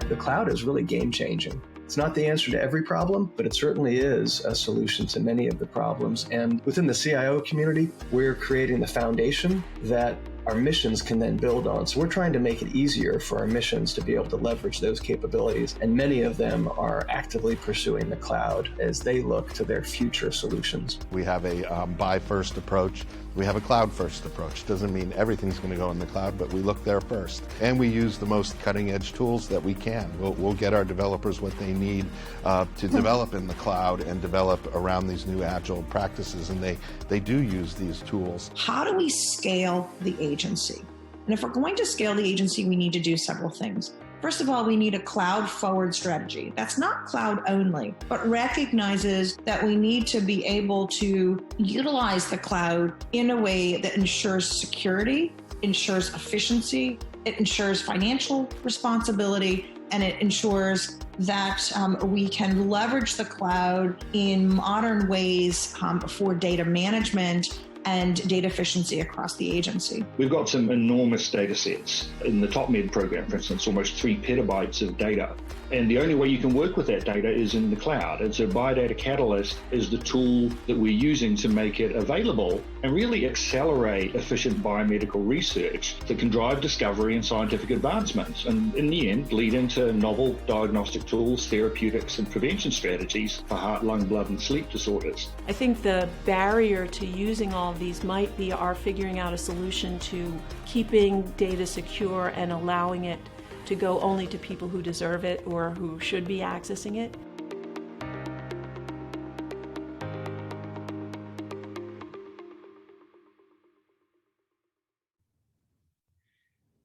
The cloud is really game-changing. It's not the answer to every problem, but it certainly is a solution to many of the problems. And within the CIO community, we're creating the foundation that our missions can then build on. So we're trying to make it easier for our missions to be able to leverage those capabilities. And many of them are actively pursuing the cloud as they look to their future solutions. We have a buy-first approach. We have a cloud-first approach. Doesn't mean everything's going to go in the cloud, but we look there first. And we use the most cutting-edge tools that we can. We'll get our developers what they need to develop in the cloud and develop around these new agile practices. And they do use these tools. How do we scale the agency? And if we're going to scale the agency, we need to do several things. First of all, we need a cloud-forward strategy. That's not cloud only, but recognizes that we need to be able to utilize the cloud in a way that ensures security, ensures efficiency, it ensures financial responsibility, and it ensures that we can leverage the cloud in modern ways for data management and data efficiency across the agency. We've got some enormous data sets. In the top med program, for instance, almost 3 petabytes of data. And the only way you can work with that data is in the cloud. And so Biodata Catalyst is the tool that we're using to make it available and really accelerate efficient biomedical research that can drive discovery and scientific advancements, and in the end lead into novel diagnostic tools, therapeutics, and prevention strategies for heart, lung, blood, and sleep disorders. I think the barrier to using all of these might be our figuring out a solution to keeping data secure and allowing it to go only to people who deserve it or who should be accessing it.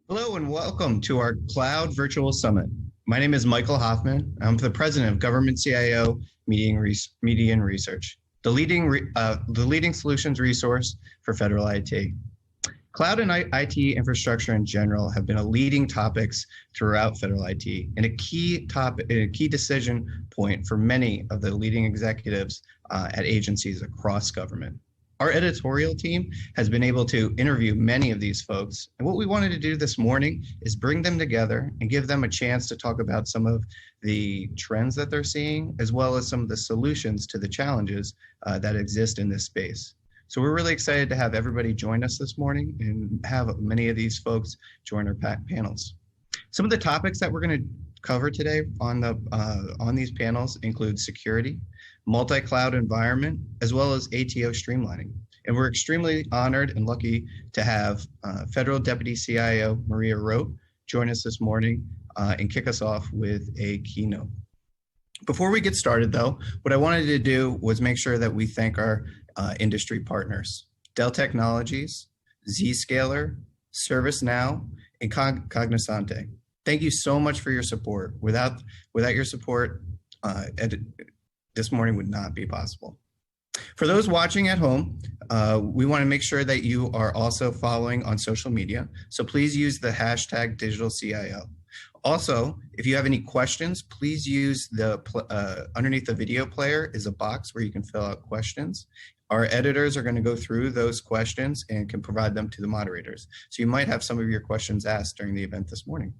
Hello and welcome to our Cloud Virtual Summit. My name is Michael Hoffman. I'm the president of Government CIO Media and Research, the leading solutions resource for federal IT. Cloud and IT infrastructure in general have been a leading topics throughout federal IT and a key decision point for many of the leading executives at agencies across government. Our editorial team has been able to interview many of these folks, and what we wanted to do this morning is bring them together and give them a chance to talk about some of the trends that they're seeing, as well as some of the solutions to the challenges that exist in this space. So we're really excited to have everybody join us this morning and have many of these folks join our panels. Some of the topics that we're going to cover today on these panels include security, multi-cloud environment, as well as ATO streamlining. And we're extremely honored and lucky to have Federal Deputy CIO Maria Roat join us this morning and kick us off with a keynote. Before we get started though, what I wanted to do was make sure that we thank our industry partners, Dell Technologies, Zscaler, ServiceNow, and Cognosante. Thank you so much for your support. Without your support, this morning would not be possible. For those watching at home, we want to make sure that you are also following on social media. So please use the hashtag #DigitalCIO. Also, if you have any questions, please use the underneath the video player is a box where you can fill out questions. Our editors are going to go through those questions and can provide them to the moderators. So you might have some of your questions asked during the event this morning.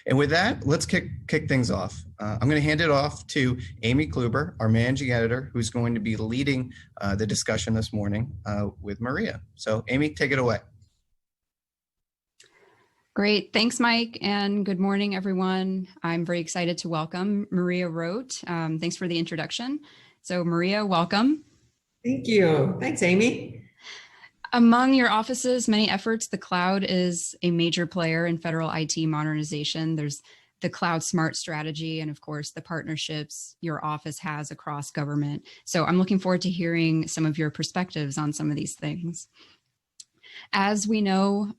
And with that, let's kick things off. I'm going to hand it off to Amy Kluber, our managing editor, who's going to be leading the discussion this morning with Maria. So Amy, take it away. Great. Thanks, Mike. And good morning, everyone. I'm very excited to welcome Maria Roat. Thanks for the introduction. So Maria, welcome. Thank you. Thanks, Amy. Among your office's many efforts, the cloud is a major player in federal IT modernization. There's the Cloud Smart strategy and, of course, the partnerships your office has across government. So I'm looking forward to hearing some of your perspectives on some of these things. As we know,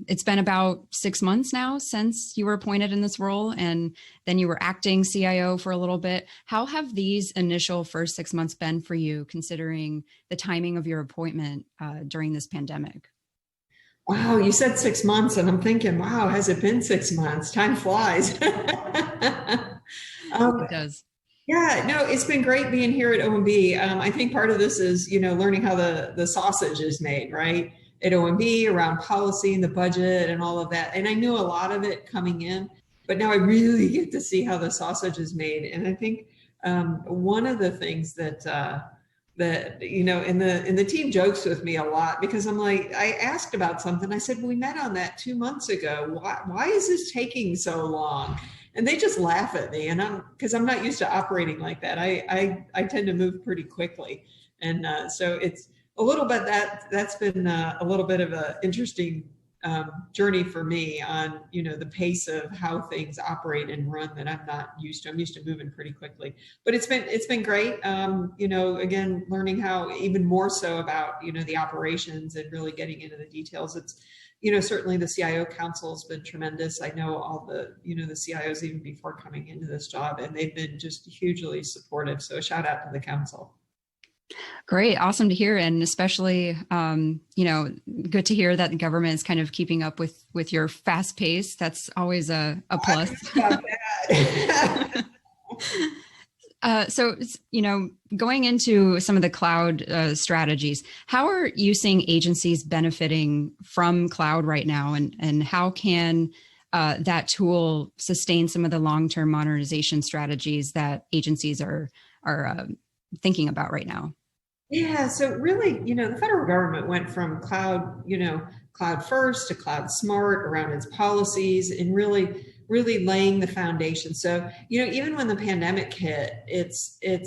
it's been about 6 months now since you were appointed in this role, and then you were acting CIO for a little bit. How have these initial first 6 months been for you, considering the timing of your appointment during this pandemic? Wow, you said 6 months, and I'm thinking, wow, has it been 6 months? Time flies. It does. Yeah, no, it's been great being here at OMB. I think part of this is, learning how the sausage is made, right? At OMB around policy and the budget and all of that. And I knew a lot of it coming in. but now I really get to see how the sausage is made. And I think one of the things that and the team jokes with me a lot, because I'm like, I asked about something. I said, we met on that 2 months ago. Why is this taking so long? And they just laugh at me, and because I'm not used to operating like that. I tend to move pretty quickly, and so it's a little bit that's been a little bit of an interesting journey for me on the pace of how things operate and run that I'm not used to. I'm used to moving pretty quickly, but it's been great. Again, learning how even more so about the operations and really getting into the details. It's certainly the CIO Council has been tremendous. I know all the the CIOs even before coming into this job, and they've been just hugely supportive. So a shout out to the council. Great. Awesome to hear. And especially, good to hear that the government is kind of keeping up with your fast pace. That's always a plus. So, going into some of the cloud strategies, how are you seeing agencies benefiting from cloud right now? And how can that tool sustain some of the long-term modernization strategies that agencies are thinking about right now? Yeah, so really, the federal government went from cloud first to cloud smart around its policies and really laying the foundation. So, even when the pandemic hit, the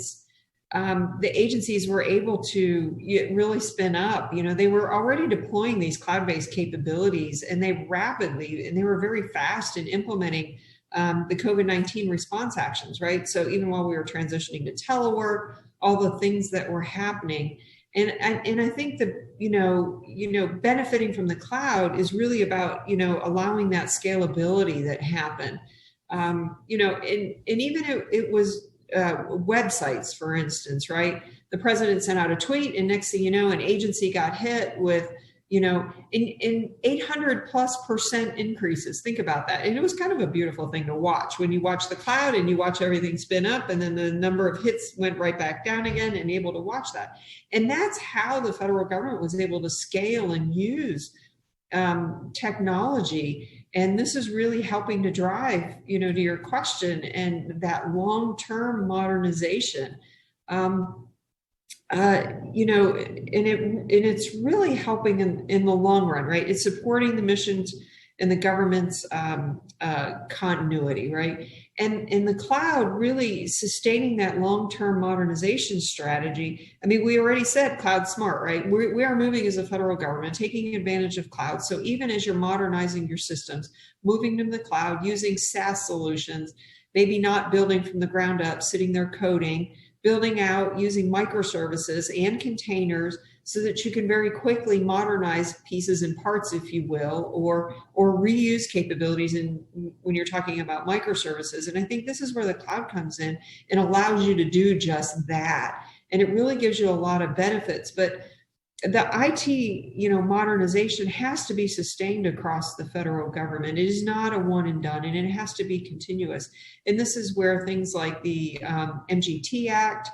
agencies were able to really spin up. They were already deploying these cloud-based capabilities, and they were very fast in implementing the COVID-19 response actions, right? So even while we were transitioning to telework, all the things that were happening. And I think that, benefiting from the cloud is really about, allowing that scalability that happened. And even it was websites, for instance, right? The president sent out a tweet, and next thing you know, an agency got hit with, in 800+% increases. Think about that. And it was kind of a beautiful thing to watch when you watch the cloud and you watch everything spin up, and then the number of hits went right back down again, and able to watch that. And that's how the federal government was able to scale and use technology. And this is really helping to drive, to your question, and that long-term modernization. And it's really helping in the long run, right? It's supporting the missions and the government's continuity, right? And in the cloud, really sustaining that long-term modernization strategy. I mean, we already said cloud smart, right? We are moving as a federal government, taking advantage of cloud. So even as you're modernizing your systems, moving to the cloud, using SaaS solutions, maybe not building from the ground up, sitting there coding, building out using microservices and containers so that you can very quickly modernize pieces and parts, if you will, or reuse capabilities when you're talking about microservices. And I think this is where the cloud comes in and allows you to do just that. And it really gives you a lot of benefits. But the IT, modernization has to be sustained across the federal government. It is not a one and done, and it has to be continuous. And this is where things like the MGT Act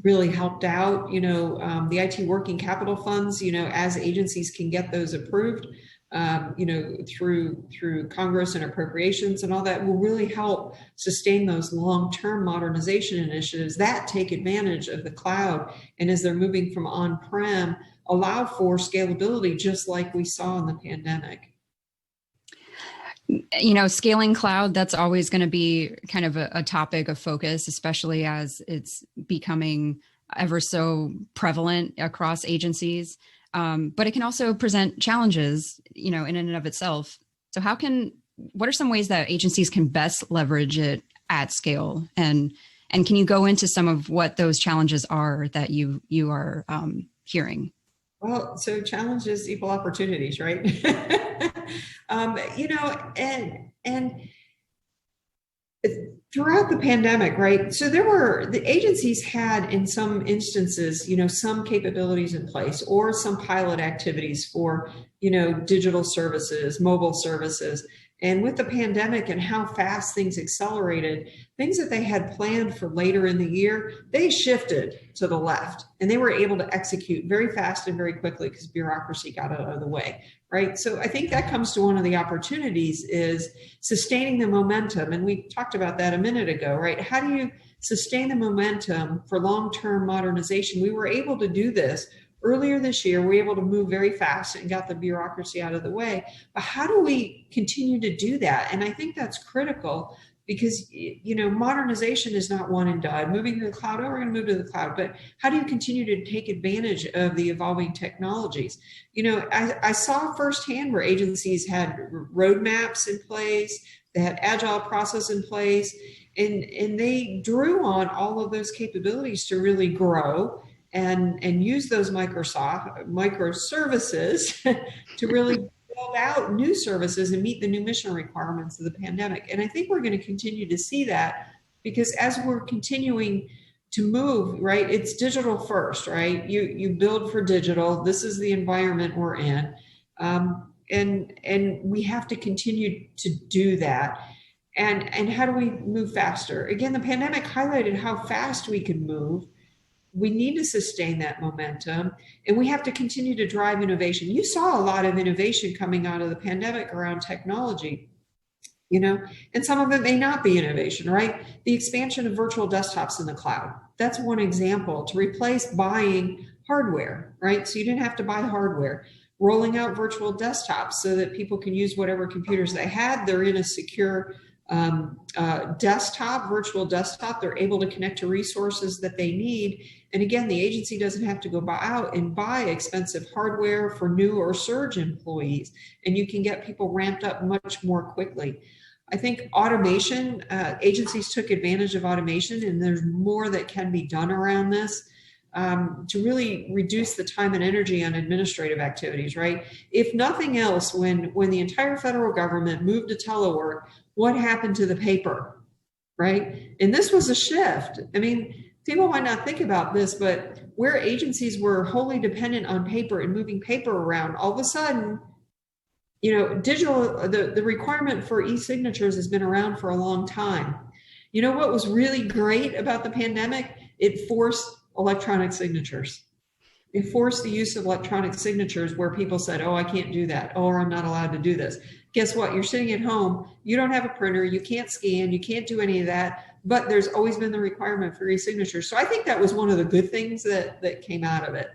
really helped out. The IT working capital funds, as agencies can get those approved, through Congress and appropriations and all that, will really help sustain those long-term modernization initiatives that take advantage of the cloud. And as they're moving from on-prem, allow for scalability, just like we saw in the pandemic. Scaling cloud, that's always going to be kind of a topic of focus, especially as it's becoming ever so prevalent across agencies. But it can also present challenges, in and of itself. So what are some ways that agencies can best leverage it at scale? And can you go into some of what those challenges are that you are hearing? Well, so challenges equal opportunities, right? And throughout the pandemic, right? So the agencies had, in some instances, some capabilities in place or some pilot activities for, digital services, mobile services. And with the pandemic and how fast things accelerated, things that they had planned for later in the year, they shifted to the left, and they were able to execute very fast and very quickly because bureaucracy got out of the way, right? So I think that comes to one of the opportunities is sustaining the momentum. And we talked about that a minute ago, right? How do you sustain the momentum for long-term modernization? We were able to do this earlier this year. We were able to move very fast and got the bureaucracy out of the way. But how do we continue to do that? And I think that's critical because, you know, modernization is not one and done. Moving to the cloud, oh, we're going to move to the cloud. But how do you continue to take advantage of the evolving technologies? You know, I saw firsthand where agencies had roadmaps in place, they had agile process in place, and they drew on all of those capabilities to really grow and use those microservices to really build out new services and meet the new mission requirements of the pandemic. And I think we're going to continue to see that because as we're continuing to move, right, it's digital first, right? You build for digital. This is the environment we're in. And we have to continue to do that. And how do we move faster? Again, the pandemic highlighted how fast we can move. We need to sustain that momentum, and we have to continue to drive innovation. You saw a lot of innovation coming out of the pandemic around technology, you know, and some of it may not be innovation, right? The expansion of virtual desktops in the cloud. That's one example to replace buying hardware, right? So you didn't have to buy hardware. Rolling out virtual desktops so that people can use whatever computers they had. They're in a secure virtual desktop. They're able to connect to resources that they need. And again, the agency doesn't have to go out and buy expensive hardware for new or surge employees. And you can get people ramped up much more quickly. I think automation, agencies took advantage of automation, and there's more that can be done around this to really reduce the time and energy on administrative activities, right? If nothing else, when the entire federal government moved to telework, what happened to the paper, right? And this was a shift. I mean, people might not think about this, but where agencies were wholly dependent on paper and moving paper around, all of a sudden, you know, digital, the requirement for e-signatures has been around for a long time. You know what was really great about the pandemic? It forced electronic signatures. It forced the use of electronic signatures where people said, oh, I can't do that, oh, or I'm not allowed to do this. Guess what? You're sitting at home, you don't have a printer, you can't scan, you can't do any of that, but there's always been the requirement for e-signatures. So I think that was one of the good things that came out of it.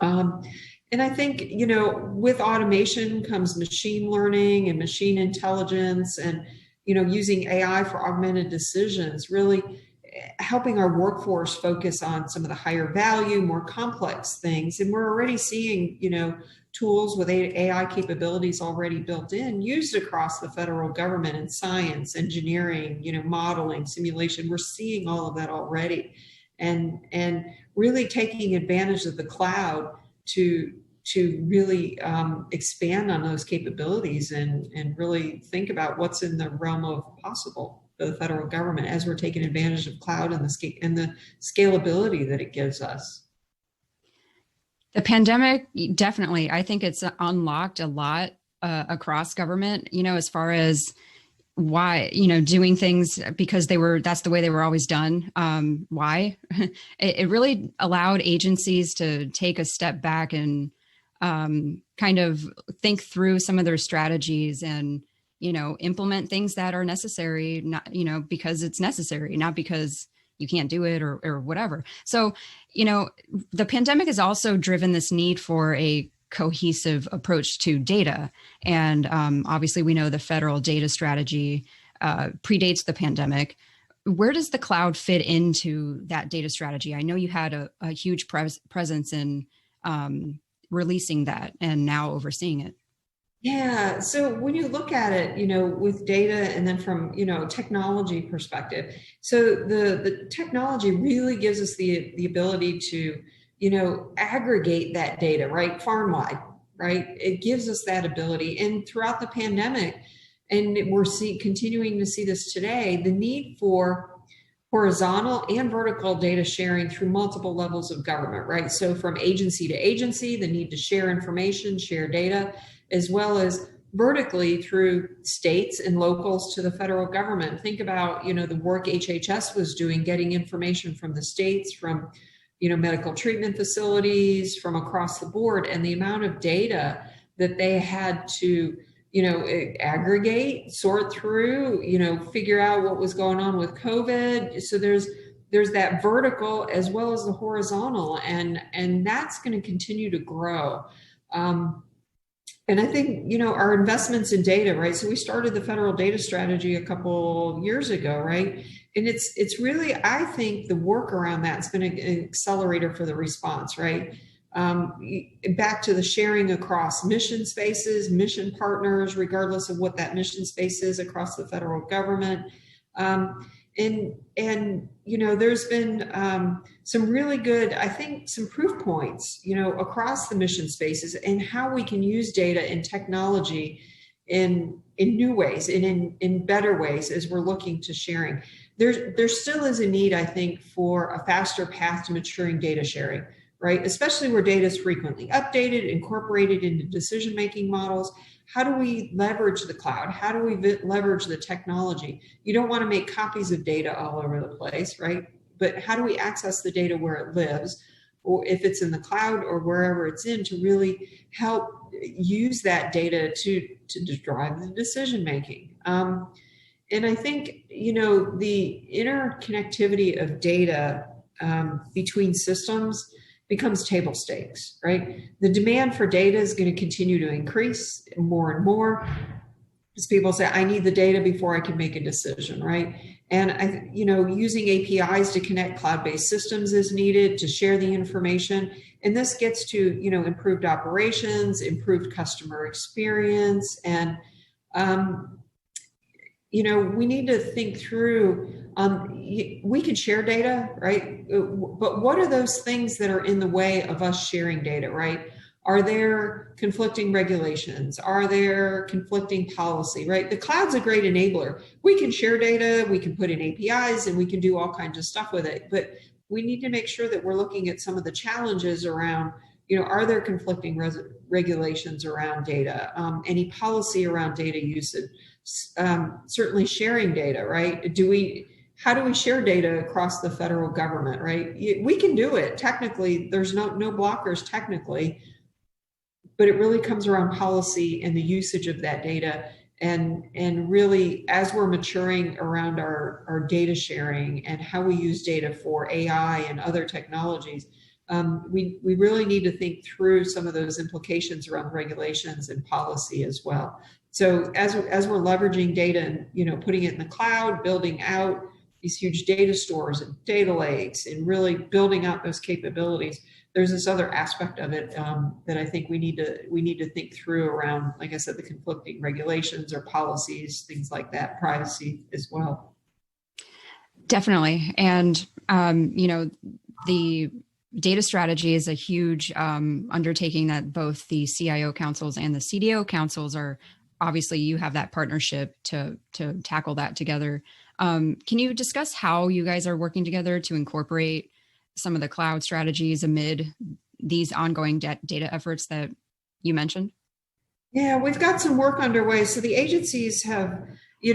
And I think, you know, with automation comes machine learning and machine intelligence and, you know, using AI for augmented decisions, really helping our workforce focus on some of the higher value, more complex things. And we're already seeing, you know, tools with AI capabilities already built in, used across the federal government in science, engineering, you know, modeling, simulation. We're seeing all of that already, and really taking advantage of the cloud to really expand on those capabilities and really think about what's in the realm of possible for the federal government as we're taking advantage of cloud and the scalability that it gives us. The pandemic, definitely, I think it's unlocked a lot across government, you know, as far as why, you know, doing things because that's the way they were always done. Why? It really allowed agencies to take a step back and kind of think through some of their strategies and, you know, implement things that are necessary, not, you know, because it's necessary, not because you can't do it or whatever. So, you know, the pandemic has also driven this need for a cohesive approach to data. And obviously we know the federal data strategy predates the pandemic. Where does the cloud fit into that data strategy? I know you had a huge presence in releasing that and now overseeing it. Yeah. So when you look at it, you know, with data and then from, you know, technology perspective, so the technology really gives us the ability to, you know, aggregate that data, right? Far and wide, right? It gives us that ability. And throughout the pandemic, and we're continuing to see this today, the need for horizontal and vertical data sharing through multiple levels of government, right? So from agency to agency, the need to share information, share data, as well as vertically through states and locals to the federal government. Think about, the work HHS was doing, getting information from the states, from, medical treatment facilities, from across the board, and the amount of data that they had to, aggregate, sort through, figure out what was going on with COVID. So there's that vertical as well as the horizontal, and that's going to continue to grow. And I think, our investments in data, right? So we started the federal data strategy a couple years ago, right? And it's really, I think the work around that's been an accelerator for the response, right? Back to the sharing across mission spaces, mission partners, regardless of what that mission space is across the federal government. And there's been some really good, I think, some proof points, across the mission spaces, and how we can use data and technology in new ways and in better ways as we're looking to sharing. There still is a need, I think, for a faster path to maturing data sharing, right? Especially where data is frequently updated, incorporated into decision-making models. How do we leverage the cloud? How do we leverage the technology? You don't want to make copies of data all over the place, right? But how do we access the data where it lives, or if it's in the cloud or wherever it's in, to really help use that data to drive the decision-making? And I think, the interconnectivity of data between systems becomes table stakes, right? The demand for data is going to continue to increase more and more as people say, I need the data before I can make a decision, right? And using APIs to connect cloud-based systems is needed to share the information. And this gets to, improved operations, improved customer experience. And, we need to think through, we can share data, right? But what are those things that are in the way of us sharing data, right? Are there conflicting regulations? Are there conflicting policy, right? The cloud's a great enabler. We can share data, we can put in APIs, and we can do all kinds of stuff with it. But we need to make sure that we're looking at some of the challenges around, are there conflicting regulations around data? Any policy around data usage? Certainly sharing data, right? How do we share data across the federal government, right? We can do it technically. There's no blockers technically, but it really comes around policy and the usage of that data. And really, as we're maturing around our data sharing and how we use data for AI and other technologies, we really need to think through some of those implications around regulations and policy as well. So as we're leveraging data and putting it in the cloud, building out these huge data stores and data lakes, and really building out those capabilities, there's this other aspect of it that I think we need to think through around, like I said, the conflicting regulations or policies, things like that, privacy as well. Definitely, and the data strategy is a huge undertaking that both the CIO councils and the CDO councils are. Obviously, you have that partnership to tackle that together. Can you discuss how you guys are working together to incorporate some of the cloud strategies amid these ongoing data efforts that you mentioned? Yeah, we've got some work underway. So the agencies have, the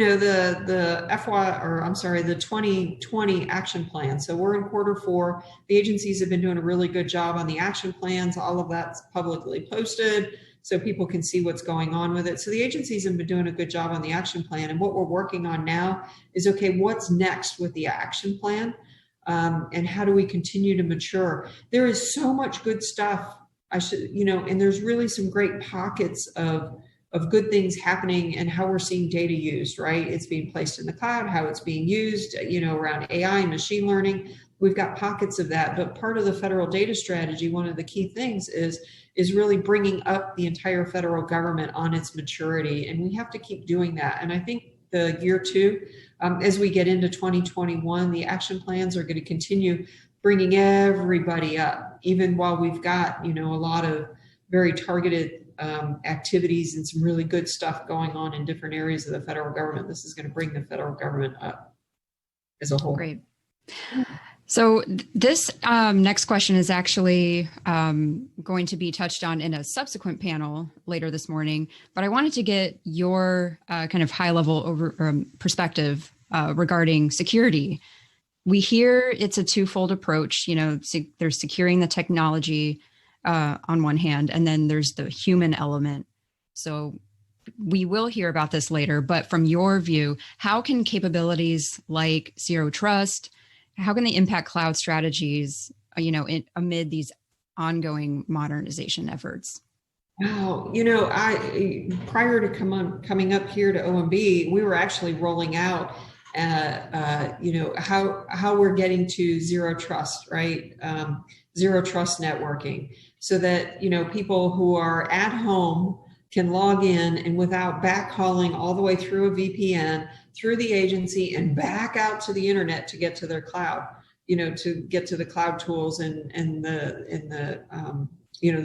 2020 action plan. So we're in Q4. The agencies have been doing a really good job on the action plans. All of that's publicly posted, so people can see what's going on with it. So the agencies have been doing a good job on the action plan. And what we're working on now is, okay, what's next with the action plan? And how do we continue to mature? There is so much good stuff. And there's really some great pockets of good things happening and how we're seeing data used, right? It's being placed in the cloud, how it's being used, around AI and machine learning. We've got pockets of that, but part of the federal data strategy, one of the key things is really bringing up the entire federal government on its maturity. And we have to keep doing that. And I think the year 2, as we get into 2021, the action plans are going to continue bringing everybody up, even while we've got, a lot of very targeted activities and some really good stuff going on in different areas of the federal government. This is going to bring the federal government up as a whole. Great. So this next question is actually going to be touched on in a subsequent panel later this morning, but I wanted to get your kind of high-level perspective regarding security. We hear it's a twofold approach. There's securing the technology on one hand, and then there's the human element. So we will hear about this later, but from your view, how can capabilities like zero trust, how can they impact cloud strategies, amid these ongoing modernization efforts? Wow, prior to coming up here to OMB, we were actually rolling out, how we're getting to zero trust, right? Zero trust networking, so that people who are at home can log in and without backhauling all the way through a VPN, through the agency and back out to the internet to get to their cloud, to get to the cloud tools and the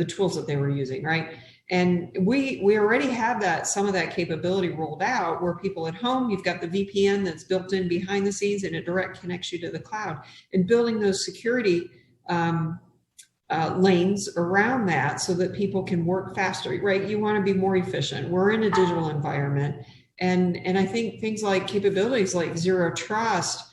tools that they were using, right? And we already have some of that capability rolled out, where people at home, you've got the VPN that's built in behind the scenes and it direct connects you to the cloud, and building those security lanes around that so that people can work faster, right? You want to be more efficient. We're in a digital environment. And I think things like capabilities like zero trust,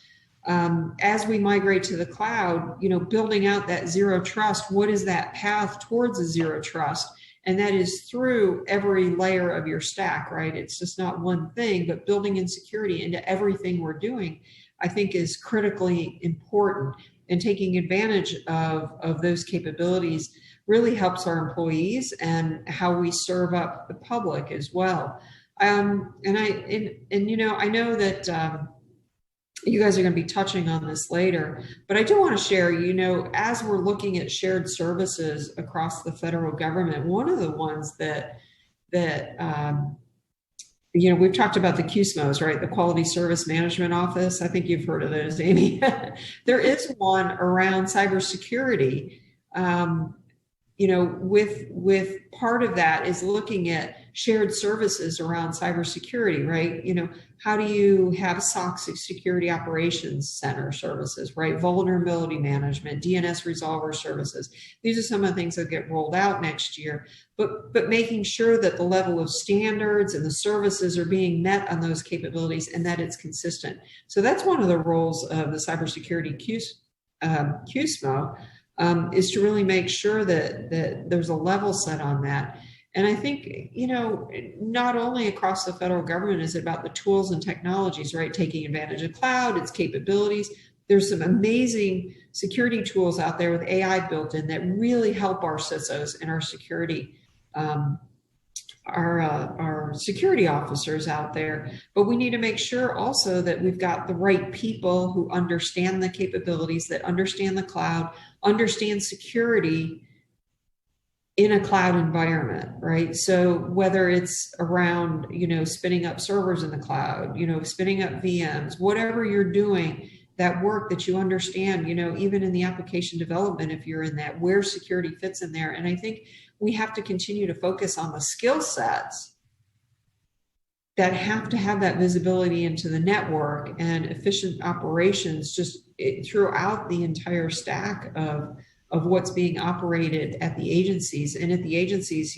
as we migrate to the cloud, building out that zero trust, what is that path towards a zero trust? And that is through every layer of your stack, right? It's just not one thing, but building in security into everything we're doing, I think, is critically important. And taking advantage of those capabilities really helps our employees and how we serve up the public as well. I know that you guys are going to be touching on this later, but I do want to share, as we're looking at shared services across the federal government, one of the ones that we've talked about the QSMOs, right? The Quality Service Management Office. I think you've heard of those, Amy. There is one around cybersecurity. With part of that is looking at shared services around cybersecurity, right? How do you have SOC, Security Operations Center services, right? Vulnerability management, DNS resolver services. These are some of the things that get rolled out next year, but making sure that the level of standards and the services are being met on those capabilities and that it's consistent. So that's one of the roles of the cybersecurity QSMO, is to really make sure that there's a level set on that. And I think, not only across the federal government is it about the tools and technologies, right? Taking advantage of cloud, its capabilities. There's some amazing security tools out there with AI built in that really help our CISOs and our security, our security officers out there. But we need to make sure also that we've got the right people who understand the capabilities, that understand the cloud, understand security in a cloud environment, right? So whether it's around, spinning up servers in the cloud, spinning up VMs, whatever you're doing, that work that you understand, even in the application development, if you're in that, where security fits in there. And I think we have to continue to focus on the skill sets that have to have that visibility into the network and efficient operations throughout the entire stack of what's being operated at the agencies. And at the agencies,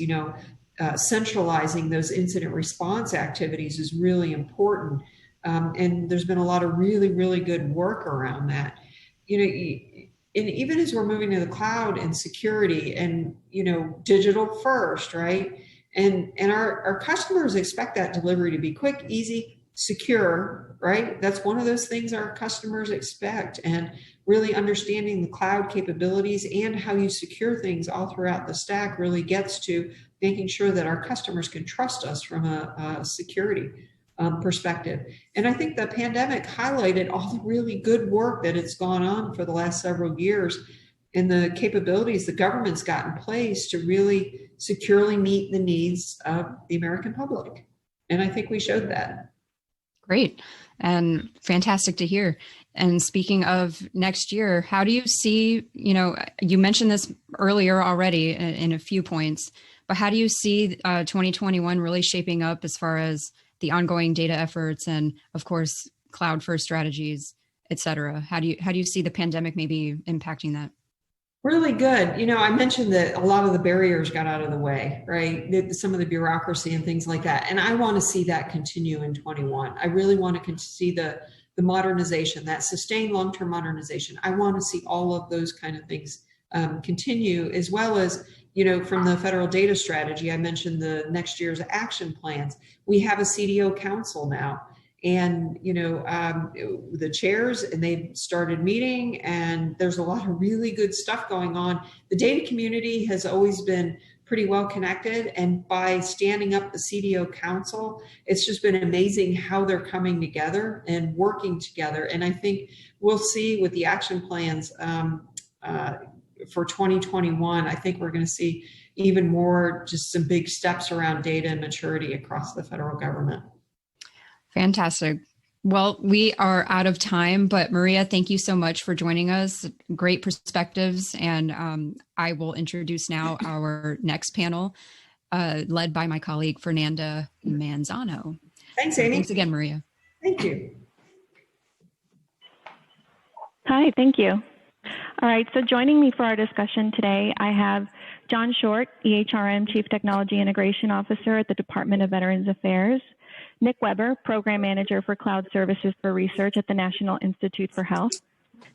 centralizing those incident response activities is really important. And there's been a lot of really, really good work around that. And even as we're moving to the cloud and security and, digital first, right? And our customers expect that delivery to be quick, easy, secure, right? That's one of those things our customers expect. And really understanding the cloud capabilities and how you secure things all throughout the stack really gets to making sure that our customers can trust us from a security perspective. And I think the pandemic highlighted all the really good work that has gone on for the last several years and the capabilities the government's got in place to really securely meet the needs of the American public. And I think we showed that. Great. And fantastic to hear. And speaking of next year, how do you see, you mentioned this earlier already in a few points, but how do you see 2021 really shaping up as far as the ongoing data efforts and, of course, cloud first strategies et cetera? How do you see the pandemic maybe impacting that? Really good. You know, I mentioned that a lot of the barriers got out of the way, right? Some of the bureaucracy and things like that. And I want to see that continue in 21. I really want to see the modernization, that sustained long-term modernization. I want to see all of those kind of things continue, as well as, you know, from the federal data strategy, I mentioned the next year's action plans. We have a CDO council now. And, you know, the chairs, and they've started meeting, and there's a lot of really good stuff going on. The data community has always been pretty well connected. And by standing up the CDO council, it's just been amazing how they're coming together and working together. And I think we'll see with the action plans for 2021, I think we're going to see even more, just some big steps around data and maturity across the federal government. Fantastic. Well, we are out of time, but Maria, thank you so much for joining us. Great perspectives. And I will introduce now our next panel, led by my colleague, Fernanda Manzano. Thanks, Amy. Thanks again, Maria. Thank you. Hi, thank you. All right, so joining me for our discussion today, I have John Short, EHRM Chief Technology Integration Officer at the Department of Veterans Affairs, Nick Weber, Program Manager for Cloud Services for Research at the National Institute for Health,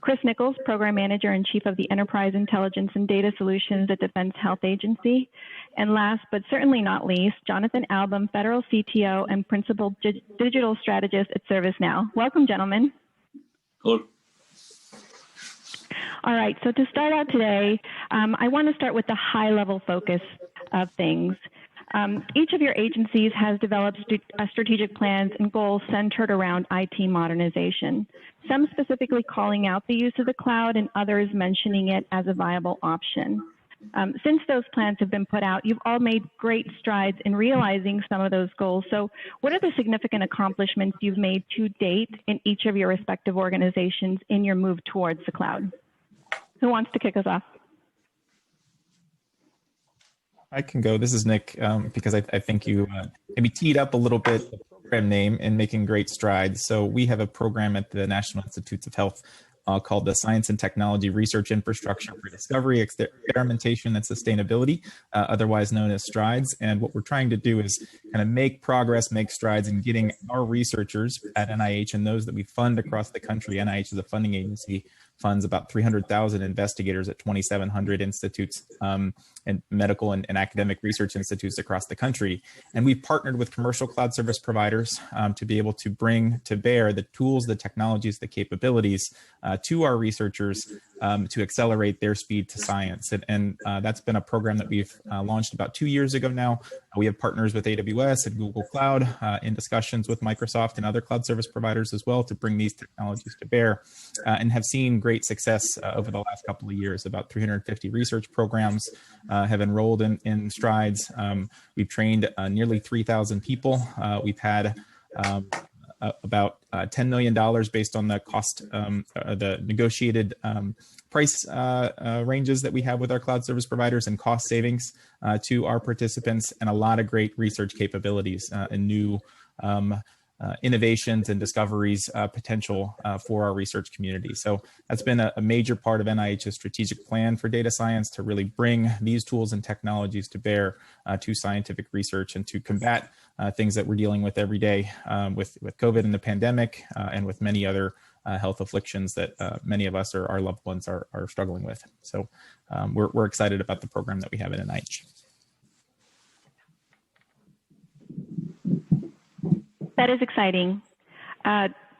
Chris Nichols, Program Manager and Chief of the Enterprise Intelligence and Data Solutions at Defense Health Agency, and last but certainly not least, Jonathan Album, Federal CTO and Principal Digital Strategist at ServiceNow. Welcome, gentlemen. Hello. All right, so to start out today, I want to start with the high-level focus of things. Each of your agencies has developed strategic plans and goals centered around IT modernization, some specifically calling out the use of the cloud and others mentioning it as a viable option. Since those plans have been put out, you've all made great strides in realizing some of those goals. So what are the significant accomplishments you've made to date in each of your respective organizations in your move towards the cloud? Who wants to kick us off? I can go. This is Nick, because I think you maybe teed up a little bit the program name and making great strides. So we have a program at the National Institutes of Health called the Science and Technology Research Infrastructure for Discovery, Experimentation, and Sustainability, otherwise known as STRIDES. And what we're trying to do is kind of make progress, make strides in getting our researchers at NIH and those that we fund across the country. NIH is a funding agency, funds about 300,000 investigators at 2,700 institutes and medical and academic research institutes across the country. And we've partnered with commercial cloud service providers to be able to bring to bear the tools, the technologies, the capabilities to our researchers to accelerate their speed to science. And that's been a program that we've launched about 2 years ago now. We have partners with AWS and Google Cloud in discussions with Microsoft and other cloud service providers as well to bring these technologies to bear and have seen great success over the last couple of years. About 350 research programs have enrolled in STRIDES. We've trained nearly 3,000 people. We've had about $10 million based on the cost, the negotiated price ranges that we have with our cloud service providers and cost savings to our participants, and a lot of great research capabilities and new innovations and discoveries potential for our research community. So that's been a major part of NIH's strategic plan for data science to really bring these tools and technologies to bear to scientific research and to combat things that we're dealing with every day with COVID and the pandemic and with many other health afflictions that many of us or our loved ones are struggling with. So we're excited about the program that we have at NIH. That is exciting.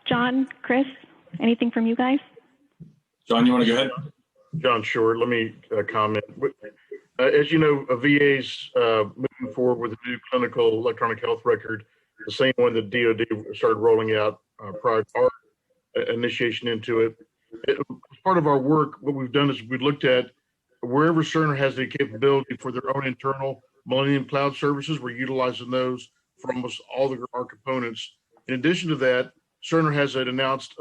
John, Chris, anything from you guys? John, you want to go ahead? John Short, let me comment. As you know, VA's moving forward with a new clinical electronic health record, the same one that DoD started rolling out prior to our initiation into it. As part of our work, what we've done is we looked at wherever Cerner has the capability for their own internal Millennium Cloud services, we're utilizing those for almost all of our components. In addition to that, Cerner has announced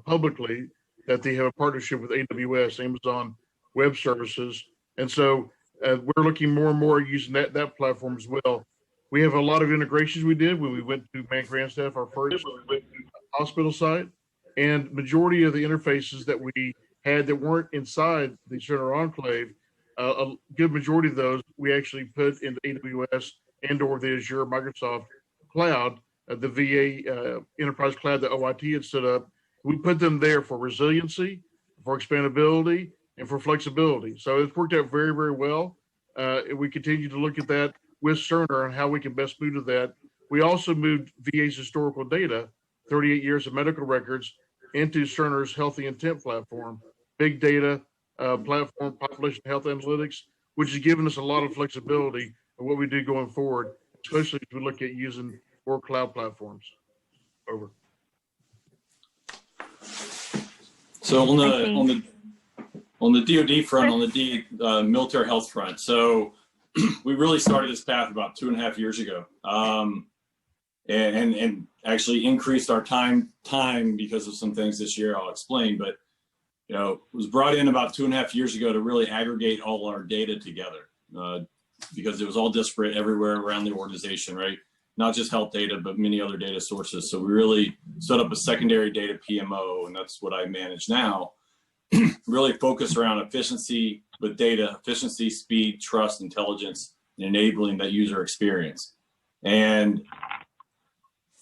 publicly that they have a partnership with AWS, Amazon Web Services. And so we're looking more and more using that platform as well. We have a lot of integrations we did when we went to Grandstaff, our first hospital site. And majority of the interfaces that we had that weren't inside the Cerner Enclave, a good majority of those we actually put into AWS and or the Azure Microsoft Cloud, the VA Enterprise Cloud that OIT had set up. We put them there for resiliency, for expandability, and for flexibility. So it's worked out very, very well. We continue to look at that with Cerner and how we can best move to that. We also moved VA's historical data, 38 years of medical records, into Cerner's Healthy Intent platform, big data platform, population health analytics, which has given us a lot of flexibility in what we do going forward, especially as we look at using more cloud platforms. Over. So on the DoD front, on the military health front, so we really started this path about 2.5 years ago, and actually increased our time because of some things this year I'll explain. But it was brought in about 2.5 years ago to really aggregate all our data together because it was all disparate everywhere around the organization, right? Not just health data, but many other data sources. So we really set up a secondary data PMO, and that's what I manage now. Really focus around efficiency with data, efficiency, speed, trust, intelligence, and enabling that user experience. And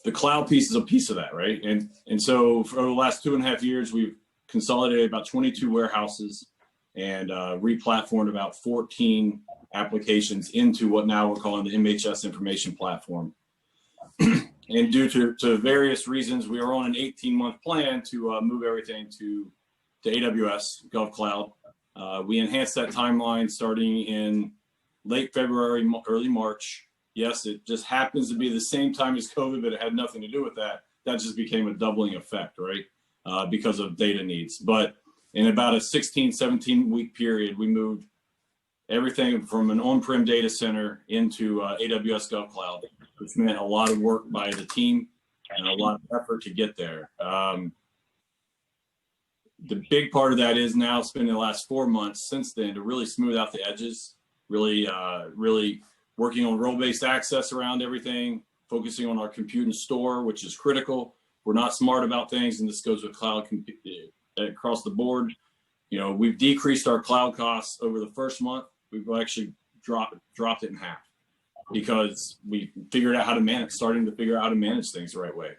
the cloud piece is a piece of that, right? And so for the last 2.5 years, we've consolidated about 22 warehouses and re-platformed about 14 applications into what now we're calling the MHS information platform. And due to various reasons, we are on an 18-month plan to move everything to AWS GovCloud. We enhanced that timeline starting in late February, early March. Yes, it just happens to be the same time as COVID, but it had nothing to do with that. That just became a doubling effect, right? Because of data needs. But in about a 16, 17-week period, we moved everything from an on-prem data center into AWS GovCloud, which meant a lot of work by the team and a lot of effort to get there. The big part of that is now spending the last 4 months since then to really smooth out the edges, really working on role-based access around everything, focusing on our compute and store, which is critical. We're not smart about things, and this goes with cloud across the board. We've decreased our cloud costs over the first month. We've actually dropped it in half because we figured out how to manage, starting to figure out how to manage things the right way.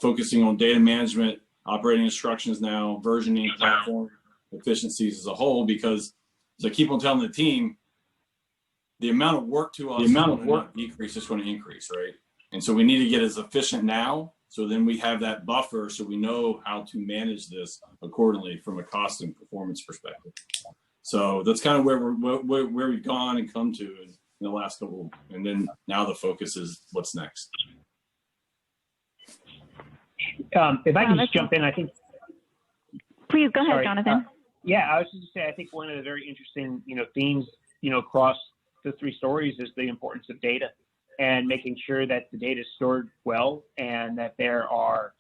Focusing on data management, operating instructions now, versioning, platform efficiencies as a whole, because as I keep on telling the team, the amount of work to us is not decrease, it's going to increase, right? And so we need to get as efficient now, so then we have that buffer so we know how to manage this accordingly from a cost and performance perspective. So that's kind of where we've gone and come to in the last couple, and then now the focus is what's next. If I can just jump in, I think. Please go ahead, Jonathan. Yeah, I was just going to say, I think one of the very interesting, themes, across the three stories is the importance of data and making sure that the data is stored well and that there are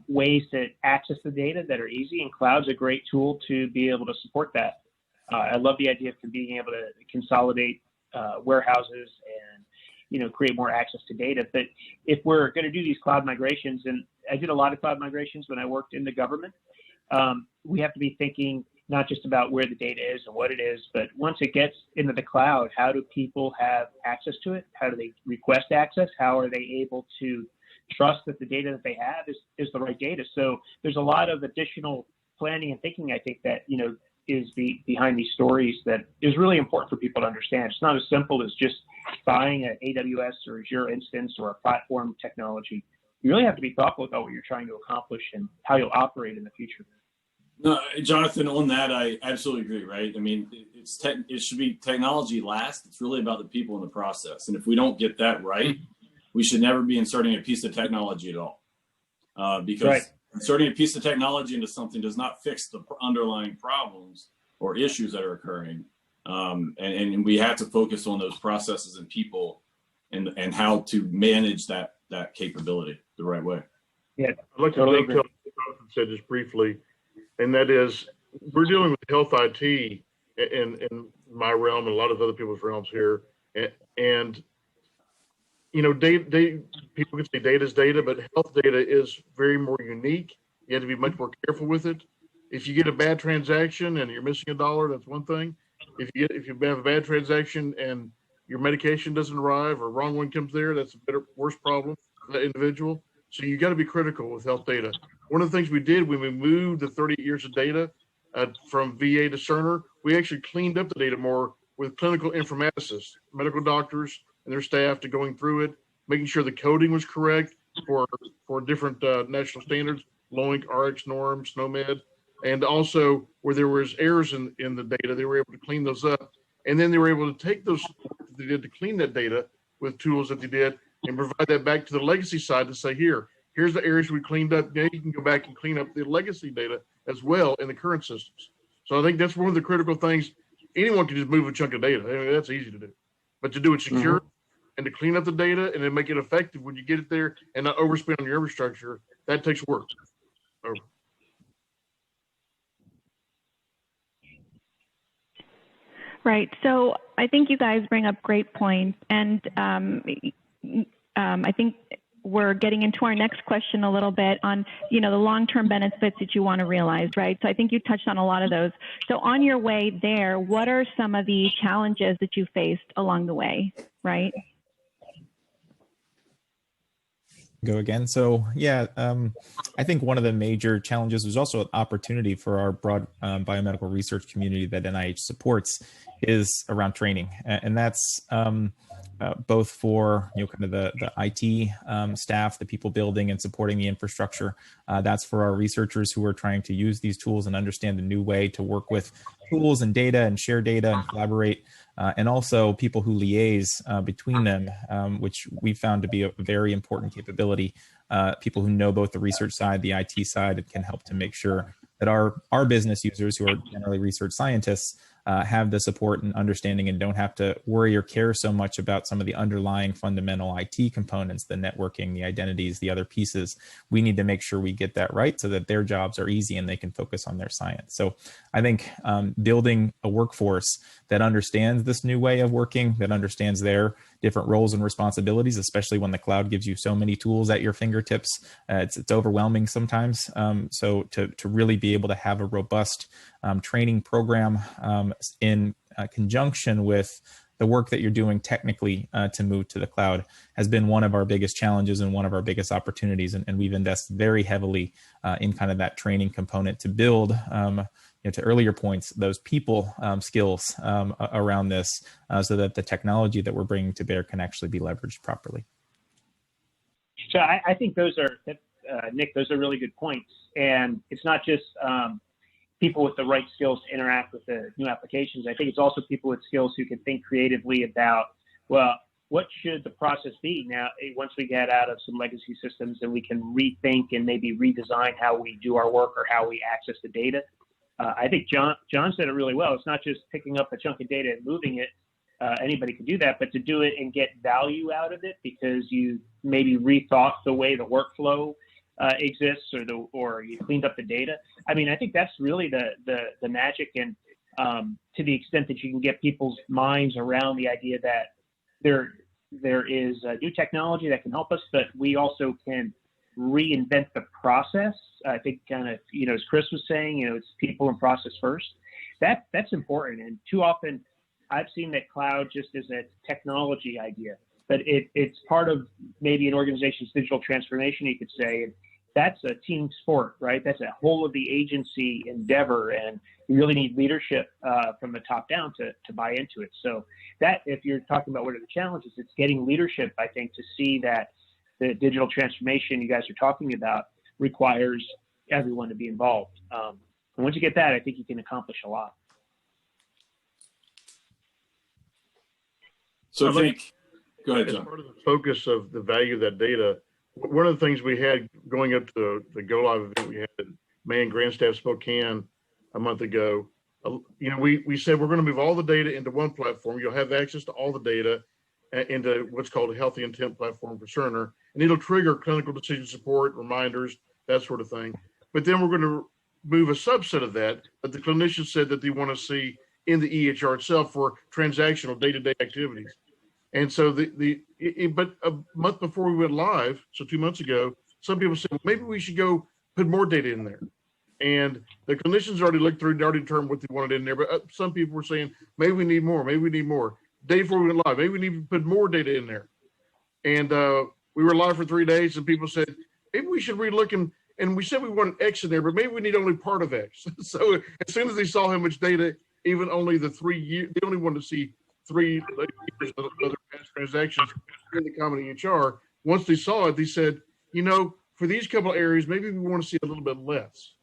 ways to access the data that are easy. And cloud's a great tool to be able to support that. I love the idea of being able to consolidate warehouses and create more access to data. But if we're going to do these cloud migrations, and I did a lot of cloud migrations when I worked in the government, we have to be thinking not just about where the data is and what it is, but once it gets into the cloud, how do people have access to it? How do they request access? How are they able to trust that the data that they have is the right data? So there's a lot of additional planning and thinking, I think, that, is behind these stories that is really important for people to understand. It's not as simple as just buying an AWS or Azure instance or a platform technology. You really have to be thoughtful about what you're trying to accomplish and how you'll operate in the future. No, Jonathan, on that, I absolutely agree, right? I mean, it should be technology last. It's really about the people in the process. And if we don't get that right, we should never be inserting a piece of technology at all. Because inserting a piece of technology into something does not fix the underlying problems or issues that are occurring. And we have to focus on those processes and people and how to manage that capability the right way. Yeah, I'd like to totally agree. Jonathan said just briefly, and that is, we're dealing with health IT in my realm and a lot of other people's realms here. And people can say data is data, but health data is very more unique You have to be much more careful with it. If you get a bad transaction and you're missing $1, that's one thing. If you have a bad transaction and your medication doesn't arrive or wrong one comes there, that's a worse problem for that individual. So you got to be critical with health data. One of the things we did when we moved the 38 years of data from VA to Cerner, we actually cleaned up the data more with clinical informaticists, medical doctors and their staff to going through it, making sure the coding was correct for different national standards, LOINC, RX norms, SNOMED, and also where there was errors in the data, they were able to clean those up. And then they were able to take those work that they did to clean that data with tools that they did and provide that back to the legacy side to say, here's the areas we cleaned up. Now you can go back and clean up the legacy data as well in the current systems. So I think that's one of the critical things. Anyone can just move a chunk of data. I mean, that's easy to do. But to do it secure and to clean up the data and then make it effective when you get it there and not overspend on your infrastructure, that takes work. Over. Right. So I think you guys bring up great points, and I think we're getting into our next question a little bit on, the long-term benefits that you want to realize, right? So I think you touched on a lot of those. So on your way there, what are some of the challenges that you faced along the way, right? Go again. So I think one of the major challenges was also an opportunity for our broad biomedical research community that NIH supports is around training, and that's both for kind of the IT staff, the people building and supporting the infrastructure. That's for our researchers who are trying to use these tools and understand a new way to work with tools and data and share data and collaborate. And also people who liaise between them, which we found to be a very important capability. People who know both the research side, the IT side, and can help to make sure that our business users, who are generally research scientists, have the support and understanding and don't have to worry or care so much about some of the underlying fundamental IT components, the networking, the identities, the other pieces. We need to make sure we get that right so that their jobs are easy and they can focus on their science. So I think building a workforce that understands this new way of working, that understands their different roles and responsibilities, especially when the cloud gives you so many tools at your fingertips, it's overwhelming sometimes. So to really be able to have a robust training program in conjunction with the work that you're doing technically to move to the cloud has been one of our biggest challenges and one of our biggest opportunities. And we've invested very heavily in kind of that training component to build, to earlier points, those people skills around this so that the technology that we're bringing to bear can actually be leveraged properly. So I think those are, Nick, those are really good points. And it's not just people with the right skills to interact with the new applications. I think it's also people with skills who can think creatively about, well, what should the process be now once we get out of some legacy systems and we can rethink and maybe redesign how we do our work or how we access the data. I think John said it really well. It's not just picking up a chunk of data and moving it. Anybody can do that, but to do it and get value out of it because you maybe rethought the way the workflow exists or you cleaned up the data. I mean, I think that's really the magic, and to the extent that you can get people's minds around the idea that there is new technology that can help us, but we also can reinvent the process. I think kind of, as Chris was saying, it's people and process first. That's important. And too often I've seen that cloud just as a technology idea, but it's part of maybe an organization's digital transformation, you could say. And that's a team sport, right? That's a whole of the agency endeavor, and you really need leadership from the top down to buy into it. So that, if you're talking about what are the challenges, it's getting leadership, I think, to see that the digital transformation you guys are talking about requires everyone to be involved. And once you get that, I think you can accomplish a lot. So I think, go ahead, John. As part of the focus of the value of that data, one of the things we had going up to the Go Live event, we had at Mayan Grandstaff Spokane a month ago. We said we're going to move all the data into one platform. You'll have access to all the data into what's called a Healthy Intent platform for Cerner, and it'll trigger clinical decision support, reminders, that sort of thing. But then we're going to move a subset of that the clinicians said that they want to see in the EHR itself for transactional day-to-day activities. And so but a month before we went live, so 2 months ago, some people said, well, maybe we should go put more data in there. And the clinicians already looked through and already determined what they wanted in there. But some people were saying, maybe we need more, maybe we need more. Day before we went live, maybe we need to put more data in there. And we were live for 3 days, and people said, maybe we should relook and we said we wanted X in there, but maybe we need only part of X. So as soon as they saw how much data, even only the 3 years, they only wanted to see 3 years of other past transactions in the common EHR. Once they saw it, they said, you know, for these couple of areas, maybe we want to see a little bit less.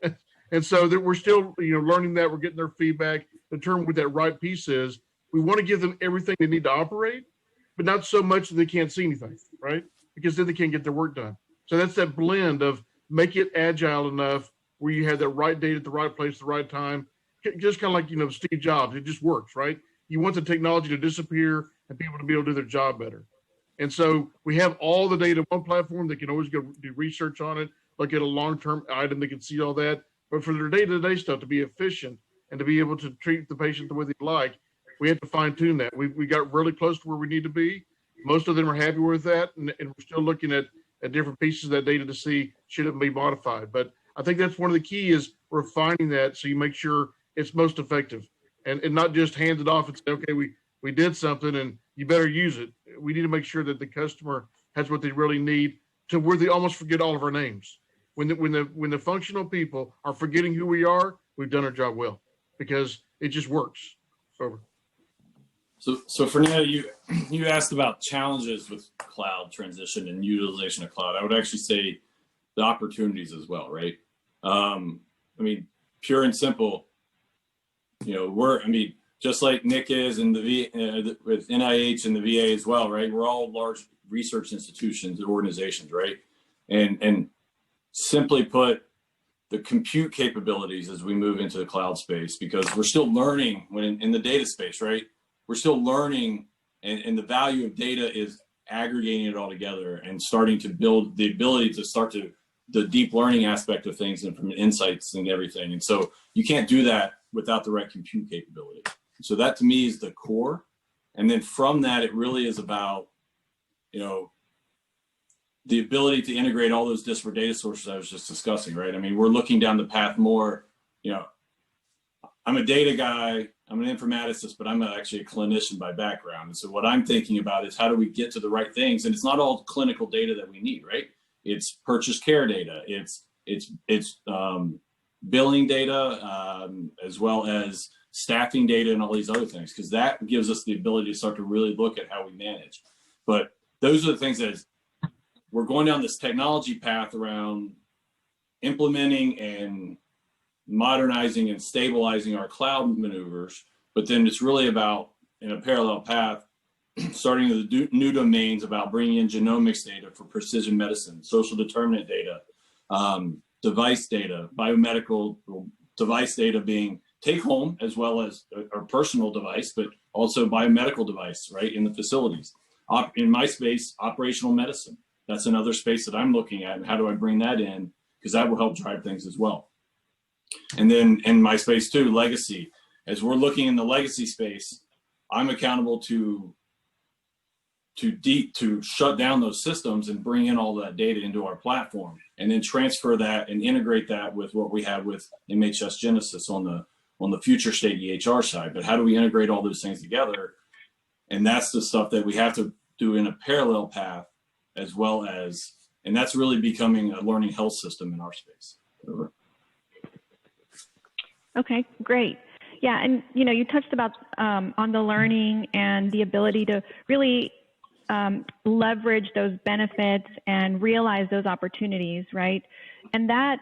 And so that we're still, you know, learning that. We're getting their feedback, determine what that right piece is. We want to give them everything they need to operate, but not so much that they can't see anything, right? Because then they can't get their work done. So that's that blend of make it agile enough where you have that right data at the right place at the right time. Just kind of like, you know, Steve Jobs, it just works, right? You want the technology to disappear and people to be able to do their job better. And so we have all the data on one platform. They can always go do research on it, look at a long-term item, they can see all that. But for their day-to-day stuff to be efficient and to be able to treat the patient the way they like, we have to fine-tune that. We got really close to where we need to be. Most of them are happy with that, and we're still looking at different pieces of that data to see should it be modified. But I think that's one of the key is refining that so you make sure it's most effective and not just hand it off and say, okay, we did something and you better use it. We need to make sure that the customer has what they really need to where they almost forget all of our names. When the functional people are forgetting who we are, we've done our job well because it just works. Over. So Fernanda, you asked about challenges with cloud transition and utilization of cloud. I would actually say the opportunities as well, right? I mean, pure and simple, you know, just like Nick is and with NIH and the VA as well, right? We're all large research institutions and organizations, right? And simply put, the compute capabilities as we move into the cloud space, because we're still learning when in the data space, right? We're still learning, and the value of data is aggregating it all together and starting to build the ability to start to the deep learning aspect of things and from insights and everything. And so you can't do that without the right compute capability. So that to me is the core. And then from that, it really is about, you know, the ability to integrate all those disparate data sources I was just discussing, right? I mean, we're looking down the path more, you know, I'm a data guy, I'm an informaticist, but I'm actually a clinician by background. And so what I'm thinking about is how do we get to the right things? And it's not all clinical data that we need, right? It's purchase care data, it's billing data, as well as staffing data and all these other things, because that gives us the ability to start to really look at how we manage. But those are the things that we're going down this technology path around implementing and modernizing and stabilizing our cloud maneuvers, but then it's really about, in a parallel path, starting with the new domains about bringing in genomics data for precision medicine, social determinant data, device data, biomedical device data being take home as well as a personal device, but also biomedical device, right, in the facilities. In my space, operational medicine. That's another space that I'm looking at, and how do I bring that in? Because that will help drive things as well. And then in my space too, legacy. As we're looking in the legacy space, I'm accountable to shut down those systems and bring in all that data into our platform, and then transfer that and integrate that with what we have with MHS Genesis on the future state EHR side. But how do we integrate all those things together? And that's the stuff that we have to do in a parallel path, as well as, and that's really becoming a learning health system in our space. Over. Okay, great. Yeah, and you know, you touched about on the learning and the ability to really leverage those benefits and realize those opportunities, right? And that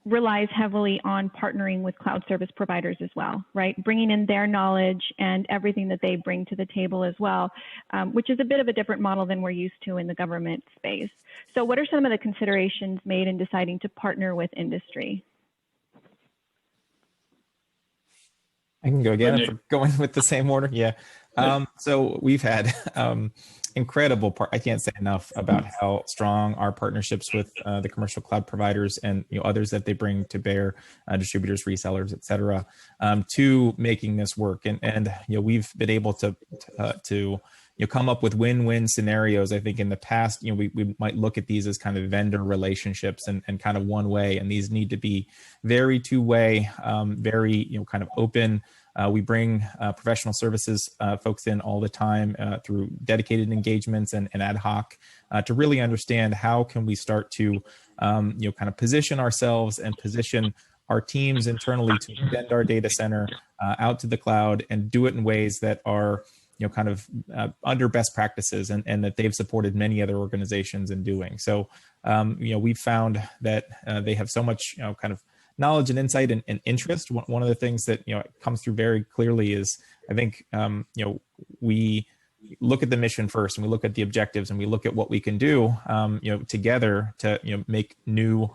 relies heavily on partnering with cloud service providers as well, right? Bringing in their knowledge and everything that they bring to the table as well, which is a bit of a different model than we're used to in the government space. So what are some of the considerations made in deciding to partner with industry? I can go again if we're going with the same order. Yeah. So we've had incredible I can't say enough about how strong our partnerships with the commercial cloud providers and others that they bring to bear, distributors, resellers, et cetera, to making this work. And we've been able to come up with win-win scenarios. I think in the past, we might look at these as kind of vendor relationships and kind of one way, and these need to be very two-way, very, kind of open. We bring professional services folks in all the time through dedicated engagements and ad hoc to really understand how can we start to, kind of position ourselves and position our teams internally to extend our data center out to the cloud and do it in ways that are, kind of under best practices and that they've supported many other organizations in doing. So, we've found that they have so much, kind of knowledge and insight and interest. One of the things that, comes through very clearly is, I think, we look at the mission first, and we look at the objectives, and we look at what we can do, together to, make new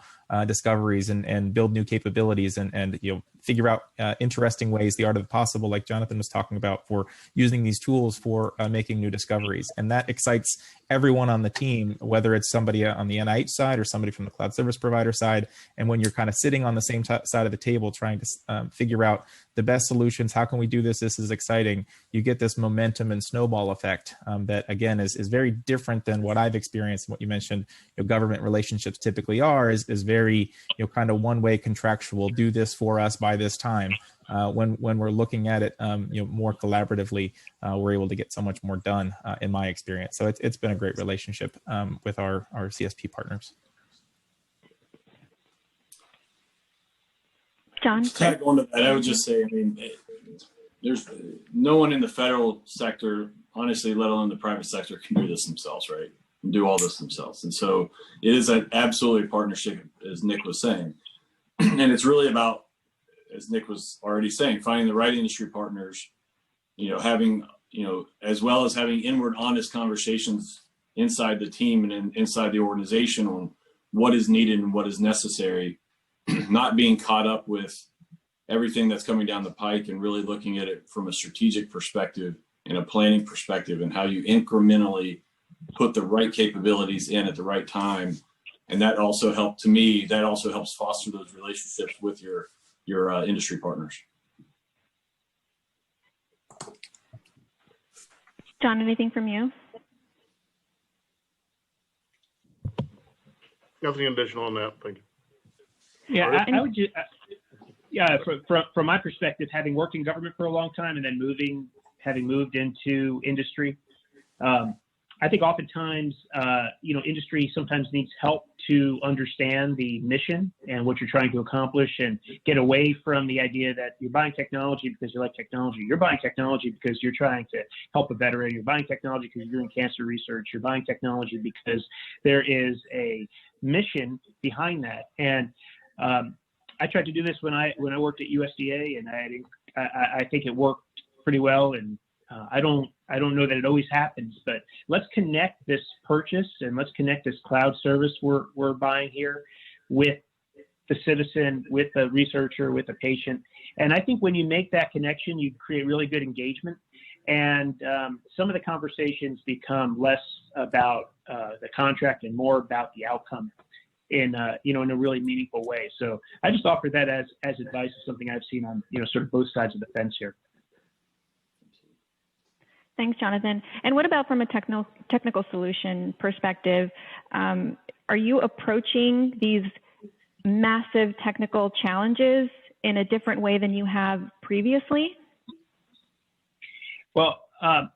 discoveries and build new capabilities and figure out interesting ways, the art of the possible, like Jonathan was talking about, for using these tools for making new discoveries. And that excites everyone on the team, whether it's somebody on the NIH side or somebody from the cloud service provider side. And when you're kind of sitting on the same side of the table trying to figure out the best solutions, how can we do this? This is exciting. You get this momentum and snowball effect that, again, is very different than what I've experienced. What you mentioned, government relationships typically are is very, kind of one-way contractual, do this for us by this time. When we're looking at it, more collaboratively, we're able to get so much more done, in my experience. So it's been a great relationship with our CSP partners. John? To tag on to that, I would just say, there's no one in the federal sector, honestly, let alone the private sector, can do this themselves, right? And do all this themselves. And so it is an absolutely partnership, as Nick was saying. And it's really about, as Nick was already saying, finding the right industry partners, having, as well as having inward honest conversations inside the team and inside the organization on what is needed and what is necessary, not being caught up with everything that's coming down the pike, and really looking at it from a strategic perspective and a planning perspective, and how you incrementally put the right capabilities in at the right time. And that also helps foster those relationships with your industry partners. John, anything from you? Nothing additional on that. Thank you. Yeah, I would just, from my perspective, having worked in government for a long time and then having moved into industry, I think oftentimes, industry sometimes needs help to understand the mission and what you're trying to accomplish, and get away from the idea that you're buying technology because you like technology. You're buying technology because you're trying to help a veteran. You're buying technology because you're doing cancer research. You're buying technology because there is a mission behind that. And I tried to do this when I worked at USDA, and I think it worked pretty well. And I don't know that it always happens, but let's connect this purchase and let's connect this cloud service we're buying here with the citizen, with the researcher, with the patient. And I think when you make that connection, you create really good engagement. And some of the conversations become less about the contract and more about the outcome in a really meaningful way. So I just offer that as advice, of something I've seen on sort of both sides of the fence here. Thanks, Jonathan. And what about from a technical solution perspective? Are you approaching these massive technical challenges in a different way than you have previously? Well,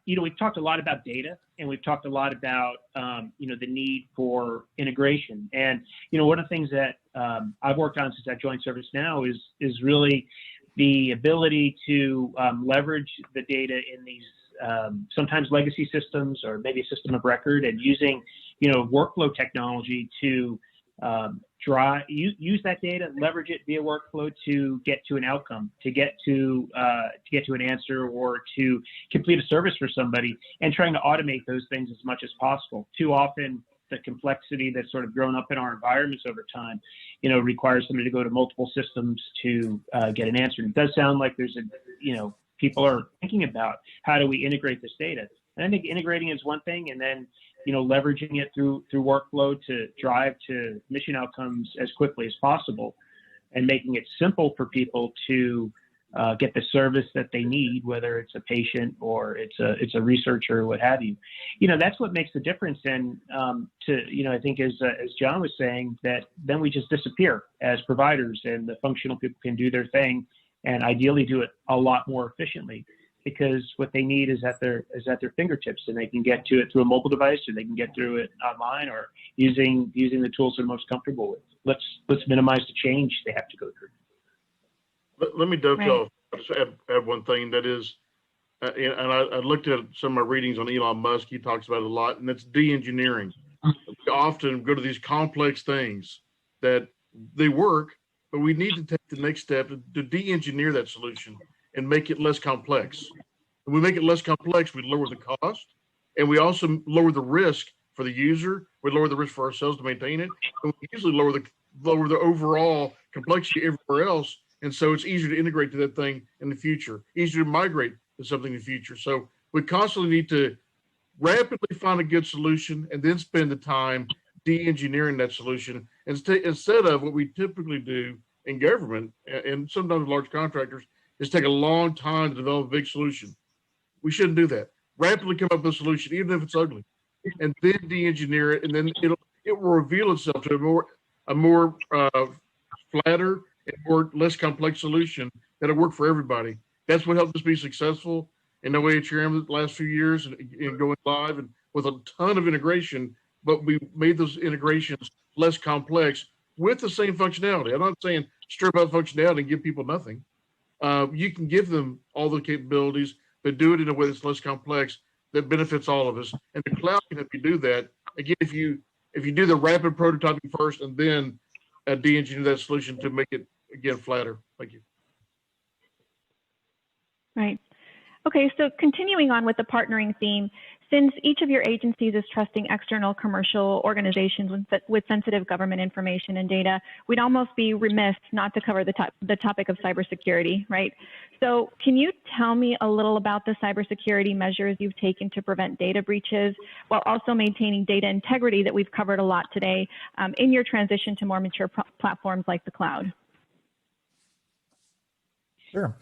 we've talked a lot about data, and we've talked a lot about, the need for integration. And, one of the things that I've worked on since I joined ServiceNow is really the ability to leverage the data in these sometimes legacy systems, or maybe a system of record, and using, workflow technology to use that data, leverage it via workflow to get to an outcome, to get to an answer, or to complete a service for somebody, and trying to automate those things as much as possible. Too often, the complexity that's sort of grown up in our environments over time, requires somebody to go to multiple systems to get an answer. It does sound like there's people are thinking about how do we integrate this data. And I think integrating is one thing, and then leveraging it through workflow to drive to mission outcomes as quickly as possible, and making it simple for people to get the service that they need, whether it's a patient or it's a researcher or what have you. That's what makes the difference. And I think as John was saying, that then we just disappear as providers, and the functional people can do their thing, and ideally do it a lot more efficiently, because what they need is at their fingertips, and they can get to it through a mobile device, or they can get through it online, or using the tools they're most comfortable with. Let's minimize the change they have to go through. Let me dovetail. Right. Just add one thing, that is, and I looked at some of my readings on Elon Musk. He talks about it a lot, and it's de-engineering. We often go to these complex things that they work, but we need to take the next step to de-engineer that solution and make it less complex. When we make it less complex, we lower the cost, and we also lower the risk for the user. We lower the risk for ourselves to maintain it, and we usually lower the overall complexity everywhere else. And so it's easier to integrate to that thing in the future, easier to migrate to something in the future. So we constantly need to rapidly find a good solution and then spend the time de-engineering that solution instead of what we typically do in government and sometimes large contractors is take a long time to develop a big solution. We shouldn't do that. Rapidly come up with a solution, even if it's ugly, and then de-engineer it, and then it will reveal itself to a more flatter and less complex solution that'll work for everybody. That's what helped us be successful in OHRM the last few years and going live and with a ton of integration, but we made those integrations less complex with the same functionality. I'm not saying strip out functionality and give people nothing. You can give them all the capabilities, but do it in a way that's less complex that benefits all of us. And the cloud can help you do that. Again, if you do the rapid prototyping first and then de-engineer that solution to make it, again, flatter. Thank you. Right. Okay, so continuing on with the partnering theme, since each of your agencies is trusting external commercial organizations with sensitive government information and data, we'd almost be remiss not to cover the topic of cybersecurity, right? So can you tell me a little about the cybersecurity measures you've taken to prevent data breaches while also maintaining data integrity that we've covered a lot today in your transition to more mature platforms like the cloud? Sure.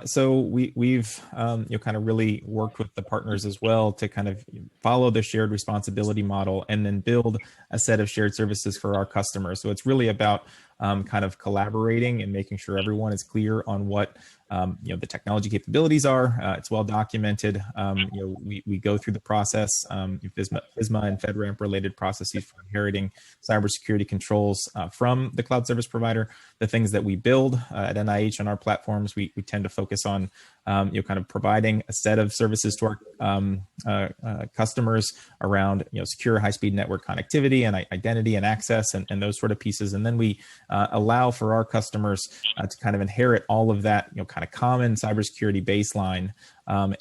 So we've kind of really worked with the partners as well to kind of follow the shared responsibility model and then build a set of shared services for our customers. So it's really about kind of collaborating and making sure everyone is clear on what the technology capabilities are. It's well documented. We go through the process, FISMA and Fedramp related processes for inheriting cybersecurity controls from the cloud service provider. The things that we build at NIH on our platforms, we tend to focus on kind of providing a set of services to our customers around secure high-speed network connectivity and identity and access and those sort of pieces. And then we allow for our customers to kind of inherit all of that kind of common cybersecurity baseline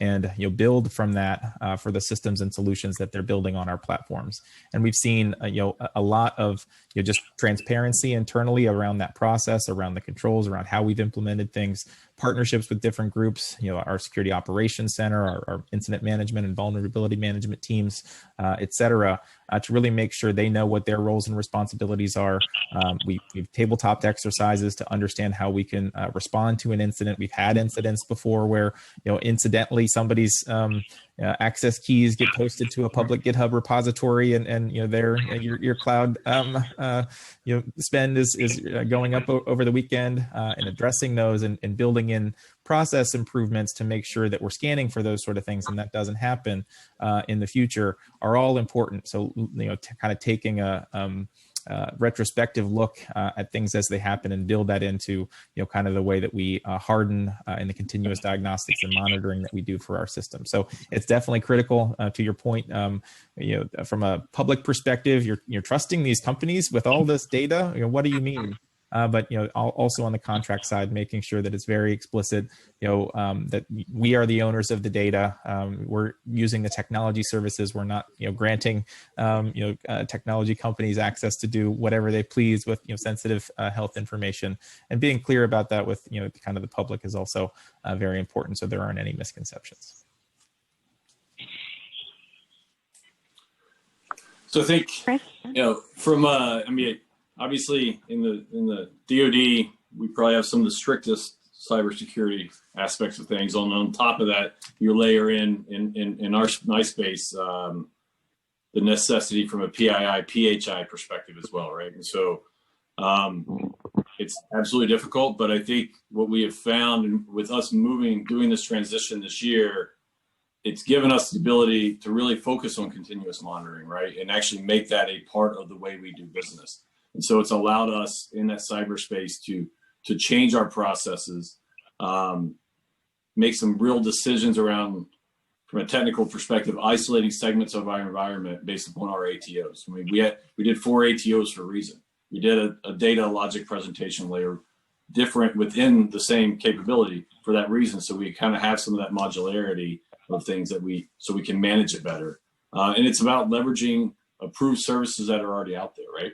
and build from that for the systems and solutions that they're building on our platforms. And we've seen a lot of just transparency internally around that process, around the controls, around how we've implemented things, partnerships with different groups, our security operations center, our incident management and vulnerability management teams, et cetera, to really make sure they know what their roles and responsibilities are. We've tabletopped exercises to understand how we can respond to an incident. We've had incidents before where, incidentally somebody's access keys get posted to a public GitHub repository, and your cloud spend is going up over the weekend, and addressing those and building in process improvements to make sure that we're scanning for those sort of things and that doesn't happen in the future are all important. So kind of taking a retrospective look at things as they happen and build that into kind of the way that we harden in the continuous diagnostics and monitoring that we do for our system. So it's definitely critical. To your point, from a public perspective, you're trusting these companies with all this data. What do you mean? But also on the contract side, making sure that it's very explicit, that we are the owners of the data. We're using the technology services. We're not, granting, technology companies access to do whatever they please with, sensitive health information. And being clear about that with, kind of the public is also very important, so there aren't any misconceptions. So I think, from obviously in the DoD, we probably have some of the strictest cybersecurity aspects of things. On top of that, you layer in my space, the necessity from a PII, PHI perspective as well, right? And so it's absolutely difficult, but I think what we have found with us doing this transition this year, it's given us the ability to really focus on continuous monitoring, right? And actually make that a part of the way we do business. And so it's allowed us in that cyberspace to change our processes, make some real decisions around, from a technical perspective, isolating segments of our environment based upon our ATOs. I mean, we did 4 ATOs for a reason. We did a data logic presentation layer different within the same capability for that reason. So we kind of have some of that modularity of things so we can manage it better. And it's about leveraging approved services that are already out there, right?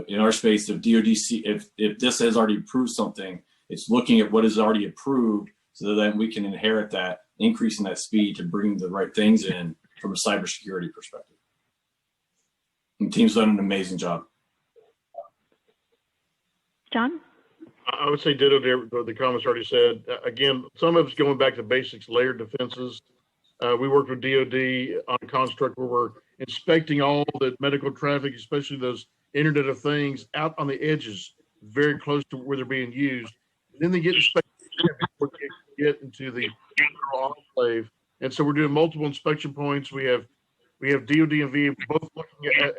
In our space, if this has already approved something, it's looking at what is already approved so that we can inherit that, increasing that speed to bring the right things in from a cybersecurity perspective. And the team's done an amazing job. John? I would say ditto to the comments already said. Again, some of it's going back to basics, layered defenses. We worked with DoD on a construct where we're inspecting all the medical traffic, especially those Internet of Things, out on the edges, very close to where they're being used. And then they get inspected before they get into the enclave. And so we're doing multiple inspection points. We have DoD and VA both looking at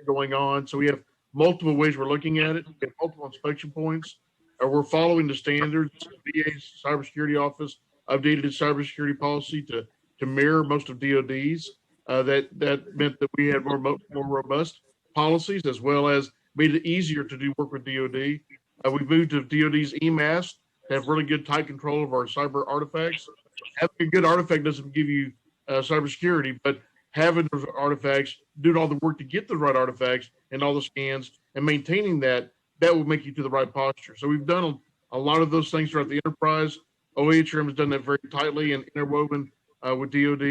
going on. So we have multiple ways we're looking at it. We have multiple inspection points. We're following the standards. VA's cybersecurity office updated its cybersecurity policy to mirror most of DoD's. That meant that we had more robust policies, as well as made it easier to do work with DoD. We moved to DoD's EMAS to have really good tight control of our cyber artifacts. Having a good artifact doesn't give you cybersecurity, but having those artifacts, doing all the work to get the right artifacts and all the scans and maintaining that will make you to the right posture. So we've done a lot of those things throughout the enterprise. OHRM has done that very tightly and interwoven with DoD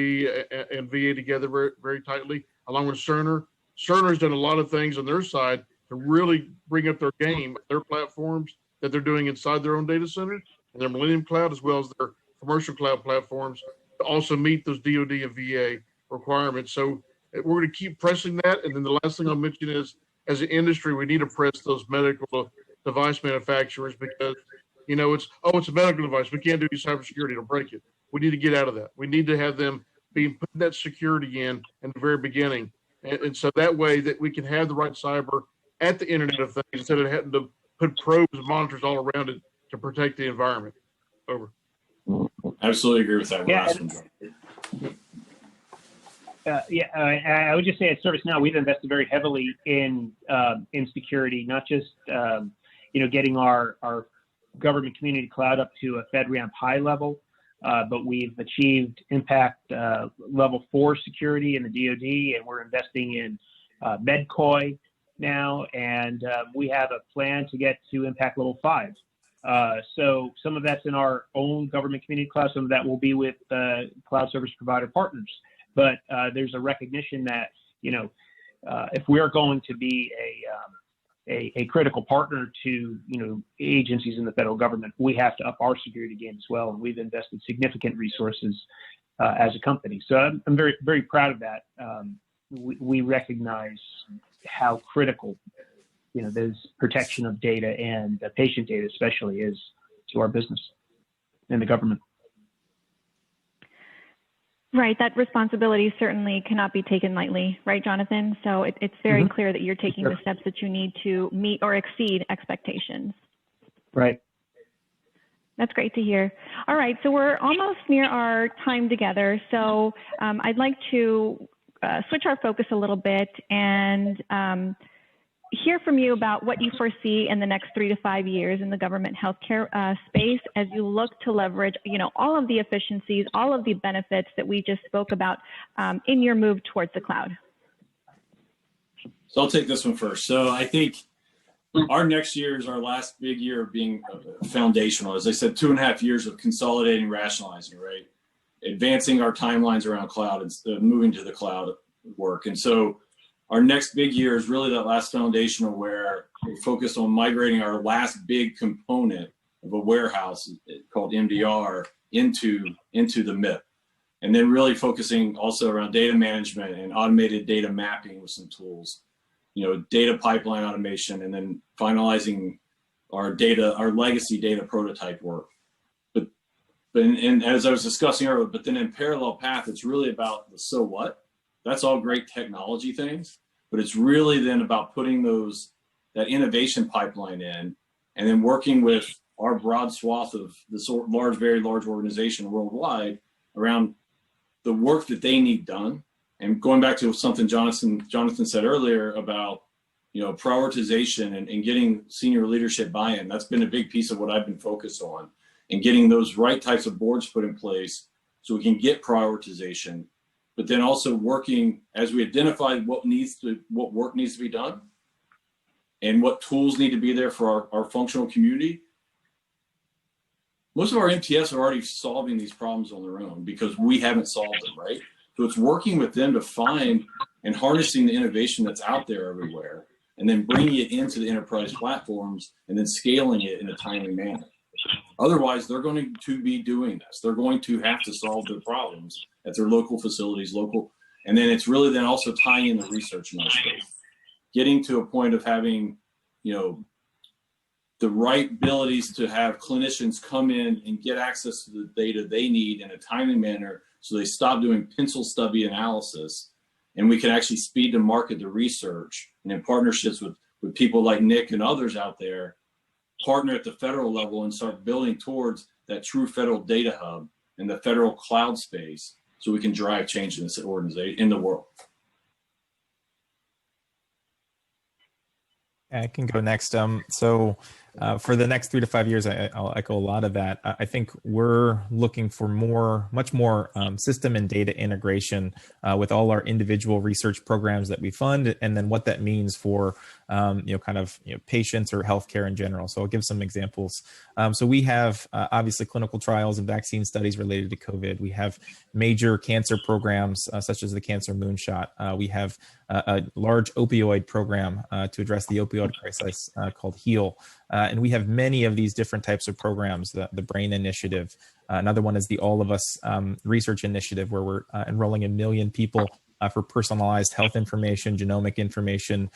and VA together very, very tightly, along with Cerner. Cerner has done a lot of things on their side to really bring up their game, their platforms that they're doing inside their own data center and their Millennium Cloud, as well as their commercial cloud platforms, to also meet those DoD and VA requirements. So we're going to keep pressing that. And then the last thing I'll mention is, as an industry, we need to press those medical device manufacturers, because, it's a medical device. We can't do cybersecurity, it'll break it. We need to get out of that. We need to have them putting that security in the very beginning. And so that way that we can have the right cyber at the Internet of Things, instead of having to put probes and monitors all around it to protect the environment. Over. Absolutely agree with that. I would just say at ServiceNow, we've invested very heavily in security, not just getting our government community cloud up to a FedRAMP high level, but we've achieved impact level 4 security in the DoD, and we're investing in MedCoy now, and we have a plan to get to impact level 5. So some of that's in our own government community cloud, some of that will be with cloud service provider partners. But there's a recognition that, if we're going to be a critical partner to, agencies in the federal government, we have to up our security game as well. And we've invested significant resources as a company. So I'm very, very proud of that. We recognize how critical, this protection of data and patient data especially is to our business and the government. Right, that responsibility certainly cannot be taken lightly, right, Jonathan? So it's very clear that you're taking the steps that you need to meet or exceed expectations. Right. That's great to hear. All right, so we're almost near our time together. So I'd like to switch our focus a little bit and hear from you about what you foresee in the next 3 to 5 years in the government healthcare space as you look to leverage, all of the efficiencies, all of the benefits that we just spoke about in your move towards the cloud. So I'll take this one first. So I think our next year is our last big year of being foundational. As I said, 2.5 years of consolidating, rationalizing, right? Advancing our timelines around cloud and moving to the cloud work. And so our next big year is really that last foundational where we're focused on migrating our last big component of a warehouse called MDR into the MIP. And then really focusing also around data management and automated data mapping with some tools, data pipeline automation, and then finalizing our legacy data prototype work. And as I was discussing earlier, but then in parallel path, it's really about the so what. That's all great technology things, but it's really then about putting that innovation pipeline in, and then working with our broad swath of this very large organization worldwide around the work that they need done. And going back to something Jonathan said earlier about, prioritization and getting senior leadership buy-in, that's been a big piece of what I've been focused on, and getting those right types of boards put in place so we can get prioritization, but then also working as we identify what work needs to be done and what tools need to be there for our functional community. Most of our MTS are already solving these problems on their own because we haven't solved them, right? So it's working with them to find and harnessing the innovation that's out there everywhere, and then bringing it into the enterprise platforms and then scaling it in a timely manner. Otherwise, they're going to be doing this. They're going to have to solve their problems at their local facilities, and then it's really then also tying in the research in our space, getting to a point of having, the right abilities to have clinicians come in and get access to the data they need in a timely manner, so they stop doing pencil stubby analysis, and we can actually speed to market the research, and in partnerships with people like Nick and others out there, partner at the federal level and start building towards that true federal data hub and the federal cloud space, so we can drive change in this organization, in the world. I can go next. For the next 3 to 5 years, I'll echo a lot of that. I think we're looking for much more system and data integration with all our individual research programs that we fund, and then what that means for patients or healthcare in general. So I'll give some examples. So we have obviously clinical trials and vaccine studies related to COVID. We have major cancer programs such as the Cancer Moonshot. We have a large opioid program to address the opioid crisis called HEAL. And we have many of these different types of programs, the BRAIN Initiative. Another one is the All of Us Research Initiative, where we're enrolling 1 million people for personalized health information, genomic information,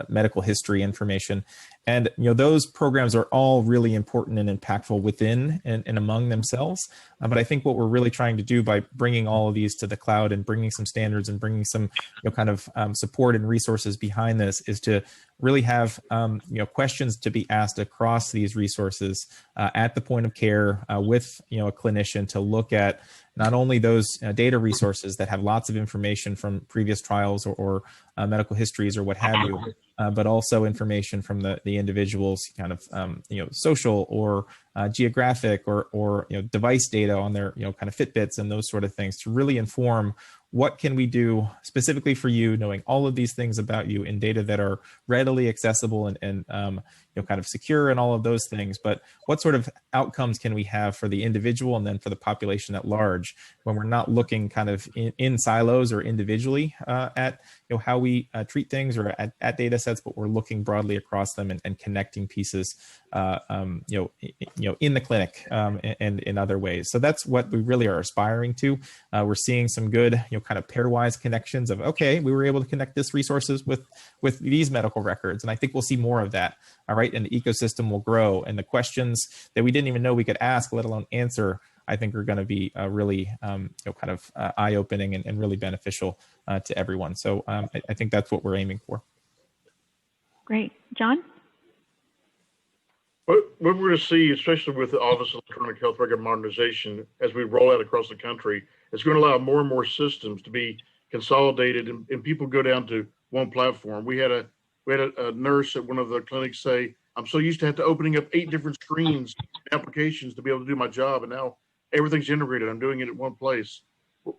medical history information. And, those programs are all really important and impactful within and among themselves. But I think what we're really trying to do by bringing all of these to the cloud and bringing some standards and bringing some, support and resources behind this is to really have, questions to be asked across these resources at the point of care with, a clinician to look at not only those data resources that have lots of information from previous trials or medical histories or what have you, but also information from the individual's social or geographic or device data on their Fitbits and those sort of things to really inform what can we do specifically for you, knowing all of these things about you in data that are readily accessible and secure and all of those things. But what sort of outcomes can we have for the individual and then for the population at large when we're not looking in silos or individually at how we treat things or at data sets, but we're looking broadly across them and connecting pieces in the clinic and in other ways. So that's what we really are aspiring to. We're seeing some good pairwise connections of, okay, we were able to connect this resources with these medical records. And I think we'll see more of that. All right. And the ecosystem will grow. And the questions that we didn't even know we could ask, let alone answer, I think are going to be really eye-opening and really beneficial to everyone. So I think that's what we're aiming for. Great. John? What we're going to see, especially with the Office of Electronic Health Record Modernization, as we roll out across the country, it's going to allow more and more systems to be consolidated and people go down to one platform. We had a nurse at one of the clinics say, I'm so used to have to opening up 8 different screens and applications to be able to do my job, and now everything's integrated. I'm doing it at one place.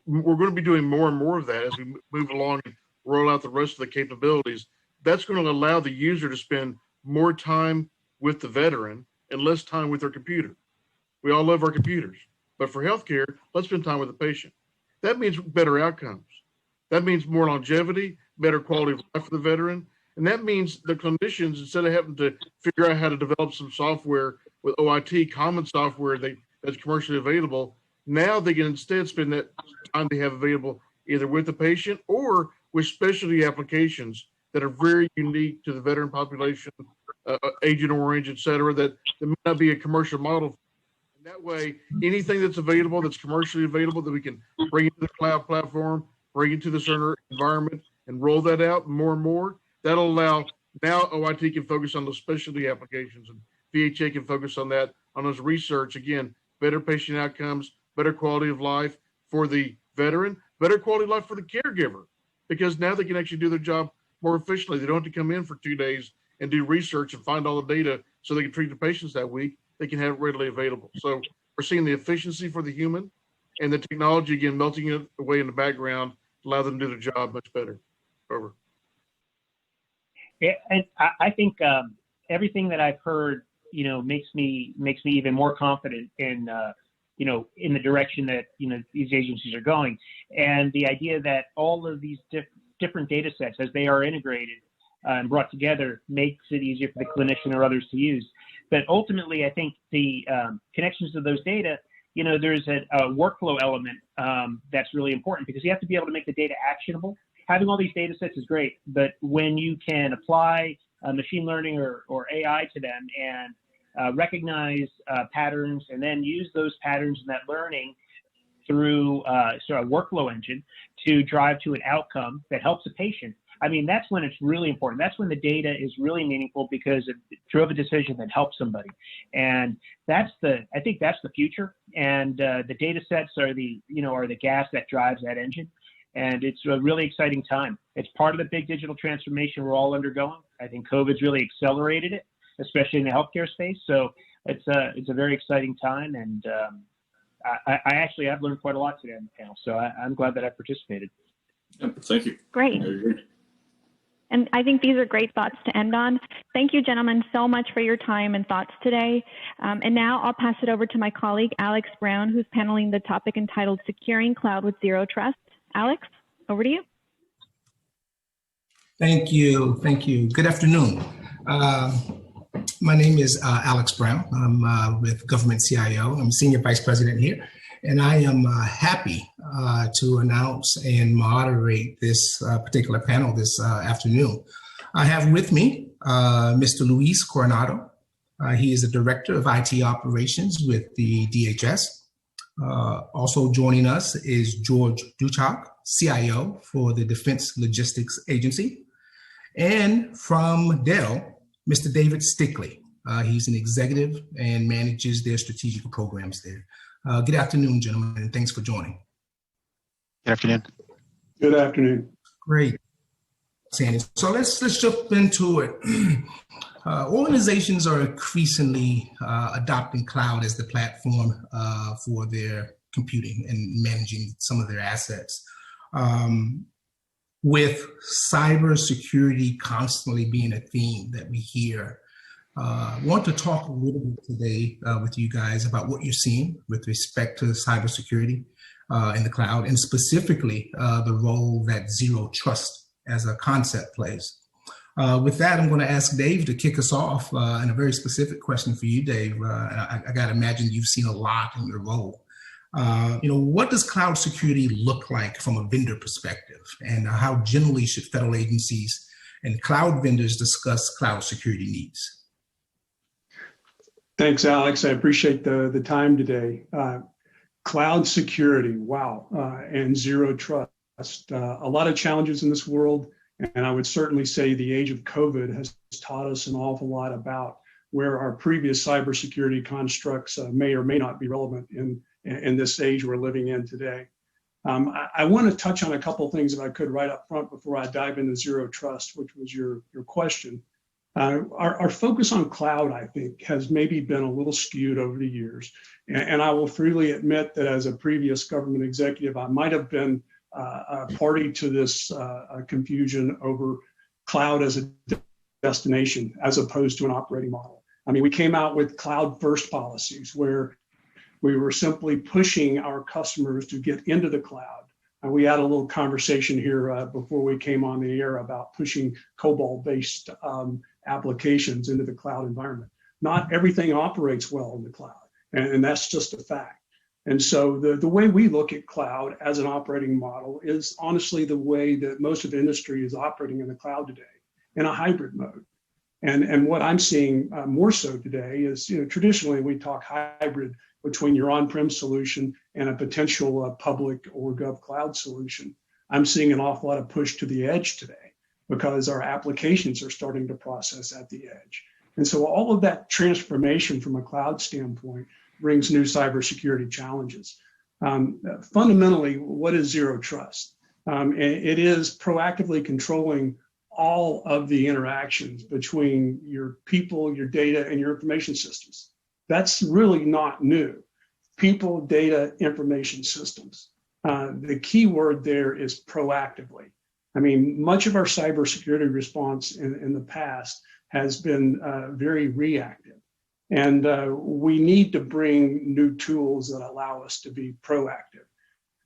We're going to be doing more and more of that as we move along and roll out the rest of the capabilities. That's going to allow the user to spend more time with the veteran and less time with their computer. We all love our computers, but for healthcare, let's spend time with the patient. That means better outcomes. That means more longevity, better quality of life for the veteran. And that means the clinicians, instead of having to figure out how to develop some software with OIT, common software that's commercially available, now they can instead spend that time they have available either with the patient or with specialty applications that are very unique to the veteran population, Agent Orange, et cetera, that may not be a commercial model. And that way, anything that's available, that's commercially available, that we can bring into the cloud platform, bring into the Cerner environment, and roll that out more and more. That'll allow now OIT can focus on those specialty applications, and VHA can focus on that, on those research. Again, better patient outcomes, better quality of life for the veteran, better quality of life for the caregiver, because now they can actually do their job more efficiently. They don't have to come in for 2 days and do research and find all the data so they can treat the patients that week. They can have it readily available. So we're seeing the efficiency for the human and the technology, again, melting it away in the background, allow them to do their job much better. Over. Yeah, and I think everything that I've heard, makes me even more confident in, in the direction that, these agencies are going. And the idea that all of these different data sets, as they are integrated and brought together, makes it easier for the clinician or others to use. But ultimately, I think the connections to those data, there's a workflow element that's really important, because you have to be able to make the data actionable. Having all these data sets is great, but when you can apply machine learning or AI to them and recognize patterns, and then use those patterns and that learning through sort of workflow engine to drive to an outcome that helps a patient, I mean, that's when it's really important. That's when the data is really meaningful, because it drove a decision that helps somebody. And I think that's the future. And the data sets are the gas that drives that engine. And it's a really exciting time. It's part of the big digital transformation we're all undergoing. I think COVID's really accelerated it, especially in the healthcare space. So it's a very exciting time. And I've learned quite a lot today on the panel. So I'm glad that I participated. Yeah, thank you. Great. And I think these are great thoughts to end on. Thank you, gentlemen, so much for your time and thoughts today. And now I'll pass it over to my colleague, Alex Brown, who's paneling the topic entitled Securing Cloud with Zero Trust. Alex, over to you. Thank you. Thank you. Good afternoon. My name is Alex Brown. I'm with Government CIO. I'm Senior Vice President here. And I am happy to announce and moderate this particular panel this afternoon. I have with me Mr. Luis Coronado. He is the Director of IT Operations with the DHS. Also joining us is George Duchak, CIO for the Defense Logistics Agency. And from Dell, Mr. David Stickley. He's an executive and manages their strategic programs there. Good afternoon, gentlemen, and thanks for joining. Good afternoon. Good afternoon. Great. Sandy. So let's jump into it. Organizations are increasingly adopting cloud as the platform for their computing and managing some of their assets. With cybersecurity constantly being a theme that we hear, I want to talk a little bit today with you guys about what you're seeing with respect to cybersecurity in the cloud, and specifically the role that zero trust as a concept plays. With that, I'm going to ask Dave to kick us off, and a very specific question for you, Dave. I got to imagine you've seen a lot in your role. What does cloud security look like from a vendor perspective, and how generally should federal agencies and cloud vendors discuss cloud security needs? Thanks, Alex. I appreciate the time today. Cloud security, wow, and zero trust. A lot of challenges in this world, and I would certainly say the age of COVID has taught us an awful lot about where our previous cybersecurity constructs may or may not be relevant in this age we're living in today. I want to touch on a couple of things if I could right up front before I dive into zero trust, which was your question. Our focus on cloud, I think, has maybe been a little skewed over the years. And I will freely admit that as a previous government executive, I might have been a party to this confusion over cloud as a destination as opposed to an operating model. I mean, we came out with cloud first policies where we were simply pushing our customers to get into the cloud We had a little conversation here before we came on the air about pushing COBOL-based applications into the cloud environment. Not everything operates well in the cloud, and that's just a fact. And so the way we look at cloud as an operating model is honestly the way that most of the industry is operating in the cloud today, in a hybrid mode. And what I'm seeing more so today is, traditionally we talk hybrid between your on-prem solution and a potential public or gov cloud solution. I'm seeing an awful lot of push to the edge today because our applications are starting to process at the edge. And so all of that transformation from a cloud standpoint brings new cybersecurity challenges. Fundamentally, what is zero trust? It is proactively controlling all of the interactions between your people, your data, and your information systems. That's really not new. People, data, information systems. The key word there is proactively. I mean, much of our cybersecurity response in the past has been very reactive. And we need to bring new tools that allow us to be proactive.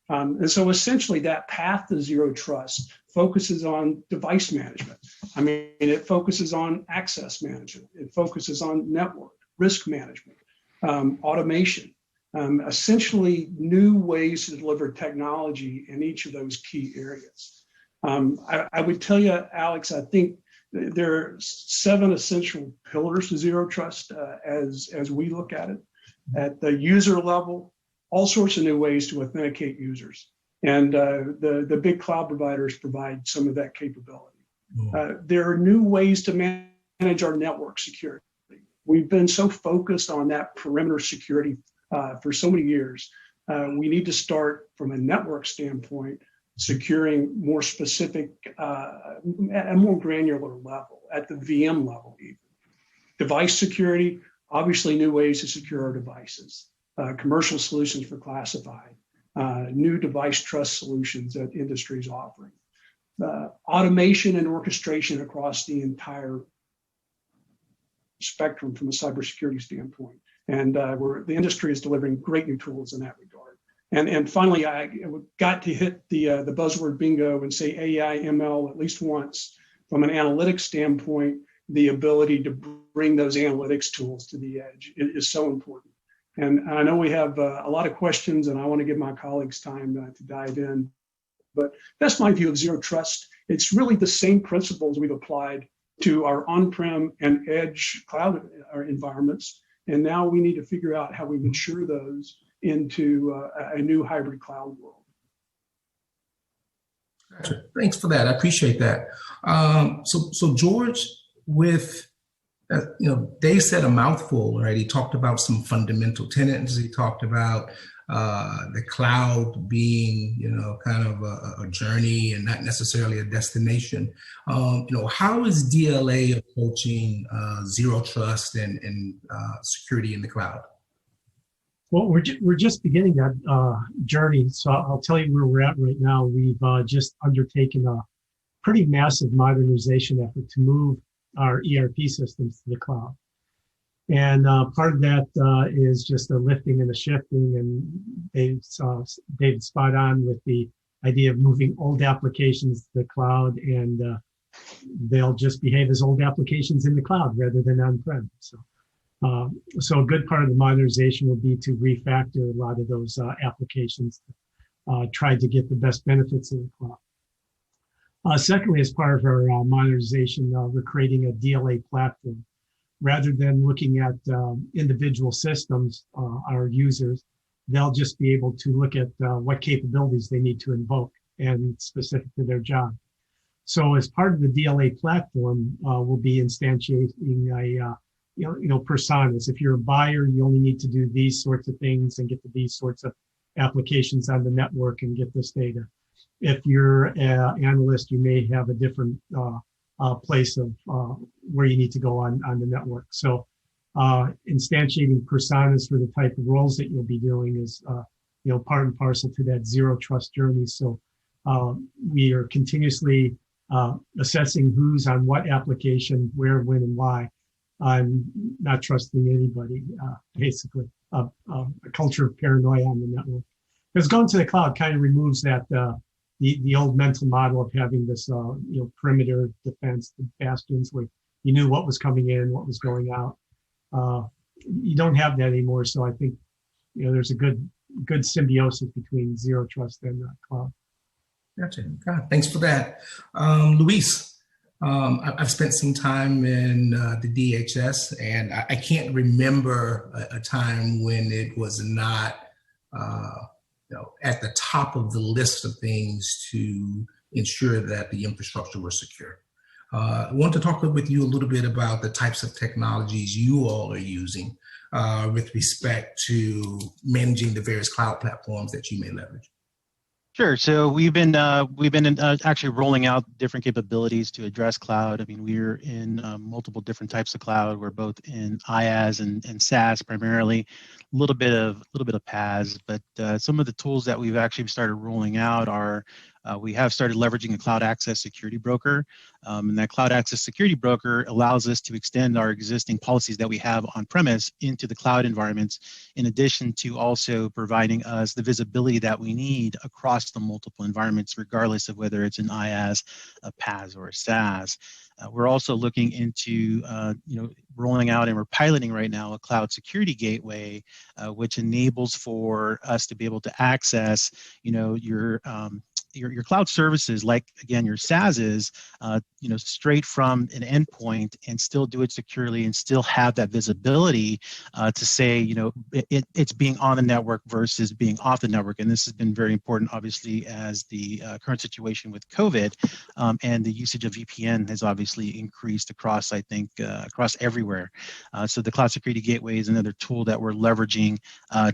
And so essentially that path to zero trust focuses on device management. I mean, it focuses on access management. It focuses on network, risk management, automation, essentially new ways to deliver technology in each of those key areas. I would tell you, Alex, I think there are 7 essential pillars to zero trust as we look at it. At the user level, all sorts of new ways to authenticate users. And the big cloud providers provide some of that capability. There are new ways to manage our network security. We've been so focused on that perimeter security for so many years. We need to start from a network standpoint, securing more specific, at a more granular level, at the VM level even. Device security, obviously new ways to secure our devices. Commercial solutions for classified, new device trust solutions that industry is offering. Automation and orchestration across the entire spectrum from a cybersecurity standpoint. And the industry is delivering great new tools in that regard. And finally, I got to hit the buzzword bingo and say AI, ML at least once. From an analytics standpoint, the ability to bring those analytics tools to the edge is so important. And I know we have a lot of questions, and I want to give my colleagues time to dive in. But that's my view of zero trust. It's really the same principles we've applied to our on-prem and edge cloud environments. And now we need to figure out how we mature those into a new hybrid cloud world. Gotcha. Thanks for that. I appreciate that. So George, with Dave said a mouthful, right? He talked about some fundamental tenets. He talked about the cloud being, kind of a journey and not necessarily a destination. How is DLA approaching zero trust and security in the cloud? Well, we're just beginning that journey. So I'll tell you where we're at right now. We've just undertaken a pretty massive modernization effort to move our ERP systems to the cloud. And part of that is just the lifting and the shifting, and David's spot on with the idea of moving old applications to the cloud, and they'll just behave as old applications in the cloud rather than on-prem. So a good part of the modernization will be to refactor a lot of those applications, try to get the best benefits of the cloud. Secondly, as part of our modernization, we're creating a DLA platform. Rather than looking at individual systems, our users, they'll just be able to look at what capabilities they need to invoke and specific to their job. So as part of the DLA platform, we'll be instantiating personas. If you're a buyer, you only need to do these sorts of things and get to these sorts of applications on the network and get this data. If you're an analyst, you may have a different place of where you need to go on the network. So instantiating personas for the type of roles that you'll be doing is part and parcel to that zero trust journey. So we are continuously assessing who's on what application, where, when, and why. I'm not trusting anybody, basically. A culture of paranoia on the network. because going to the cloud kind of removes that the old mental model of having this perimeter defense, the bastions where you knew what was coming in, what was going out. You don't have that anymore. So I think there's a good symbiosis between zero trust and cloud. Gotcha. God, thanks for that, Luis. I've spent some time in the DHS, and I can't remember a time when it was not at the top of the list of things to ensure that the infrastructure was secure. I want to talk with you a little bit about the types of technologies you all are using with respect to managing the various cloud platforms that you may leverage. Sure. So we've been actually rolling out different capabilities to address cloud. I mean, we're in multiple different types of cloud. We're both in IaaS and SaaS primarily, a little bit of PaaS. But some of the tools that we've actually started rolling out are we have started leveraging a cloud access security broker, and that cloud access security broker allows us to extend our existing policies that we have on premise into the cloud environments, in addition to also providing us the visibility that we need across the multiple environments, regardless of whether it's an IaaS, a PaaS, or a SaaS. We're also looking into rolling out, and we're piloting right now, a cloud security gateway, which enables for us to be able to access your cloud services, like again your SaaSes, straight from an endpoint, and still do it securely, and still have that visibility to say it's being on the network versus being off the network. And this has been very important, obviously, as the current situation with Covet and the usage of VPN has obviously increased across, I think, across everywhere. So the cloud security gateway is another tool that we're leveraging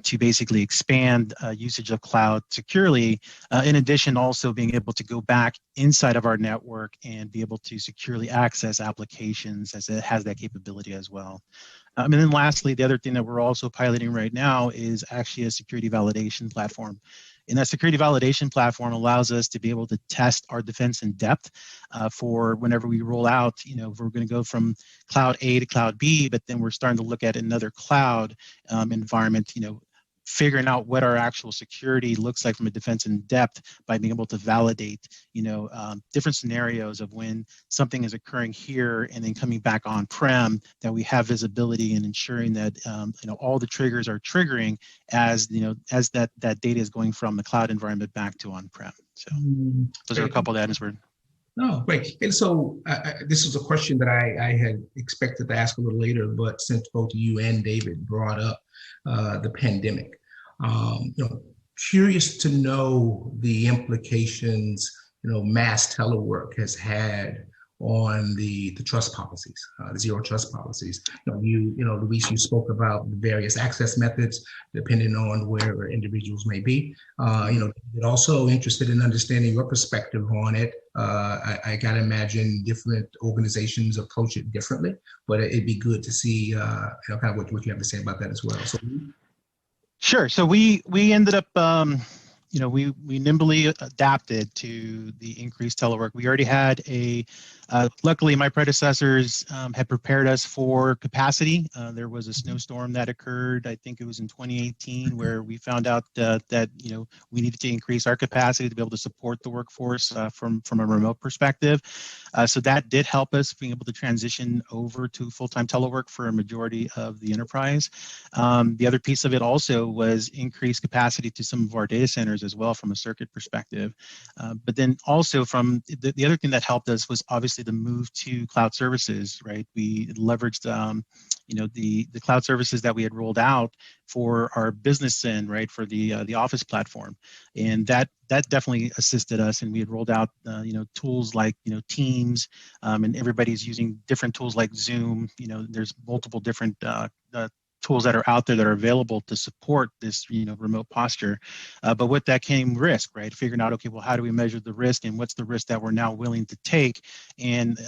to basically expand usage of cloud securely. In addition, also being able to go back inside of our network and be able to securely access applications, as it has that capability as well. And then lastly, the other thing that we're also piloting right now is actually a security validation platform. And that security validation platform allows us to be able to test our defense in depth for whenever we roll out, if we're going to go from cloud A to cloud B, but then we're starting to look at another cloud environment, figuring out what our actual security looks like from a defense in depth by being able to validate, different scenarios of when something is occurring here and then coming back on-prem, that we have visibility and ensuring that, all the triggers are triggering as, as that data is going from the cloud environment back to on-prem. So those are a couple of items we're. Oh, great. And so this was a question that I had expected to ask a little later, but since both you and David brought up the pandemic, curious to know the implications, mass telework has had on the trust policies, the zero trust policies. Luis, you spoke about the various access methods depending on where individuals may be. Also interested in understanding your perspective on it. I gotta imagine different organizations approach it differently, but it'd be good to see kind of what you have to say about that as well. So. Sure. So we ended up, we nimbly adapted to the increased telework. We already had luckily my predecessors had prepared us for capacity. There was a snowstorm that occurred, I think it was in 2018, where we found out that we needed to increase our capacity to be able to support the workforce from a remote perspective. So that did help us being able to transition over to full-time telework for a majority of the enterprise. The other piece of it also was increased capacity to some of our data centers as well from a circuit perspective. But then also from the other thing that helped us was obviously the move to cloud services, right? We leveraged, the cloud services that we had rolled out for our business end, right, for the Office platform, and that definitely assisted us. And we had rolled out, tools like Teams, and everybody's using different tools like Zoom. There's multiple different tools that are out there that are available to support this, remote posture. But with that came risk, right? Figuring out, okay, well, how do we measure the risk, and what's the risk that we're now willing to take? And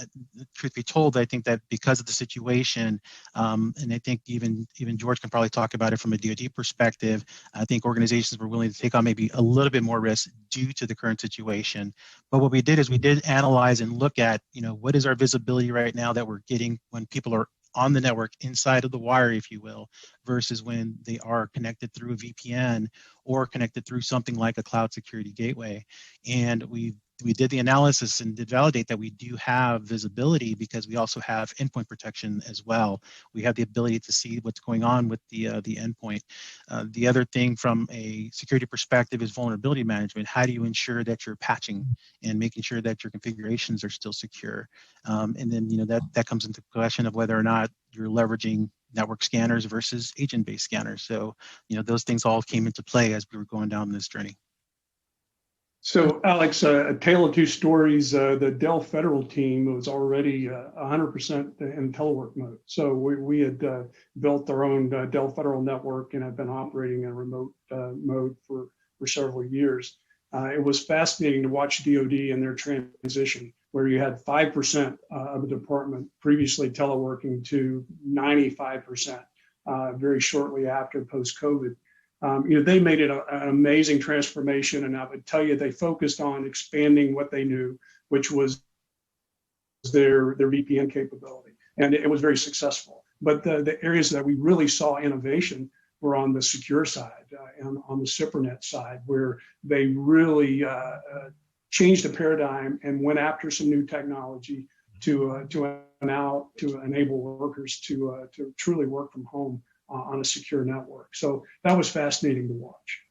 truth be told, I think that because of the situation, and I think even George can probably talk about it from a DoD perspective, I think organizations were willing to take on maybe a little bit more risk due to the current situation. But what we did is we did analyze and look at, what is our visibility right now that we're getting when people are on the network inside of the wire, if you will, versus when they are connected through a VPN or connected through something like a cloud security gateway. And we did the analysis and did validate that we do have visibility because we also have endpoint protection as well. We have the ability to see what's going on with the endpoint. The other thing from a security perspective is vulnerability management. How do you ensure that you're patching and making sure that your configurations are still secure? And then that comes into question of whether or not you're leveraging network scanners versus agent-based scanners. So those things all came into play as we were going down this journey. So, Alex, a tale of two stories. The Dell Federal team was already 100% in telework mode. So we had built our own Dell Federal network and have been operating in remote mode for several years. It was fascinating to watch DoD and their transition, where you had 5% of the department previously teleworking to 95% very shortly after post-COVID. They made it an amazing transformation, and I would tell you they focused on expanding what they knew, which was their VPN capability, and it was very successful. But the areas that we really saw innovation were on the secure side and on the SIPRNet side, where they really changed the paradigm and went after some new technology to enable workers to truly work from home on a secure network. So that was fascinating to watch.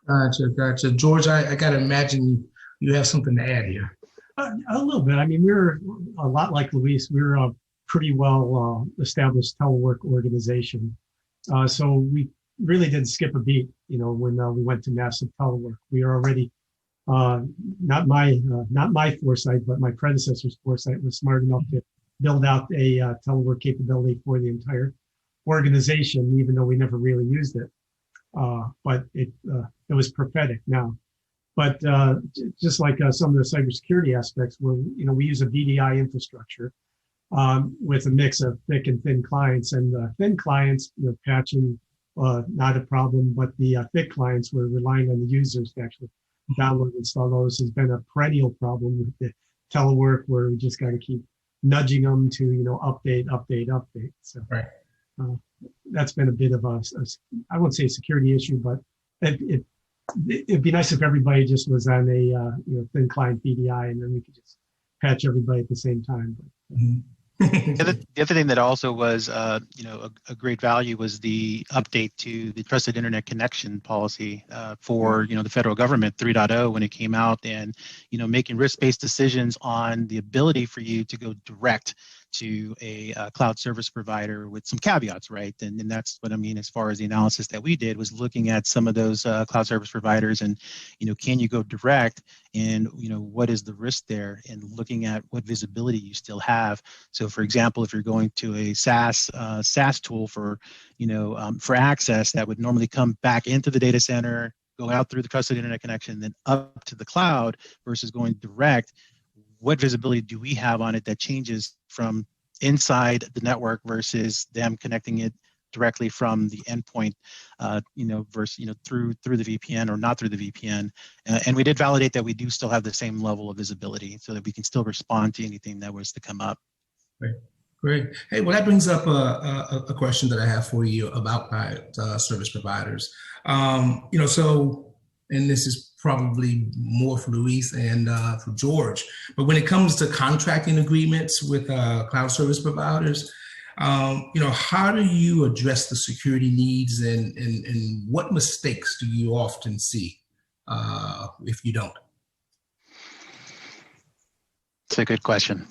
Gotcha. George, I got to imagine you have something to add here. A little bit. I mean, we're a lot like Luis. We're a pretty well established telework organization. So we really didn't skip a beat, when we went to massive telework. We are already, not my foresight, but my predecessor's foresight was smart enough to build out a telework capability for the entire organization, even though we never really used it. But it was prophetic now. But just like some of the cybersecurity aspects, where we use a VDI infrastructure with a mix of thick and thin clients, and thin clients, patching not a problem, but the thick clients were relying on the users to actually download and install those has been a perennial problem with the telework, where we just got to keep nudging them to update. So. Right. That's been a bit of I won't say a security issue, but it'd be nice if everybody just was on a thin client VDI, and then we could just patch everybody at the same time. The other thing that also was a great value was the update to the Trusted Internet Connection policy for the federal government 3.0 when it came out, and making risk-based decisions on the ability for you to go direct to a cloud service provider with some caveats, right? And that's what I mean as far as the analysis that we did, was looking at some of those cloud service providers and, can you go direct, and, what is the risk there, and looking at what visibility you still have. So for example, if you're going to a SaaS tool for access that would normally come back into the data center, go out through the trusted internet connection, then up to the cloud versus going direct, what visibility do we have on it that changes from inside the network versus them connecting it directly from the endpoint, versus through the VPN or not through the VPN, and we did validate that we do still have the same level of visibility, so that we can still respond to anything that was to come up. Great. Hey, well, that brings up a question that I have for you about service providers. And this is probably more for Luis and for George, but when it comes to contracting agreements with cloud service providers, how do you address the security needs, and what mistakes do you often see if you don't? It's a good question.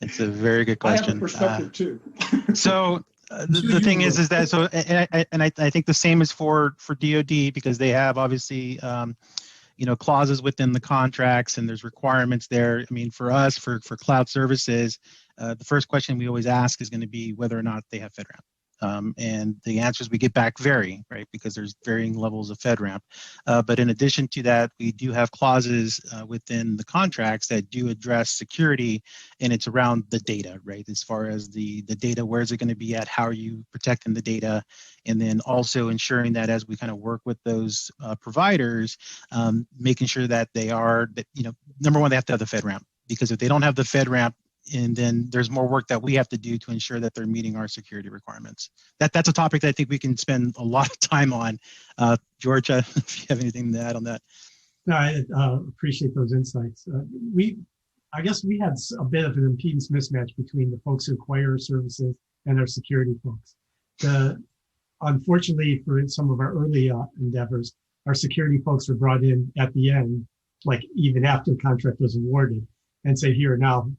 It's a very good question. I have a perspective too. So the thing is that, so, and I think the same is for DoD, because they have obviously, clauses within the contracts, and there's requirements there. I mean, for us, for cloud services, the first question we always ask is going to be whether or not they have Fedramp. And the answers we get back vary, right? Because there's varying levels of Fedramp. But in addition to that, we do have clauses within the contracts that do address security, and it's around the data, right? As far as the data, where is it going to be at? How are you protecting the data? And then also ensuring that as we kind of work with those providers, making sure that they are, number one, they have to have the Fedramp, because if they don't have the Fedramp, and then there's more work that we have to do to ensure that they're meeting our security requirements. That's a topic that I think we can spend a lot of time on. George, if you have anything to add on that. No, I appreciate those insights. I guess we had a bit of an impedance mismatch between the folks who acquire our services and our security folks. Unfortunately, for some of our early endeavors, our security folks were brought in at the end, like even after the contract was awarded, and say, "Here now,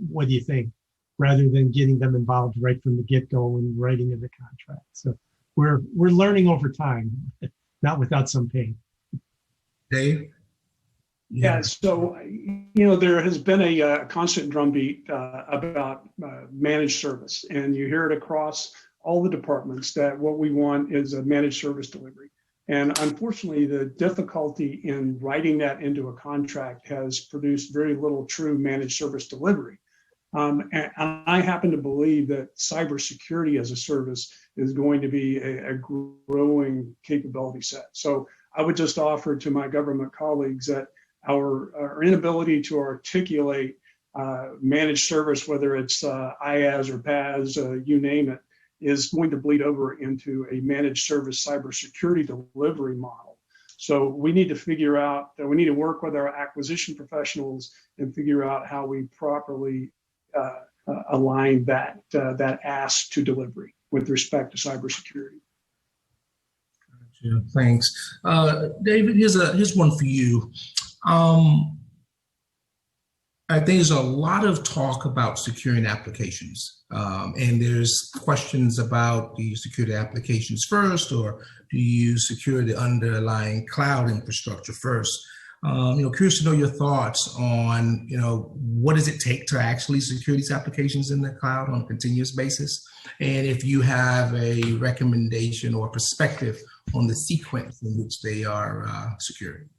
what do you think?" Rather than getting them involved right from the get-go and writing in the contract. So we're learning over time, not without some pain. Dave? Yeah, so, there has been a constant drumbeat about managed service, and you hear it across all the departments that what we want is a managed service delivery. And unfortunately, the difficulty in writing that into a contract has produced very little true managed service delivery. And I happen to believe that cybersecurity as a service is going to be a growing capability set. So I would just offer to my government colleagues that our inability to articulate managed service, whether it's IaaS or PaaS, you name it, is going to bleed over into a managed service cybersecurity delivery model. So we need to figure out that we need to work with our acquisition professionals and figure out how we properly align that ask to delivery with respect to cybersecurity. Gotcha. Thanks, David. Here's one for you. I think there's a lot of talk about securing applications, and there's questions about, do you secure the applications first, or do you secure the underlying cloud infrastructure first? Curious to know your thoughts on, what does it take to actually secure these applications in the cloud on a continuous basis? And if you have a recommendation or perspective on the sequence in which they are secured.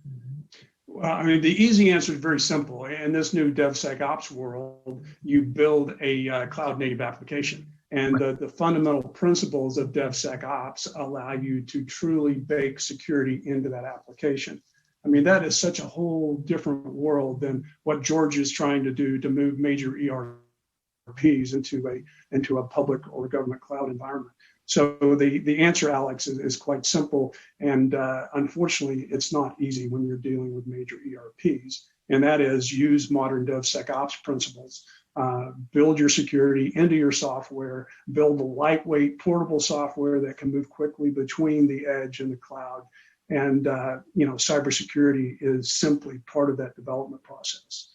Well, the easy answer is very simple. In this new DevSecOps world, you build a cloud native application. And the fundamental principles of DevSecOps allow you to truly bake security into that application. That is such a whole different world than what George is trying to do to move major ERPs into a public or government cloud environment. So the answer, Alex, is quite simple. And unfortunately, it's not easy when you're dealing with major ERPs. And that is, use modern DevSecOps principles. Build your security into your software, build a lightweight, portable software that can move quickly between the edge and the cloud. And, cybersecurity is simply part of that development process.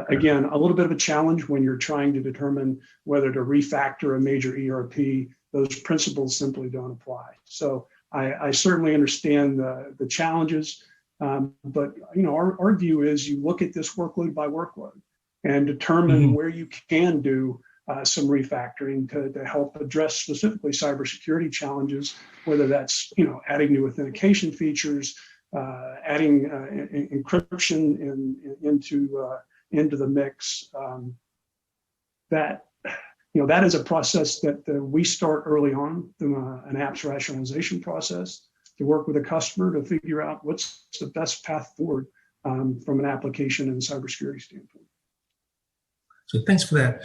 Again, a little bit of a challenge when you're trying to determine whether to refactor a major ERP. Those principles simply don't apply. So I certainly understand the challenges, but our view is you look at this workload by workload and determine where you can do some refactoring to help address specifically cybersecurity challenges, whether that's adding new authentication features, adding encryption into the mix. That is a process that we start early on through an apps rationalization process to work with a customer to figure out what's the best path forward from an application and cybersecurity standpoint. So thanks for that.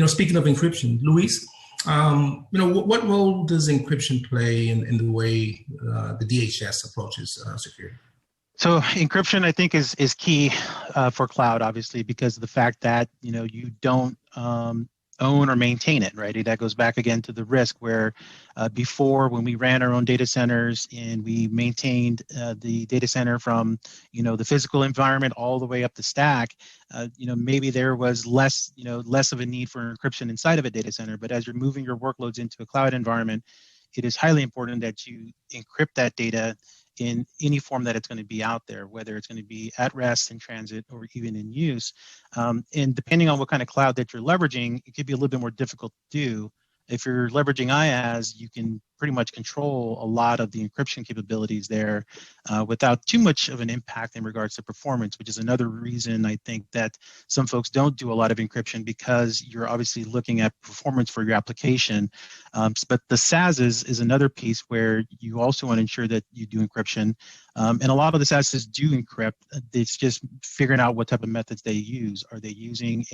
Speaking of encryption, Luis, what role does encryption play in the way the DHS approaches security? So encryption, I think, is key for cloud, obviously, because of the fact that you don't own or maintain it, right? That goes back again to the risk where before, when we ran our own data centers and we maintained the data center from the physical environment all the way up the stack, maybe there was less of a need for encryption inside of a data center. But as you're moving your workloads into a cloud environment, it is highly important that you encrypt that data in any form that it's going to be out there, whether it's going to be at rest, in transit, or even in use. And depending on what kind of cloud that you're leveraging, it could be a little bit more difficult to do. If you're leveraging IaaS, you can pretty much control a lot of the encryption capabilities there without too much of an impact in regards to performance, which is another reason I think that some folks don't do a lot of encryption, because you're obviously looking at performance for your application. But the SaaS is another piece where you also want to ensure that you do encryption. And a lot of the SaaS do encrypt. It's just figuring out what type of methods they use. Are they using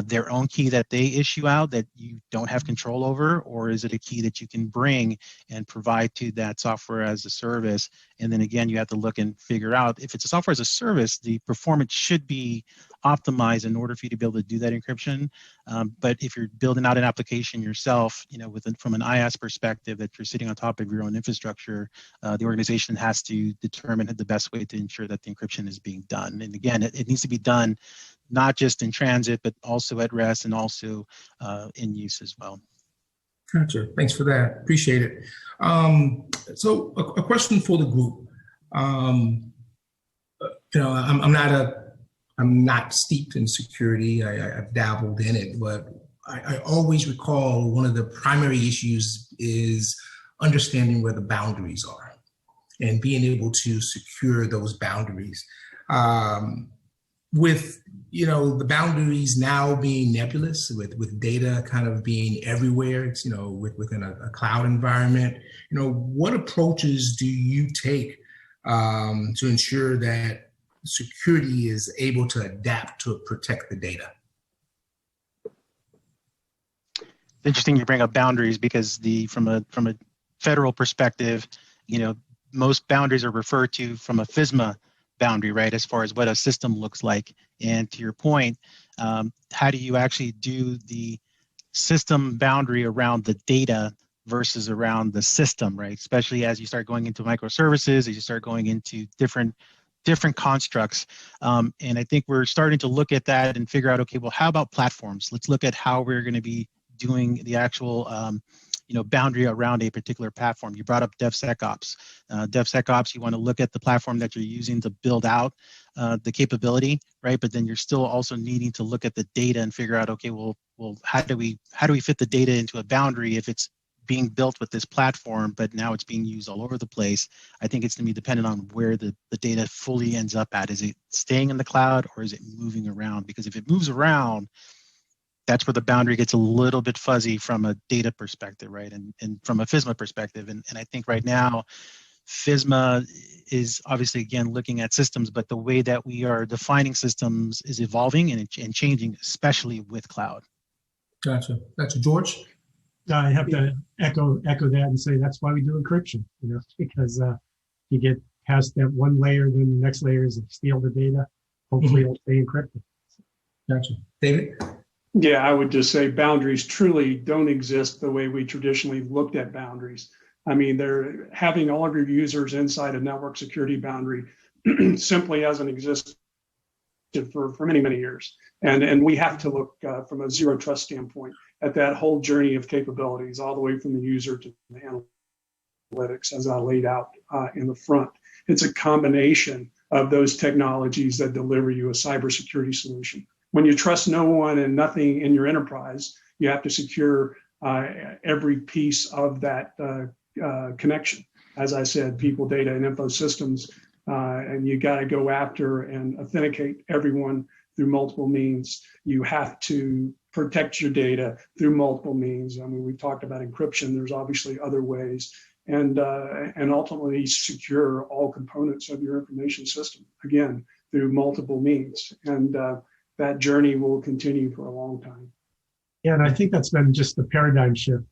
their own key that they issue out that you don't have control over, or is it a key that you can bring and provide to that software as a service? And then again, you have to look and figure out if it's a software as a service, the performance should be optimized in order for you to be able to do that encryption. But if you're building out an application yourself, from an IaaS perspective, that you're sitting on top of your own infrastructure, the organization has to determine the best way to ensure that the encryption is being done. And again, it needs to be done not just in transit, but also at rest and also in use as well. Gotcha. Thanks for that. Appreciate it. So a question for the group. I'm not steeped in security. I've dabbled in it, but I always recall one of the primary issues is understanding where the boundaries are and being able to secure those boundaries. With the boundaries now being nebulous, with data kind of being everywhere, it's within a cloud environment. What approaches do you take to ensure that security is able to adapt to protect the data? Interesting you bring up boundaries, because from a federal perspective, most boundaries are referred to from a FISMA boundary, right, as far as what a system looks like. And to your point, how do you actually do the system boundary around the data versus around the system, right? Especially as you start going into microservices, as you start going into different constructs. And I think we're starting to look at that and figure out, okay, well, how about platforms? Let's look at how we're going to be doing the actual boundary around a particular platform. You brought up Devsecops. Devsecops, you want to look at the platform that you're using to build out the capability, right? But then you're still also needing to look at the data and figure out, okay, well, how do we fit the data into a boundary if it's being built with this platform, but now it's being used all over the place? I think it's going to be dependent on where the data fully ends up at. Is it staying in the cloud, or is it moving around? Because if it moves around, that's where the boundary gets a little bit fuzzy from a data perspective, right? And from a FISMA perspective. And I think right now, FISMA is obviously, again, looking at systems, but the way that we are defining systems is evolving and changing, especially with cloud. Gotcha. George? I have to echo that and say that's why we do encryption, because you get past that one layer, then the next layer is to steal the data. Hopefully it'll stay encrypted. Gotcha. David? Yeah, I would just say boundaries truly don't exist the way we traditionally looked at boundaries. I mean, they're having all of your users inside a network security boundary simply hasn't existed for many, many years. And we have to look from a zero trust standpoint at that whole journey of capabilities, all the way from the user to the analytics, as I laid out in the front. It's a combination of those technologies that deliver you a cybersecurity solution. When you trust no one and nothing in your enterprise, you have to secure every piece of that connection. As I said, people, data, and info systems, and you got to go after and authenticate everyone through multiple means. You have to protect your data through multiple means. I mean, we talked about encryption. There's obviously other ways, and ultimately secure all components of your information system, again, through multiple means. And that journey will continue for a long time. Yeah, and I think that's been just the paradigm shift.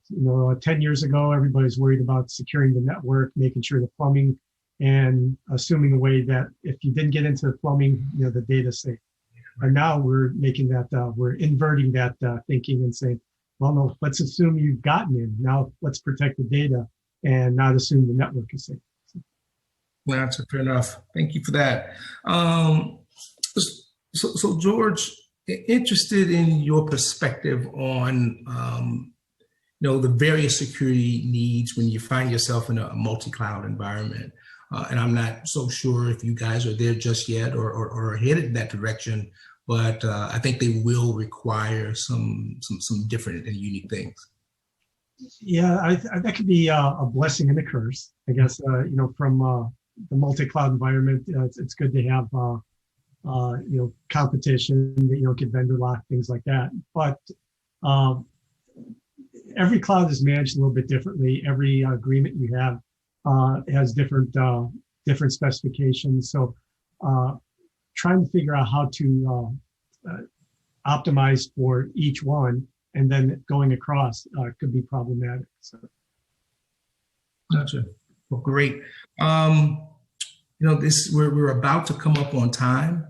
10 years ago, everybody's worried about securing the network, making sure the plumbing, and assuming a way that if you didn't get into the plumbing, the data's safe. And now we're making that, we're inverting that thinking and saying, well, no, let's assume you've gotten in. Now let's protect the data and not assume the network is safe. Well, that's fair enough. Thank you for that. So George, interested in your perspective on, the various security needs when you find yourself in a multi-cloud environment. And I'm not so sure if you guys are there just yet or headed in that direction, but I think they will require some different and unique things. Yeah, that could be a blessing and a curse, I guess. From the multi-cloud environment, it's good to have competition, that you don't get vendor lock, things like that. But every cloud is managed a little bit differently. Every agreement you have has different specifications. So trying to figure out how to optimize for each one and then going across could be problematic. So. Gotcha. Well, great. We're about to come up on time.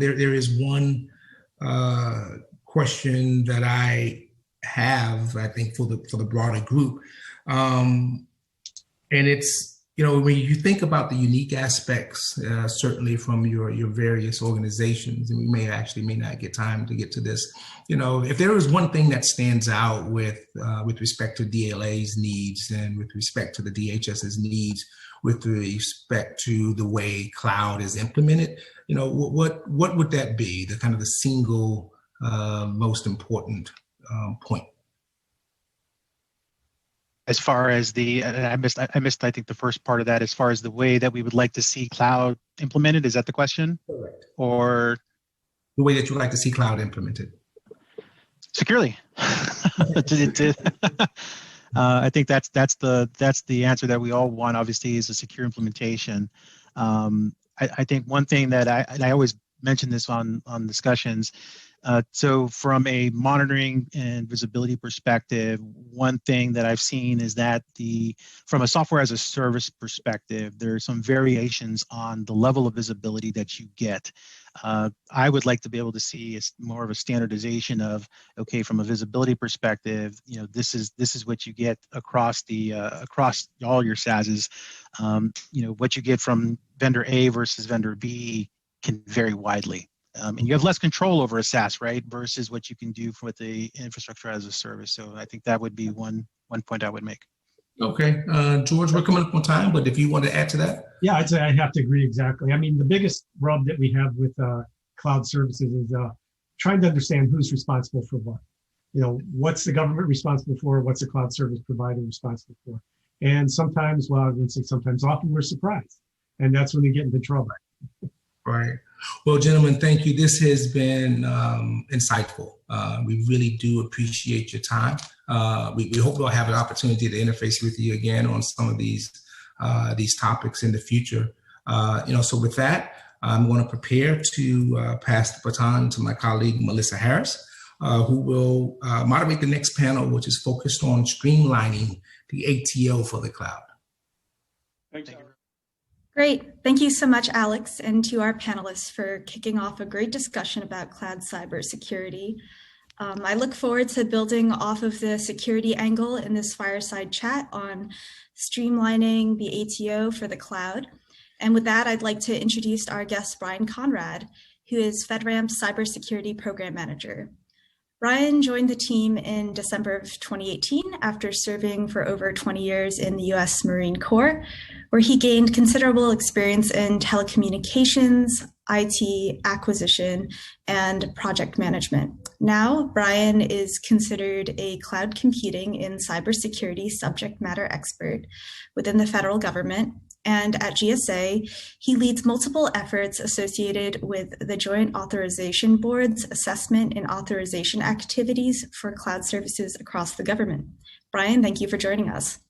There is one question that I have, I think, for the broader group, and it's, when you think about the unique aspects, certainly from your various organizations, and we may not get time to get to this. If there is one thing that stands out with respect to DLA's needs and with respect to the DHS's needs, with respect to the way cloud is implemented, what would that be? The kind of the single most important point. As far as I missed, I think the first part of that, as far as the way that we would like to see cloud implemented, is that the question? Correct. Or the way that you would like to see cloud implemented? Securely. I think that's the answer that we all want, obviously, is a secure implementation. I think one thing that I always mention this on discussions. So from a monitoring and visibility perspective, one thing that I've seen is that from a software as a service perspective, there are some variations on the level of visibility that you get. I would like to be able to see more of a standardization of, okay, from a visibility perspective, this is what you get across across all your SaaSes. What you get from vendor A versus vendor B can vary widely. And you have less control over a SaaS, right, versus what you can do with the infrastructure as a service. So I think that would be one point I would make. Okay, George, we're coming up on time, but if you want to add to that. Yeah, I'd say I have to agree exactly. I mean, the biggest rub that we have with cloud services is trying to understand who's responsible for what. What's the government responsible for? What's the cloud service provider responsible for? And sometimes, well, I wouldn't say sometimes, often we're surprised. And that's when you get into trouble. Right. Well, gentlemen, thank you. This has been insightful. We really do appreciate your time. We hope we'll have an opportunity to interface with you again on some of these topics in the future. So with that, I'm going to prepare to pass the baton to my colleague, Melissa Harris, who will moderate the next panel, which is focused on streamlining the ATO for the cloud. Thanks. Great. Thank you so much, Alex, and to our panelists for kicking off a great discussion about cloud cybersecurity. I look forward to building off of the security angle in this fireside chat on streamlining the ATO for the cloud. And with that, I'd like to introduce our guest, Brian Conrad, who is Fedramp's Cybersecurity Program Manager. Brian joined the team in December of 2018 after serving for over 20 years in the U.S. Marine Corps, where he gained considerable experience in telecommunications, IT, acquisition, and project management. Now, Brian is considered a cloud computing and cybersecurity subject matter expert within the federal government. And at GSA, he leads multiple efforts associated with the Joint Authorization Board's assessment and authorization activities for cloud services across the government. Brian, thank you for joining us.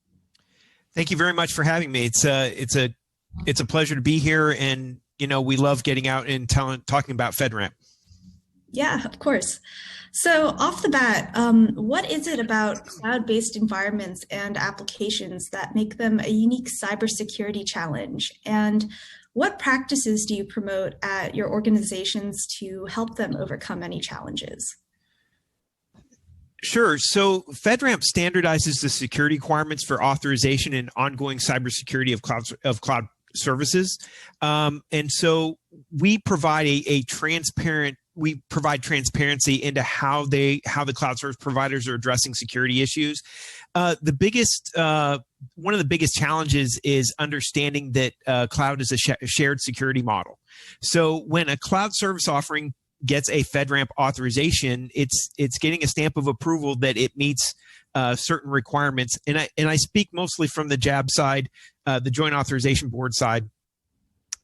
Thank you very much for having me. It's a pleasure to be here, and we love getting out and talking about Fedramp. Yeah, of course. So off the bat, what is it about cloud-based environments and applications that make them a unique cybersecurity challenge? And what practices do you promote at your organizations to help them overcome any challenges? Sure. So Fedramp standardizes the security requirements for authorization and ongoing cybersecurity of cloud services. And so we provide we provide transparency into how the cloud service providers are addressing security issues. One of the biggest challenges is understanding that cloud is a shared security model. So when a cloud service offering gets a Fedramp authorization, it's getting a stamp of approval that it meets certain requirements. And I speak mostly from the JAB side, the Joint Authorization Board side.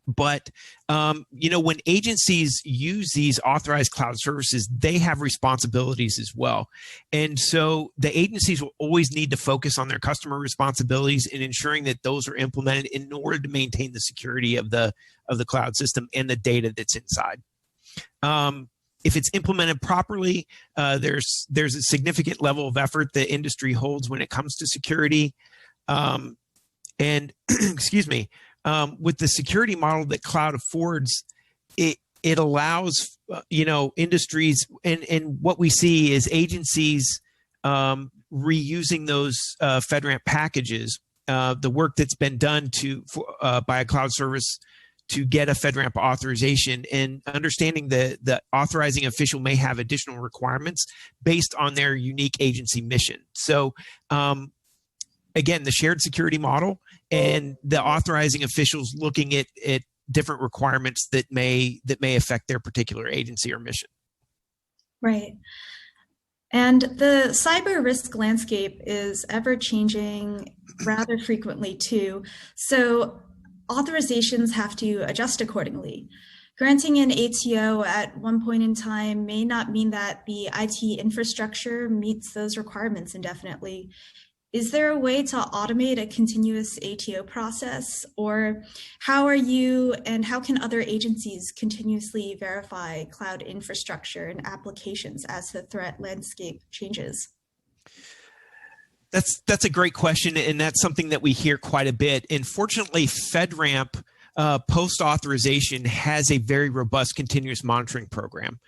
But, when agencies use these authorized cloud services, they have responsibilities as well. And so the agencies will always need to focus on their customer responsibilities and ensuring that those are implemented in order to maintain the security of the cloud system and the data that's inside. If it's implemented properly, there's a significant level of effort the industry holds when it comes to security. And excuse me. With the security model that cloud affords, it allows industries, and what we see is agencies reusing those Fedramp packages, the work that's been done by a cloud service to get a Fedramp authorization, and understanding the authorizing official may have additional requirements based on their unique agency mission. So again, the shared security model and the authorizing officials looking at different requirements that may affect their particular agency or mission. Right. And the cyber risk landscape is ever changing rather frequently too. So authorizations have to adjust accordingly. Granting an ATO at one point in time may not mean that the IT infrastructure meets those requirements indefinitely. Is there a way to automate a continuous ATO process? Or how are you and how can other agencies continuously verify cloud infrastructure and applications as the threat landscape changes? That's a great question, and that's something that we hear quite a bit. And fortunately, Fedramp post-authorization has a very robust continuous monitoring program.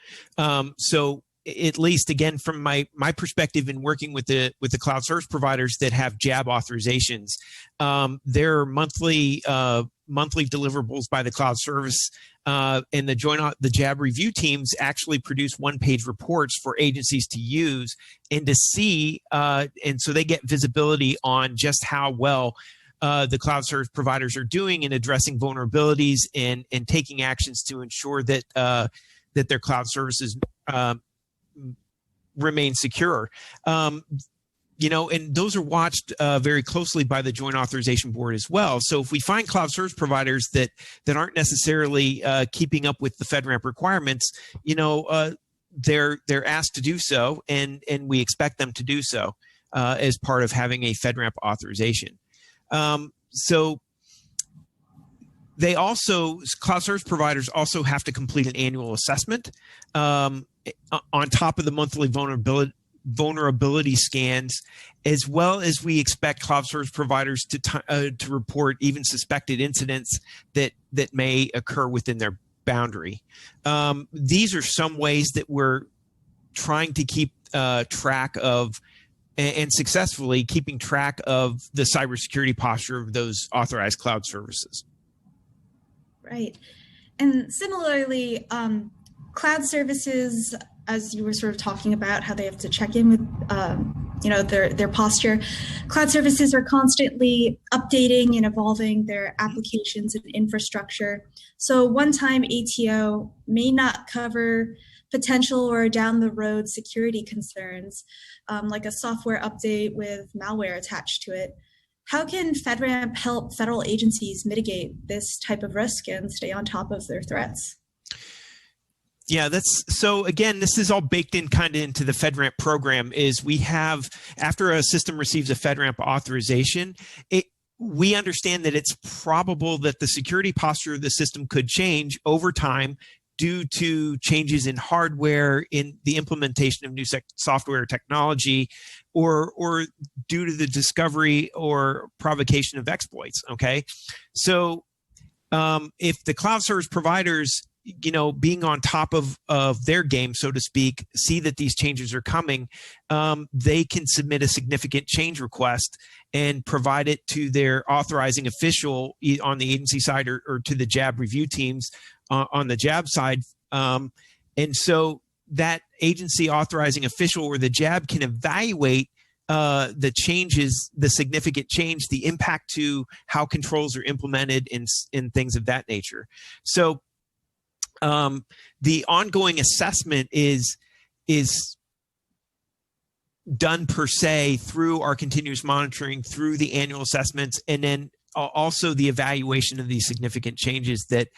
So at least, again, from my perspective in working with the cloud service providers that have JAB authorizations, there are monthly deliverables by the cloud service, and the JAB review teams actually produce one-page reports for agencies to use and to see, and so they get visibility on just how well the cloud service providers are doing in addressing vulnerabilities and taking actions to ensure that that their cloud services remain secure. And those are watched very closely by the Joint Authorization Board as well. So if we find cloud service providers that aren't necessarily keeping up with the Fedramp requirements, they're asked to do so, and we expect them to do so as part of having a Fedramp authorization. So cloud service providers also have to complete an annual assessment on top of the monthly vulnerability scans, as well as we expect cloud service providers to report even suspected incidents that may occur within their boundary. These are some ways that we're trying to keep track of, and successfully keeping track of, the cybersecurity posture of those authorized cloud services. Right. And similarly, cloud services, as you were sort of talking about how they have to check in with their posture, cloud services are constantly updating and evolving their applications and infrastructure. So one-time ATO may not cover potential or down the road security concerns, like a software update with malware attached to it. How can Fedramp help federal agencies mitigate this type of risk and stay on top of their threats? Yeah, so again, this is all baked in kind of into the Fedramp program. Is we have, after a system receives a Fedramp authorization, we understand that it's probable that the security posture of the system could change over time due to changes in hardware, in the implementation of new software technology, or due to the discovery or provocation of exploits. Okay, so if the cloud service providers, being on top of their game, so to speak, see that these changes are coming, they can submit a significant change request and provide it to their authorizing official on the agency side, or to the JAB review teams on the JAB side. And so that agency authorizing official or the JAB can evaluate the changes, the significant change, the impact to how controls are implemented in things of that nature. So the ongoing assessment is done per se through our continuous monitoring, through the annual assessments, and then also the evaluation of these significant changes that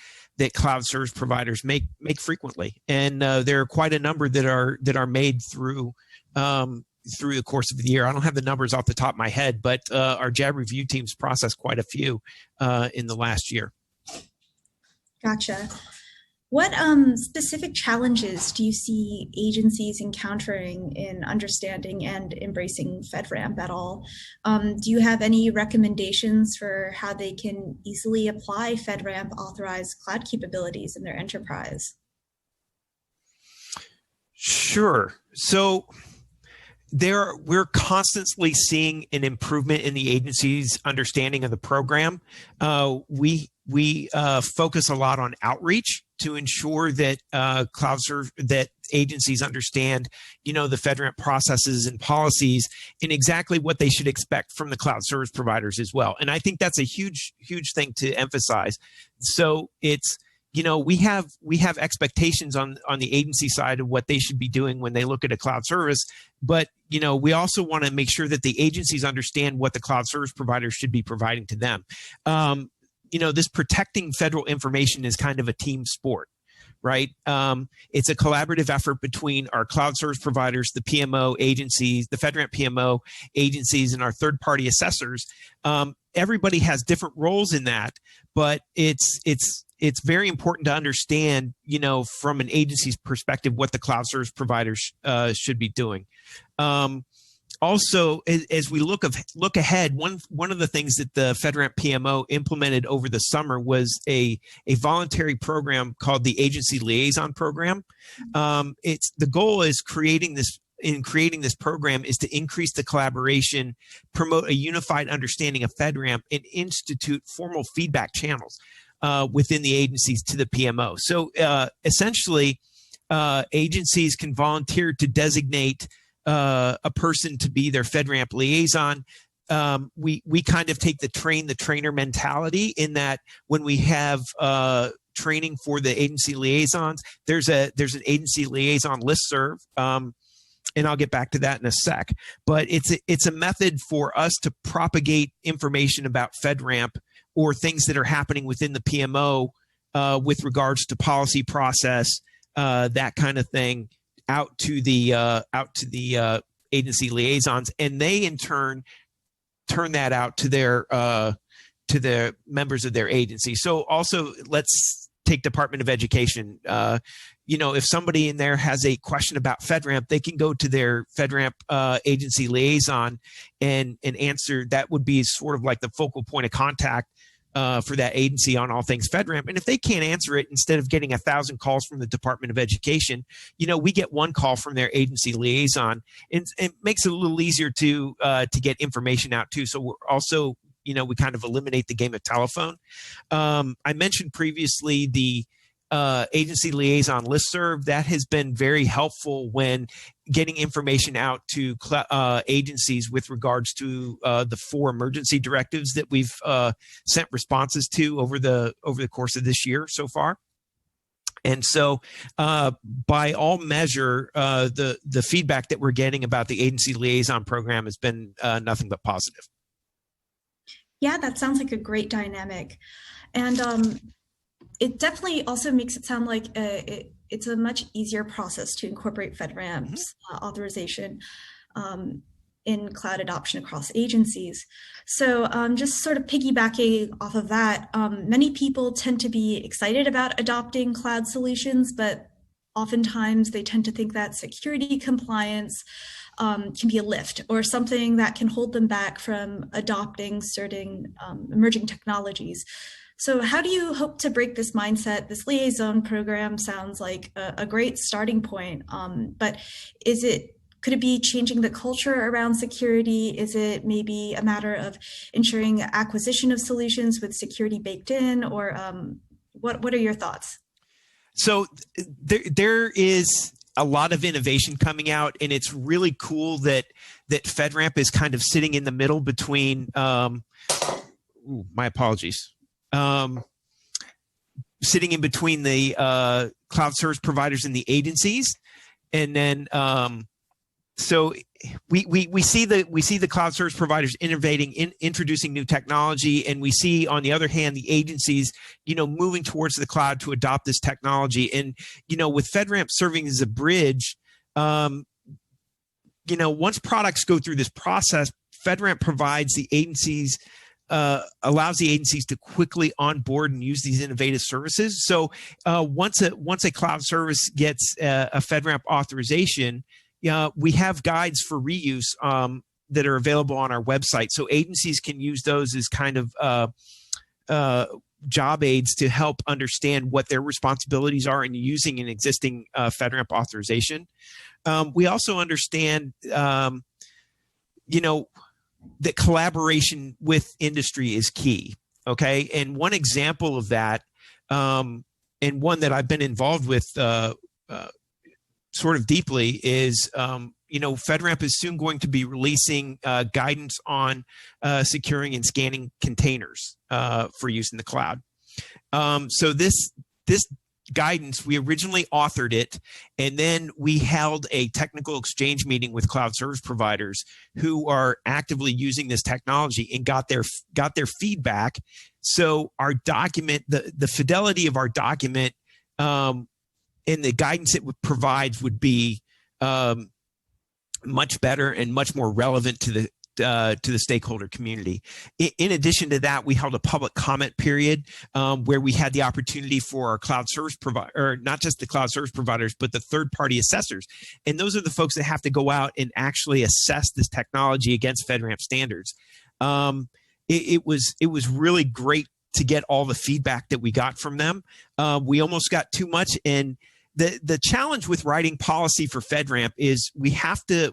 cloud service providers make frequently. And there are quite a number that are made through the course of the year. I don't have the numbers off the top of my head, but our JAB review teams processed quite a few in the last year. Gotcha. What specific challenges do you see agencies encountering in understanding and embracing Fedramp at all? Do you have any recommendations for how they can easily apply Fedramp authorized cloud capabilities in their enterprise? Sure. So we're constantly seeing an improvement in the agency's understanding of the program. We focus a lot on outreach to ensure that that agencies understand, the Fedramp processes and policies and exactly what they should expect from the cloud service providers as well. And I think that's a huge thing to emphasize. So it's, we have expectations on the agency side of what they should be doing when they look at a cloud service, but we also want to make sure that the agencies understand what the cloud service providers should be providing to them. This protecting federal information is kind of a team sport, right? It's a collaborative effort between our cloud service providers, the PMO agencies, the Fedramp PMO agencies, and our third-party assessors. Everybody has different roles in that, but it's very important to understand, from an agency's perspective, what the cloud service providers should be doing. Also, as we look ahead, one of the things that the Fedramp PMO implemented over the summer was a voluntary program called the Agency Liaison Program. The goal is creating this program is to increase the collaboration, promote a unified understanding of Fedramp, and institute formal feedback channels within the agencies to the PMO. So essentially, agencies can volunteer to designate a person to be their Fedramp liaison. We kind of take the trainer mentality in that when we have training for the agency liaisons, there's an agency liaison listserv. And I'll get back to that in a sec. But it's a method for us to propagate information about Fedramp or things that are happening within the PMO with regards to policy process, that kind of thing, out to the agency liaisons, and they in turn turn that out to the members of their agency. So also, let's take Department of Education. If somebody in there has a question about Fedramp, they can go to their Fedramp agency liaison and answer. That would be sort of like the focal point of contact for that agency on all things Fedramp. And if they can't answer it, instead of getting 1,000 calls from the Department of Education, we get one call from their agency liaison, and it makes it a little easier to get information out too. So we're also, we kind of eliminate the game of telephone. I mentioned previously the agency liaison listserv. That has been very helpful when getting information out to agencies with regards to the 4 emergency directives that we've sent responses to over the course of this year so far. And so by all measure, the feedback that we're getting about the agency liaison program has been nothing but positive. Yeah, that sounds like a great dynamic. And it definitely also makes it sound like it's a much easier process to incorporate Fedramp's authorization in cloud adoption across agencies. So just sort of piggybacking off of that, many people tend to be excited about adopting cloud solutions, but oftentimes they tend to think that security compliance can be a lift or something that can hold them back from adopting certain emerging technologies. So how do you hope to break this mindset? This liaison program sounds like a great starting point, but could it be changing the culture around security? Is it maybe a matter of ensuring acquisition of solutions with security baked in, or what are your thoughts? So there is a lot of innovation coming out, and it's really cool that Fedramp is kind of sitting in the middle between, my apologies. Sitting in between the cloud service providers and the agencies, and then so we see the cloud service providers innovating, introducing new technology, and we see, on the other hand, the agencies, moving towards the cloud to adopt this technology. And with Fedramp serving as a bridge, once products go through this process, Fedramp provides the agencies, allows the agencies to quickly onboard and use these innovative services. So once a cloud service gets a Fedramp authorization, we have guides for reuse that are available on our website. So agencies can use those as kind of job aids to help understand what their responsibilities are in using an existing Fedramp authorization. We also understand, that collaboration with industry is key. Okay. And one example of that, and one that I've been involved with sort of deeply, is, Fedramp is soon going to be releasing guidance on securing and scanning containers for use in the cloud. So this guidance, we originally authored it, and then we held a technical exchange meeting with cloud service providers who are actively using this technology, and got their feedback. So our document, the fidelity of our document, and the guidance it provides would be much better and much more relevant to the stakeholder community. In addition to that, we held a public comment period where we had the opportunity for our cloud service provider, or not just the cloud service providers, but the third-party assessors. And those are the folks that have to go out and actually assess this technology against Fedramp standards. It was really great to get all the feedback that we got from them. We almost got too much. And the challenge with writing policy for Fedramp is we have to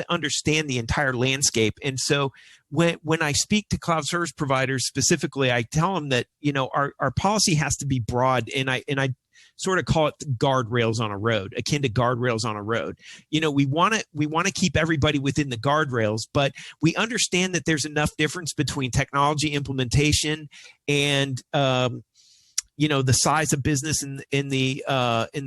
understand the entire landscape. And so when I speak to cloud service providers specifically, I tell them that, our policy has to be broad. And I sort of call it the guardrails on a road, akin to guardrails on a road. We want to keep everybody within the guardrails, but we understand that there's enough difference between technology implementation and, the size of business in the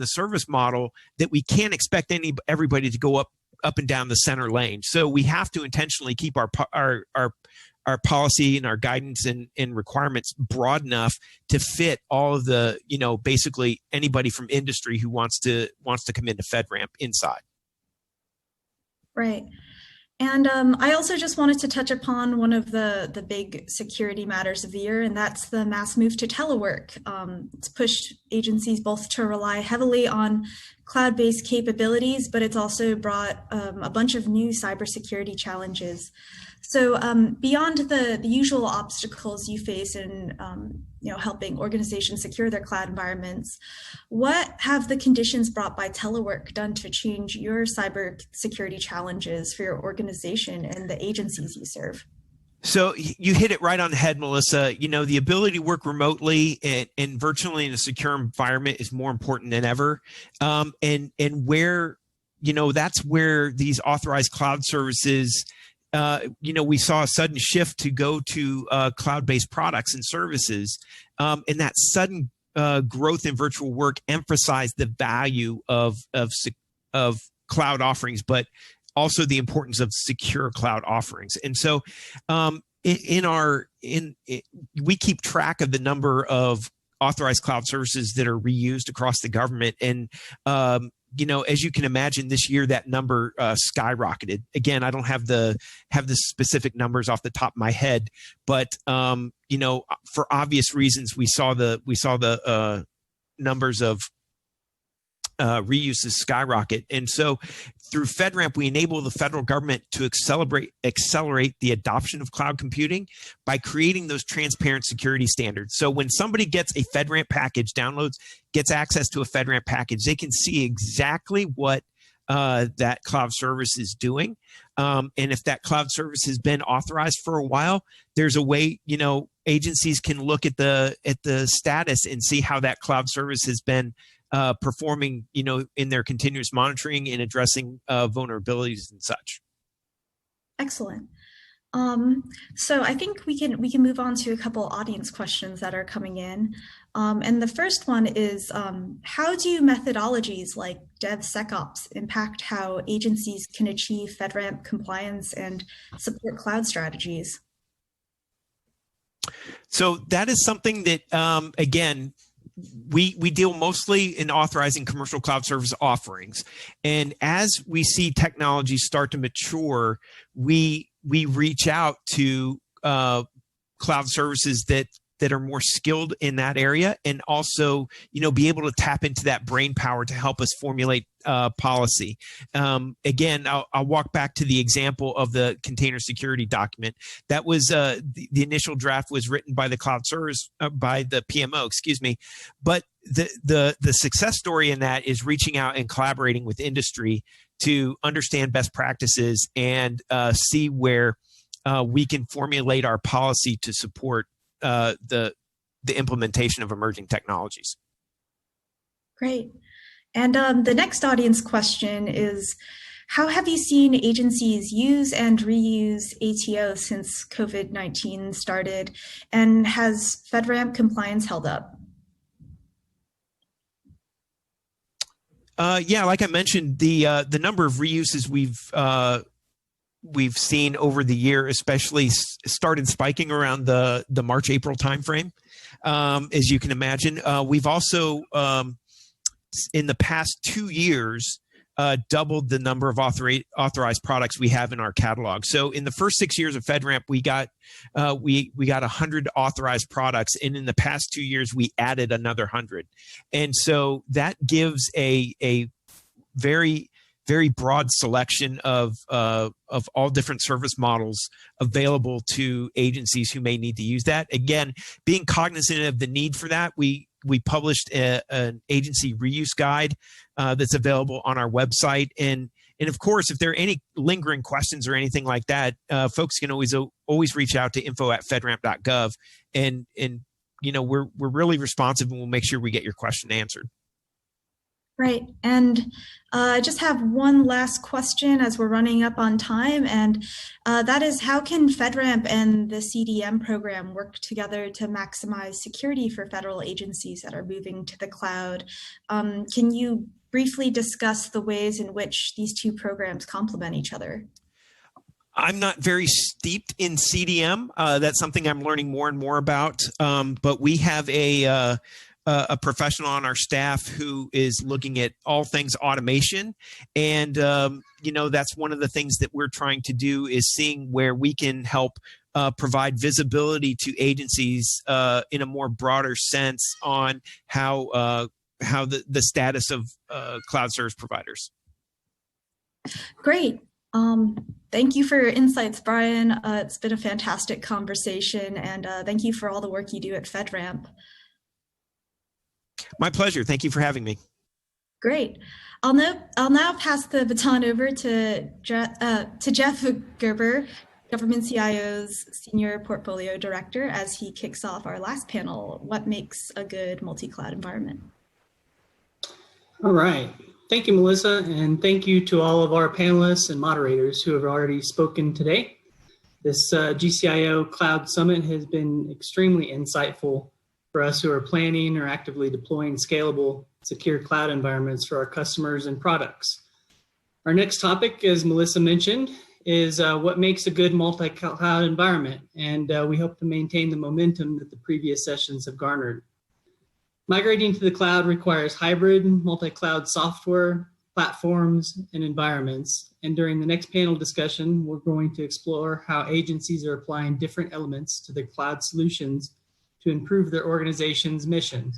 service model, that we can't expect everybody to go up and down the center lane. So we have to intentionally keep our policy and our guidance and requirements broad enough to fit all of the, basically anybody from industry who wants to come into Fedramp inside. Right. And I also just wanted to touch upon one of the big security matters of the year, and that's the mass move to telework. It's pushed agencies both to rely heavily on cloud-based capabilities, but it's also brought a bunch of new cybersecurity challenges. So beyond the usual obstacles you face in helping organizations secure their cloud environments, what have the conditions brought by telework done to change your cybersecurity challenges for your organization and the agencies you serve? So you hit it right on the head, Melissa. The ability to work remotely and virtually in a secure environment is more important than ever. And where, that's where these authorized cloud services, we saw a sudden shift to go to cloud-based products and services. And that sudden growth in virtual work emphasized the value of cloud offerings, but also the importance of secure cloud offerings. And so we keep track of the number of authorized cloud services that are reused across the government. And as you can imagine, this year that number skyrocketed. Again, I don't have the specific numbers off the top of my head, but for obvious reasons, we saw the numbers of reuses skyrocket. And so through Fedramp, we enable the federal government to accelerate the adoption of cloud computing by creating those transparent security standards. So when somebody gets a Fedramp package, gets access to a Fedramp package, they can see exactly what that cloud service is doing. And if that cloud service has been authorized for a while, there's a way, agencies can look at the status and see how that cloud service has been performing, in their continuous monitoring and addressing vulnerabilities and such. Excellent. So I think we can move on to a couple audience questions that are coming in. And the first one is, how do methodologies like Devsecops impact how agencies can achieve Fedramp compliance and support cloud strategies? So that is something that, again, we deal mostly in authorizing commercial cloud service offerings. And as we see technology start to mature, we reach out to cloud services that are more skilled in that area, and also, be able to tap into that brain power to help us formulate policy. Again, I'll walk back to the example of the container security document. That was the initial draft was written by the cloud service, by the PMO, excuse me. But the success story in that is reaching out and collaborating with industry to understand best practices and see where we can formulate our policy to support the implementation of emerging technologies. Great. And the next audience question is, how have you seen agencies use and reuse ATO since COVID-19 started? And has Fedramp compliance held up? Yeah, like I mentioned, the number of reuses we've seen over the year, especially started spiking around the March-April timeframe, as you can imagine. We've also, in the past 2 years, doubled the number of authorized products we have in our catalog. So in the first 6 years of Fedramp, we got 100 authorized products, and in the past 2 years, we added another 100. And so that gives a very broad selection of all different service models available to agencies who may need to use that. Again, being cognizant of the need for that, we published an agency reuse guide that's available on our website. And of course, if there are any lingering questions or anything like that, folks can always reach out to info@fedramp.gov, and we're really responsive, and we'll make sure we get your question answered. Right. And I just have one last question as we're running up on time, and that is, how can Fedramp and the CDM program work together to maximize security for federal agencies that are moving to the cloud? Can you briefly discuss the ways in which these two programs complement each other? I'm not very steeped in CDM. That's something I'm learning more and more about. But we have a professional on our staff who is looking at all things automation. And, that's one of the things that we're trying to do, is seeing where we can help provide visibility to agencies in a more broader sense on how the status of cloud service providers. Great. Thank you for your insights, Brian. It's been a fantastic conversation, and thank you for all the work you do at Fedramp. My pleasure. Thank you for having me. Great. I'll now pass the baton over to Jeff Gerber, Government CIO's Senior Portfolio Director, as he kicks off our last panel, What Makes a Good Multi-Cloud Environment? All right. Thank you, Melissa, and thank you to all of our panelists and moderators who have already spoken today. This GCIO Cloud Summit has been extremely insightful for us who are planning or actively deploying scalable, secure cloud environments for our customers and products. Our next topic, as Melissa mentioned, is what makes a good multi-cloud environment, and we hope to maintain the momentum that the previous sessions have garnered. Migrating to the cloud requires hybrid multi-cloud software, platforms, and environments. And during the next panel discussion, we're going to explore how agencies are applying different elements to their cloud solutions to improve their organization's mission.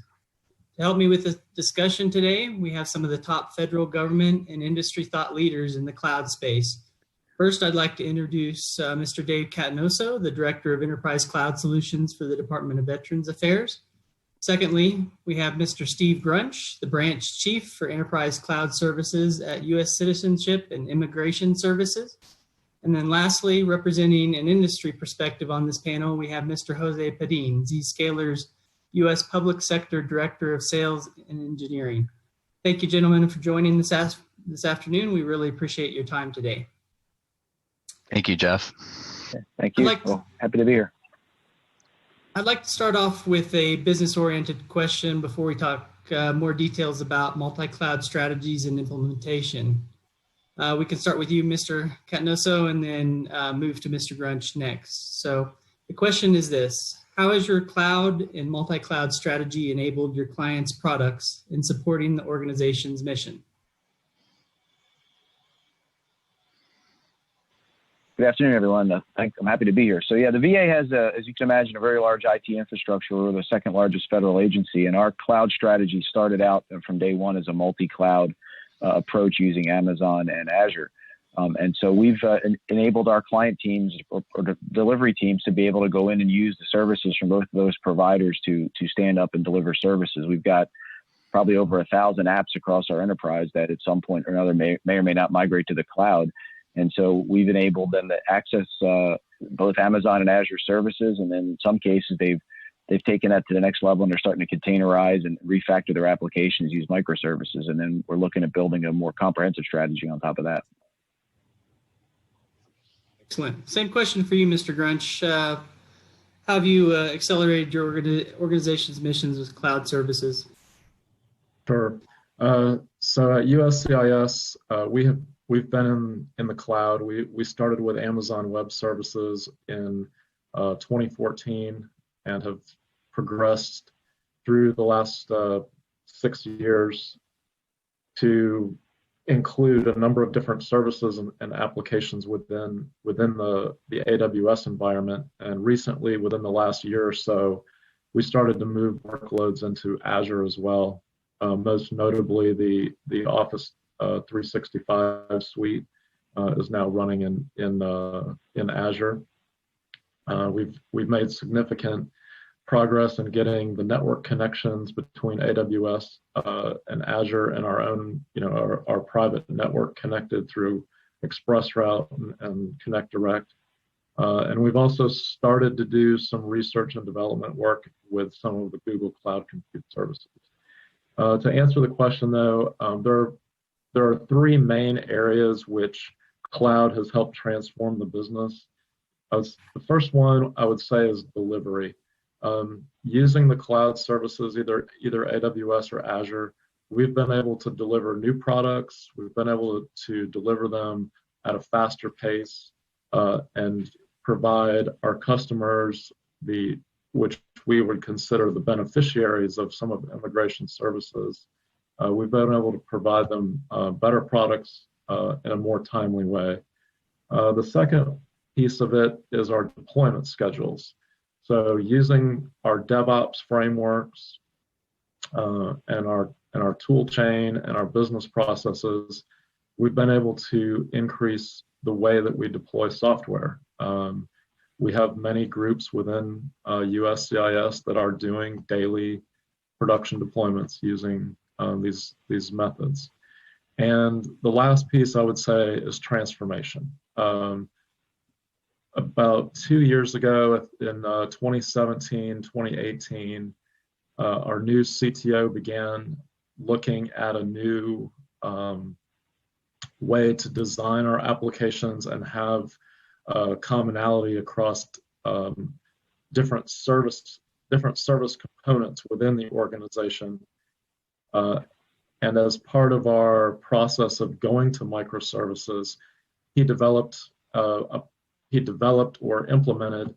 To help me with the discussion today, we have some of the top federal government and industry thought leaders in the cloud space. First, I'd like to introduce Mr. Dave Catanoso, the Director of Enterprise Cloud Solutions for the Department of Veterans Affairs. Secondly, we have Mr. Steve Grunch, the Branch Chief for Enterprise Cloud Services at U.S. Citizenship and Immigration Services. And then lastly, representing an industry perspective on this panel, we have Mr. Jose Padin, Zscaler's U.S. Public Sector Director of Sales and Engineering. Thank you, gentlemen, for joining this afternoon. We really appreciate your time today. Thank you, Jeff. Thank you. Happy to be here. I'd like to start off with a business-oriented question before we talk more details about multi-cloud strategies and implementation. We can start with you, Mr. Catanoso, and then move to Mr. Grunch next. So the question is this: how has your cloud and multi-cloud strategy enabled your clients' products in supporting the organization's mission? Good afternoon, everyone. I'm happy to be here. So yeah, the VA has, as you can imagine, a very large IT infrastructure. We're the second largest federal agency, and our cloud strategy started out from day one as a multi-cloud approach using Amazon and Azure. And so we've enabled our client teams or delivery teams to be able to go in and use the services from both of those providers to stand up and deliver services. We've got probably over 1,000 apps across our enterprise that at some point or another may or may not migrate to the cloud. And so we've enabled them to access both Amazon and Azure services. And then in some cases, they've taken that to the next level and they're starting to containerize and refactor their applications, use microservices. And then we're looking at building a more comprehensive strategy on top of that. Excellent. Same question for you, Mr. Grunch. How have you accelerated your organization's missions with cloud services? Sure. So at USCIS, we've been in the cloud. We started with Amazon Web Services in 2014 and have progressed through the last 6 years to include a number of different services and applications within the AWS environment. And recently, within the last year or so, we started to move workloads into Azure as well. Most notably, the Office 365 suite is now running in Azure. We've made significant progress in getting the network connections between AWS and Azure and our own, our private network connected through ExpressRoute and Connect Direct. And we've also started to do some research and development work with some of the Google Cloud Compute services. To answer the question, though, there are three main areas which cloud has helped transform the business. The first one I would say is delivery. Using the cloud services, either AWS or Azure, we've been able to deliver new products. We've been able to deliver them at a faster pace and provide our customers which we would consider the beneficiaries of some of the immigration services. We've been able to provide them better products in a more timely way. The second piece of it is our deployment schedules. So using our DevOps frameworks and our tool chain and our business processes, we've been able to increase the way that we deploy software. We have many groups within USCIS that are doing daily production deployments using these methods. And the last piece I would say is transformation. About 2 years ago, in 2017, 2018, our new CTO began looking at a new way to design our applications and have commonality across different service components within the organization. And as part of our process of going to microservices, he developed or implemented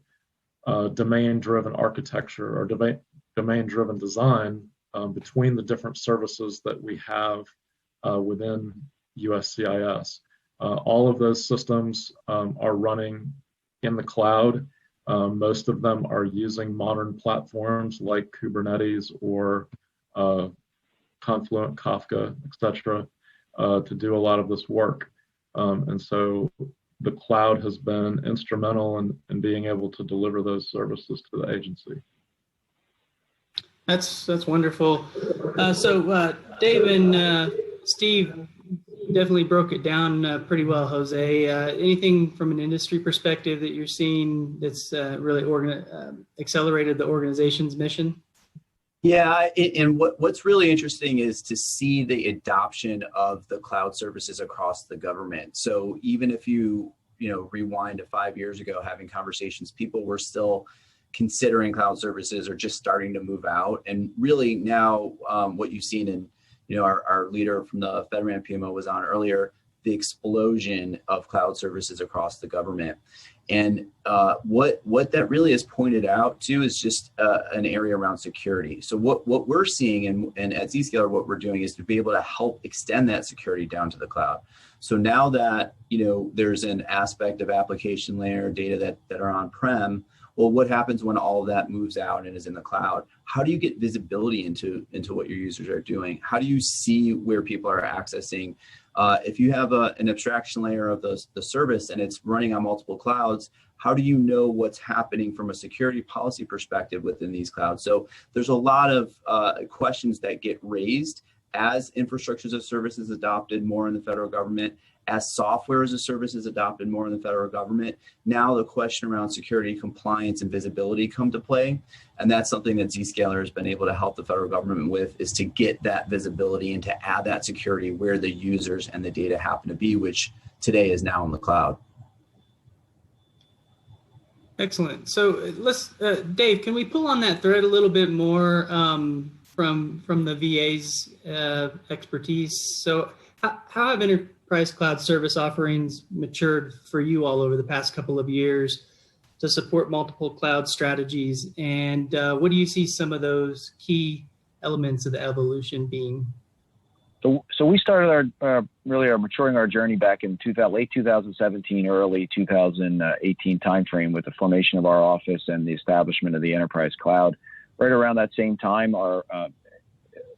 domain-driven architecture or domain-driven design between the different services that we have within USCIS. All of those systems are running in the cloud. Most of them are using modern platforms like Kubernetes or Confluent, Kafka, etc., to do a lot of this work. And so the cloud has been instrumental in being able to deliver those services to the agency. That's wonderful. So Dave and Steve definitely broke it down pretty well, Jose. Anything from an industry perspective that you're seeing that's really accelerated the organization's mission? Yeah, and what's really interesting is to see the adoption of the cloud services across the government. So even if you rewind to 5 years ago, having conversations, people were still considering cloud services are just starting to move out. And really now what you've seen in, our leader from the Fedramp PMO was on earlier, the explosion of cloud services across the government. And what that really has pointed out to is just an area around security. So what we're seeing and at Zscaler, what we're doing is to be able to help extend that security down to the cloud. So now that, there's an aspect of application layer data that are on-prem, well, what happens when all of that moves out and is in the cloud? How do you get visibility into what your users are doing? How do you see where people are accessing? If you have an abstraction layer of the service and it's running on multiple clouds, how do you know what's happening from a security policy perspective within these clouds? So there's a lot of questions that get raised as infrastructure as a service is adopted more in the federal government, as software as a service is adopted more in the federal government. Now the question around security, compliance, and visibility come to play. And that's something that Zscaler has been able to help the federal government with, is to get that visibility and to add that security where the users and the data happen to be, which today is now in the cloud. Excellent. So let's, Dave, can we pull on that thread a little bit more from the VA's expertise? So how have enterprise cloud service offerings matured for you all over the past couple of years to support multiple cloud strategies? And what do you see some of those key elements of the evolution being? So we started our maturing our journey back in late 2017, early 2018 timeframe with the formation of our office and the establishment of the enterprise cloud. Right around that same time, our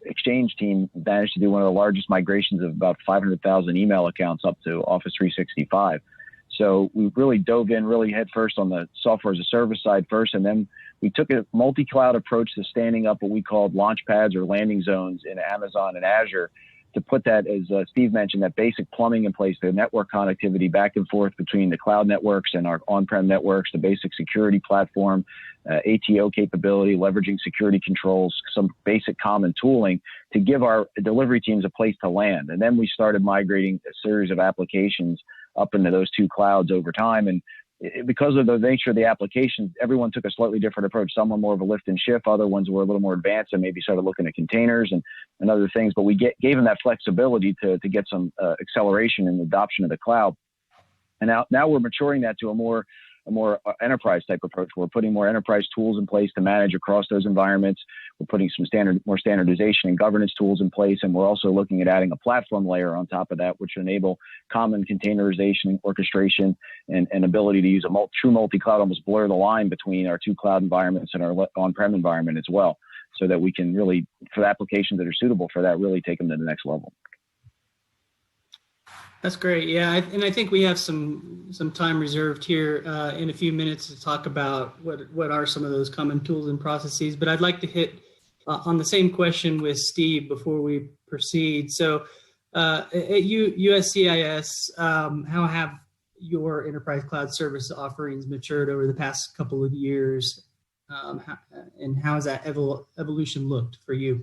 Exchange team managed to do one of the largest migrations of about 500,000 email accounts up to Office 365. So we really dove in really head first on the software as a service side first, and then we took a multi-cloud approach to standing up what we called launch pads or landing zones in Amazon and Azure, to put that, as Steve mentioned, that basic plumbing in place, the network connectivity back and forth between the cloud networks and our on-prem networks, the basic security platform, ATO capability, leveraging security controls, some basic common tooling to give our delivery teams a place to land. And then we started migrating a series of applications up into those two clouds over time. And because of the nature of the applications, everyone took a slightly different approach. Some were more of a lift and shift. Other ones were a little more advanced and maybe started looking at containers and other things. But we gave them that flexibility to get some acceleration in the adoption of the cloud. And now we're maturing that to a more enterprise type approach. We're putting more enterprise tools in place to manage across those environments. We're putting some more standardization and governance tools in place. And we're also looking at adding a platform layer on top of that, which enable common containerization, orchestration, and ability to use a true multi-cloud, almost blur the line between our two cloud environments and our on-prem environment as well, so that we can really, for the applications that are suitable for that, really take them to the next level. That's great. Yeah, and I think we have some time reserved here in a few minutes to talk about what are some of those common tools and processes. But I'd like to hit on the same question with Steve before we proceed. So at USCIS, how have your enterprise cloud service offerings matured over the past couple of years? And how has that evolution looked for you?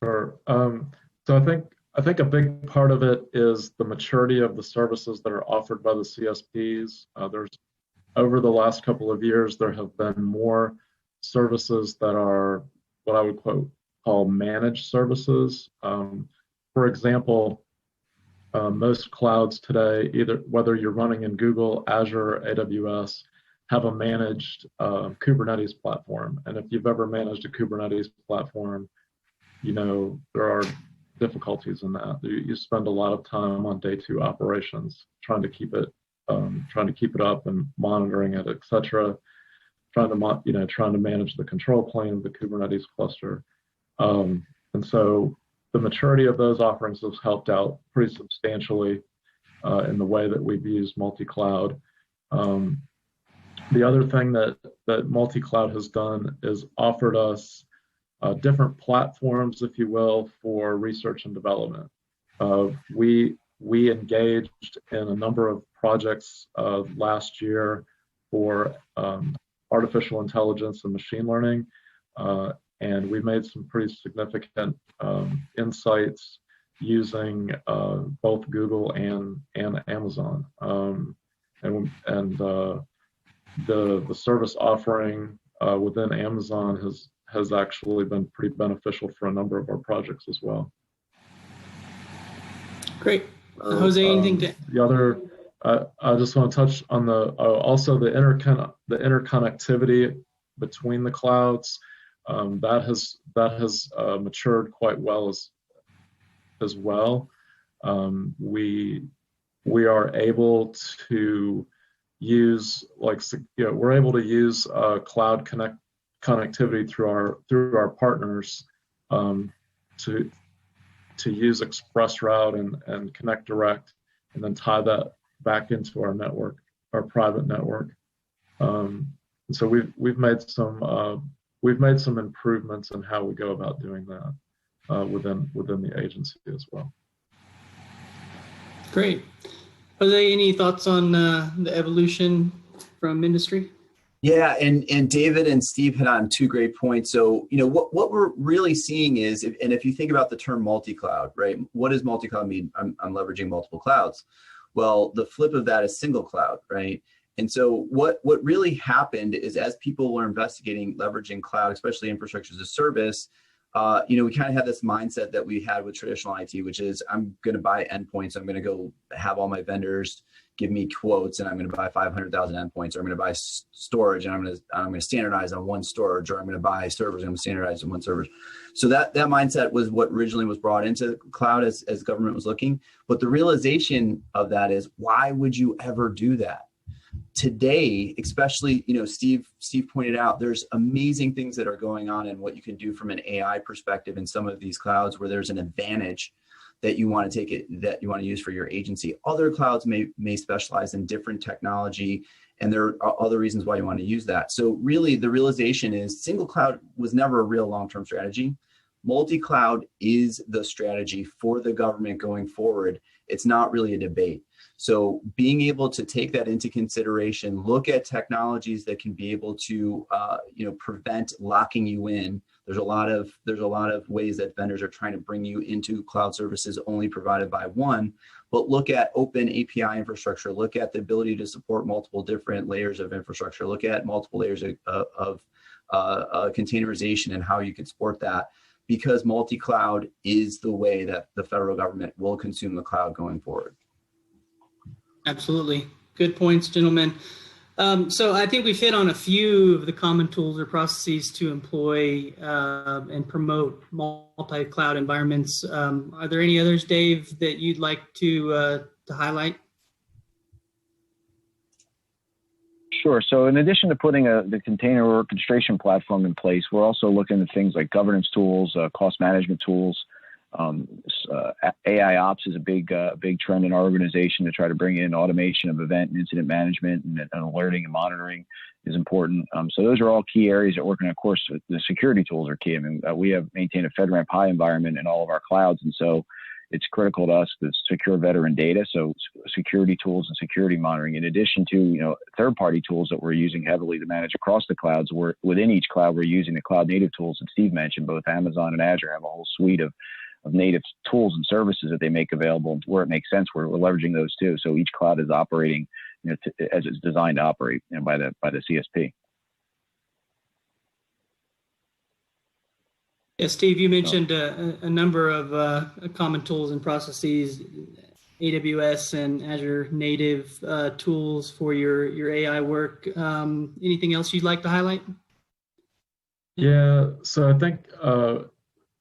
Sure. So I think a big part of it is the maturity of the services that are offered by the CSPs. There's, over the last couple of years, there have been more services that are what I would call managed services. For example, most clouds today, whether you're running in Google, Azure, or AWS, have a managed Kubernetes platform. And if you've ever managed a Kubernetes platform, you know there are difficulties in that. You spend a lot of time on day two operations, trying to keep it up and monitoring it, etc. Trying to manage the control plane of the Kubernetes cluster. And so the maturity of those offerings has helped out pretty substantially in the way that we've used multi-cloud. The other thing that multi-cloud has done is offered us different platforms, if you will, for research and development. We engaged in a number of projects last year for artificial intelligence and machine learning, and we made some pretty significant insights using both Google and Amazon. the service offering within Amazon has actually been pretty beneficial for a number of our projects as well. Great. Jose, anything to? The other, I just want to touch on also the interconnectivity between the clouds. That has matured quite well as well. We are able to use we're able to use cloud connectivity through our partners to use ExpressRoute and Connect Direct, and then tie that back into our network, our private network. And so we've made some improvements in how we go about doing that within the agency as well. Great. Jose, any thoughts on the evolution from industry? Yeah, and David and Steve hit on two great points. So, what we're really seeing is, if you think about the term multi-cloud, right? What does multi-cloud mean? I'm leveraging multiple clouds. Well, the flip of that is single cloud, right? And so what really happened is, as people were investigating leveraging cloud, especially infrastructure as a service, we kind of had this mindset that we had with traditional IT, which is, I'm going to buy endpoints. I'm going to go have all my vendors give me quotes, and I'm going to buy 500,000 endpoints, or I'm going to buy storage, and I'm going to standardize on one storage, or I'm going to buy servers, and I'm going to standardize on one server. So that mindset was what originally was brought into cloud as government was looking. But the realization of that is, why would you ever do that? Today, especially, Steve pointed out, there's amazing things that are going on in what you can do from an AI perspective in some of these clouds, where there's an advantage that you want to use for your agency. Other clouds may specialize in different technology, and there are other reasons why you want to use that. So really, the realization is, single cloud was never a real long-term strategy. Multi-cloud is the strategy for the government going forward. It's not really a debate. So being able to take that into consideration, look at technologies that can be able to, prevent locking you in. There's a lot of ways that vendors are trying to bring you into cloud services only provided by one. But look at open API infrastructure. Look at the ability to support multiple different layers of infrastructure. Look at multiple layers of containerization and how you can support that. Because multi-cloud is the way that the federal government will consume the cloud going forward. Absolutely. Good points, gentlemen. So I think we've hit on a few of the common tools or processes to employ and promote multi-cloud environments. Are there any others, Dave, that you'd like to highlight? Sure. So in addition to putting the container orchestration platform in place, we're also looking at things like governance tools, cost management tools. AI ops is a big trend in our organization to try to bring in automation of event and incident management, and alerting and monitoring is important. So those are all key areas that work. And of course, the security tools are key. I mean, we have maintained a Fedramp high environment in all of our clouds. And so it's critical to us to secure veteran data. So security tools and security monitoring, in addition to, third-party tools that we're using heavily to manage across the clouds. Within each cloud, we're using the cloud native tools that Steve mentioned. Both Amazon and Azure have a whole suite of native tools and services that they make available. Where it makes sense, we're leveraging those too. So each cloud is operating, as it's designed to operate, by the CSP. Yeah, Steve, you mentioned a number of common tools and processes, AWS and Azure native tools for your AI work. Anything else you'd like to highlight? Yeah, so I think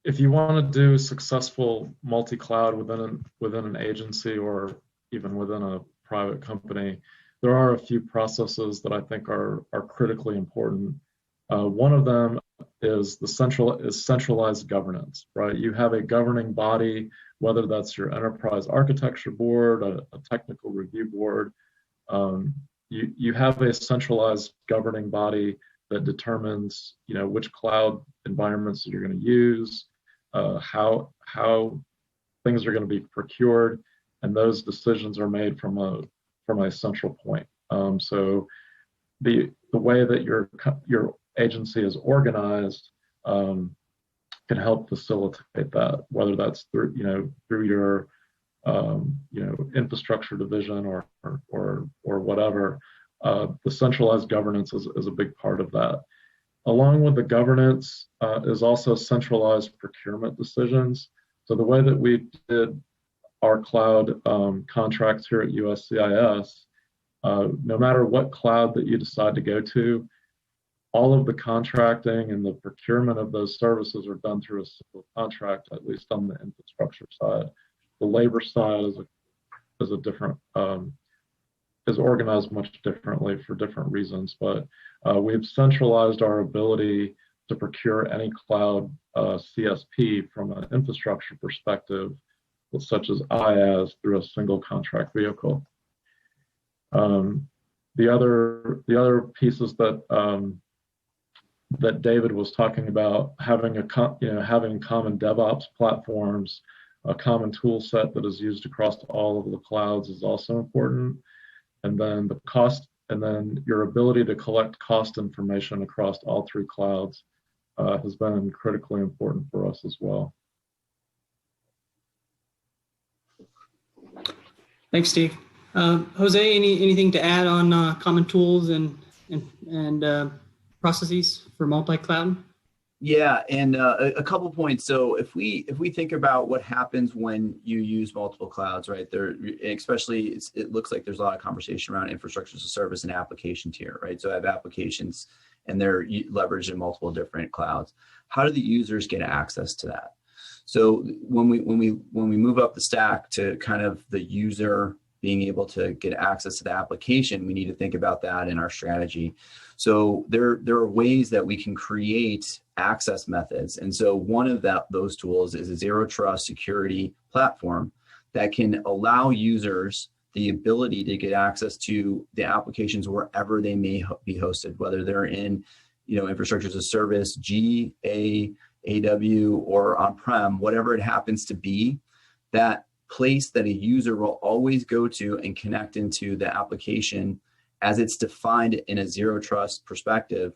if you want to do successful multi-cloud within an agency or even within a private company, there are a few processes that I think are critically important. One of them is centralized governance, right? You have a governing body, whether that's your enterprise architecture board, a technical review board. You have a centralized governing body that determines, which cloud environments you're going to use, how things are going to be procured, and those decisions are made from a central point. So the way that your agency is organized can help facilitate that, whether that's through your infrastructure division or whatever. the centralized governance is a big part of that. Along with the governance is also centralized procurement decisions. So the way that we did our cloud contracts here at USCIS, no matter what cloud that you decide to go to, all of the contracting and the procurement of those services are done through a single contract, at least on the infrastructure side. The labor side is a different, is organized much differently for different reasons, but we've centralized our ability to procure any cloud CSP from an infrastructure perspective, such as IaaS, through a single contract vehicle. The other pieces that that David was talking about, having common DevOps platforms, a common tool set that is used across all of the clouds is also important. And then the cost, and then your ability to collect cost information across all three clouds has been critically important for us as well. Thanks, Steve. Jose, anything to add on common tools and processes for multi-cloud? Yeah, and a couple points. So if we think about what happens when you use multiple clouds, right? There, especially it looks like there's a lot of conversation around infrastructure as a service and application tier, right? So I have applications and they're leveraged in multiple different clouds. How do the users get access to that? So when we move up the stack to kind of the user being able to get access to the application, we need to think about that in our strategy. So there are ways that we can create access methods. And so one of those tools is a zero trust security platform that can allow users the ability to get access to the applications wherever they may be hosted, whether they're in, infrastructure as a service, AW, or on-prem, whatever it happens to be. That place that a user will always go to and connect into the application as it's defined in a zero trust perspective.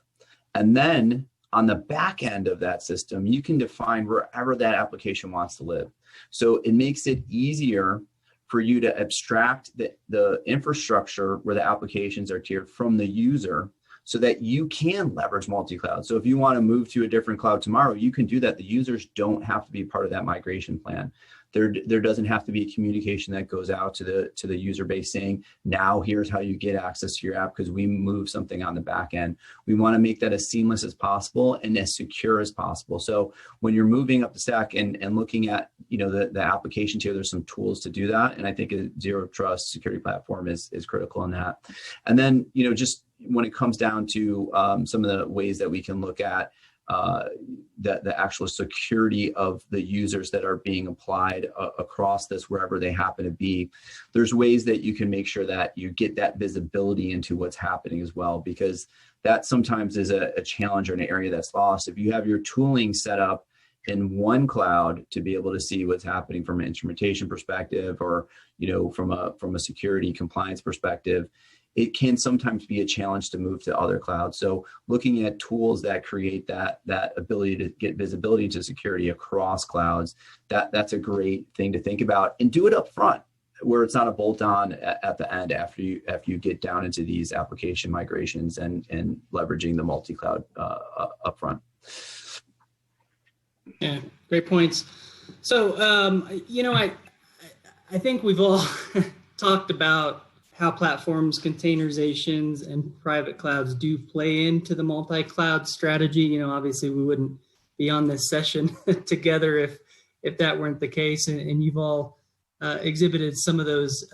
And then on the back end of that system, you can define wherever that application wants to live. So it makes it easier for you to abstract the infrastructure where the applications are tiered from the user so that you can leverage multi-cloud. So if you want to move to a different cloud tomorrow, you can do that. The users don't have to be part of that migration plan. There doesn't have to be a communication that goes out to the user base saying, now here's how you get access to your app because we move something on the back end. We want to make that as seamless as possible and as secure as possible. So when you're moving up the stack and looking at the application tier, there's some tools to do that. And I think a zero trust security platform is critical in that. And then just when it comes down to some of the ways that we can look at the actual security of the users that are being applied across this, wherever they happen to be, there's ways that you can make sure that you get that visibility into what's happening as well, because that sometimes is a challenge or an area that's lost. If you have your tooling set up in one cloud to be able to see what's happening from an instrumentation perspective or from a security compliance perspective, it can sometimes be a challenge to move to other clouds. So looking at tools that create that ability to get visibility to security across clouds, that's a great thing to think about, and do it up front where it's not a bolt-on at the end after you get down into these application migrations and leveraging the multi-cloud up front. Yeah, great points. So, I think we've all talked about how platforms, containerizations, and private clouds do play into the multi-cloud strategy. Obviously we wouldn't be on this session together if that weren't the case. And you've all exhibited some of those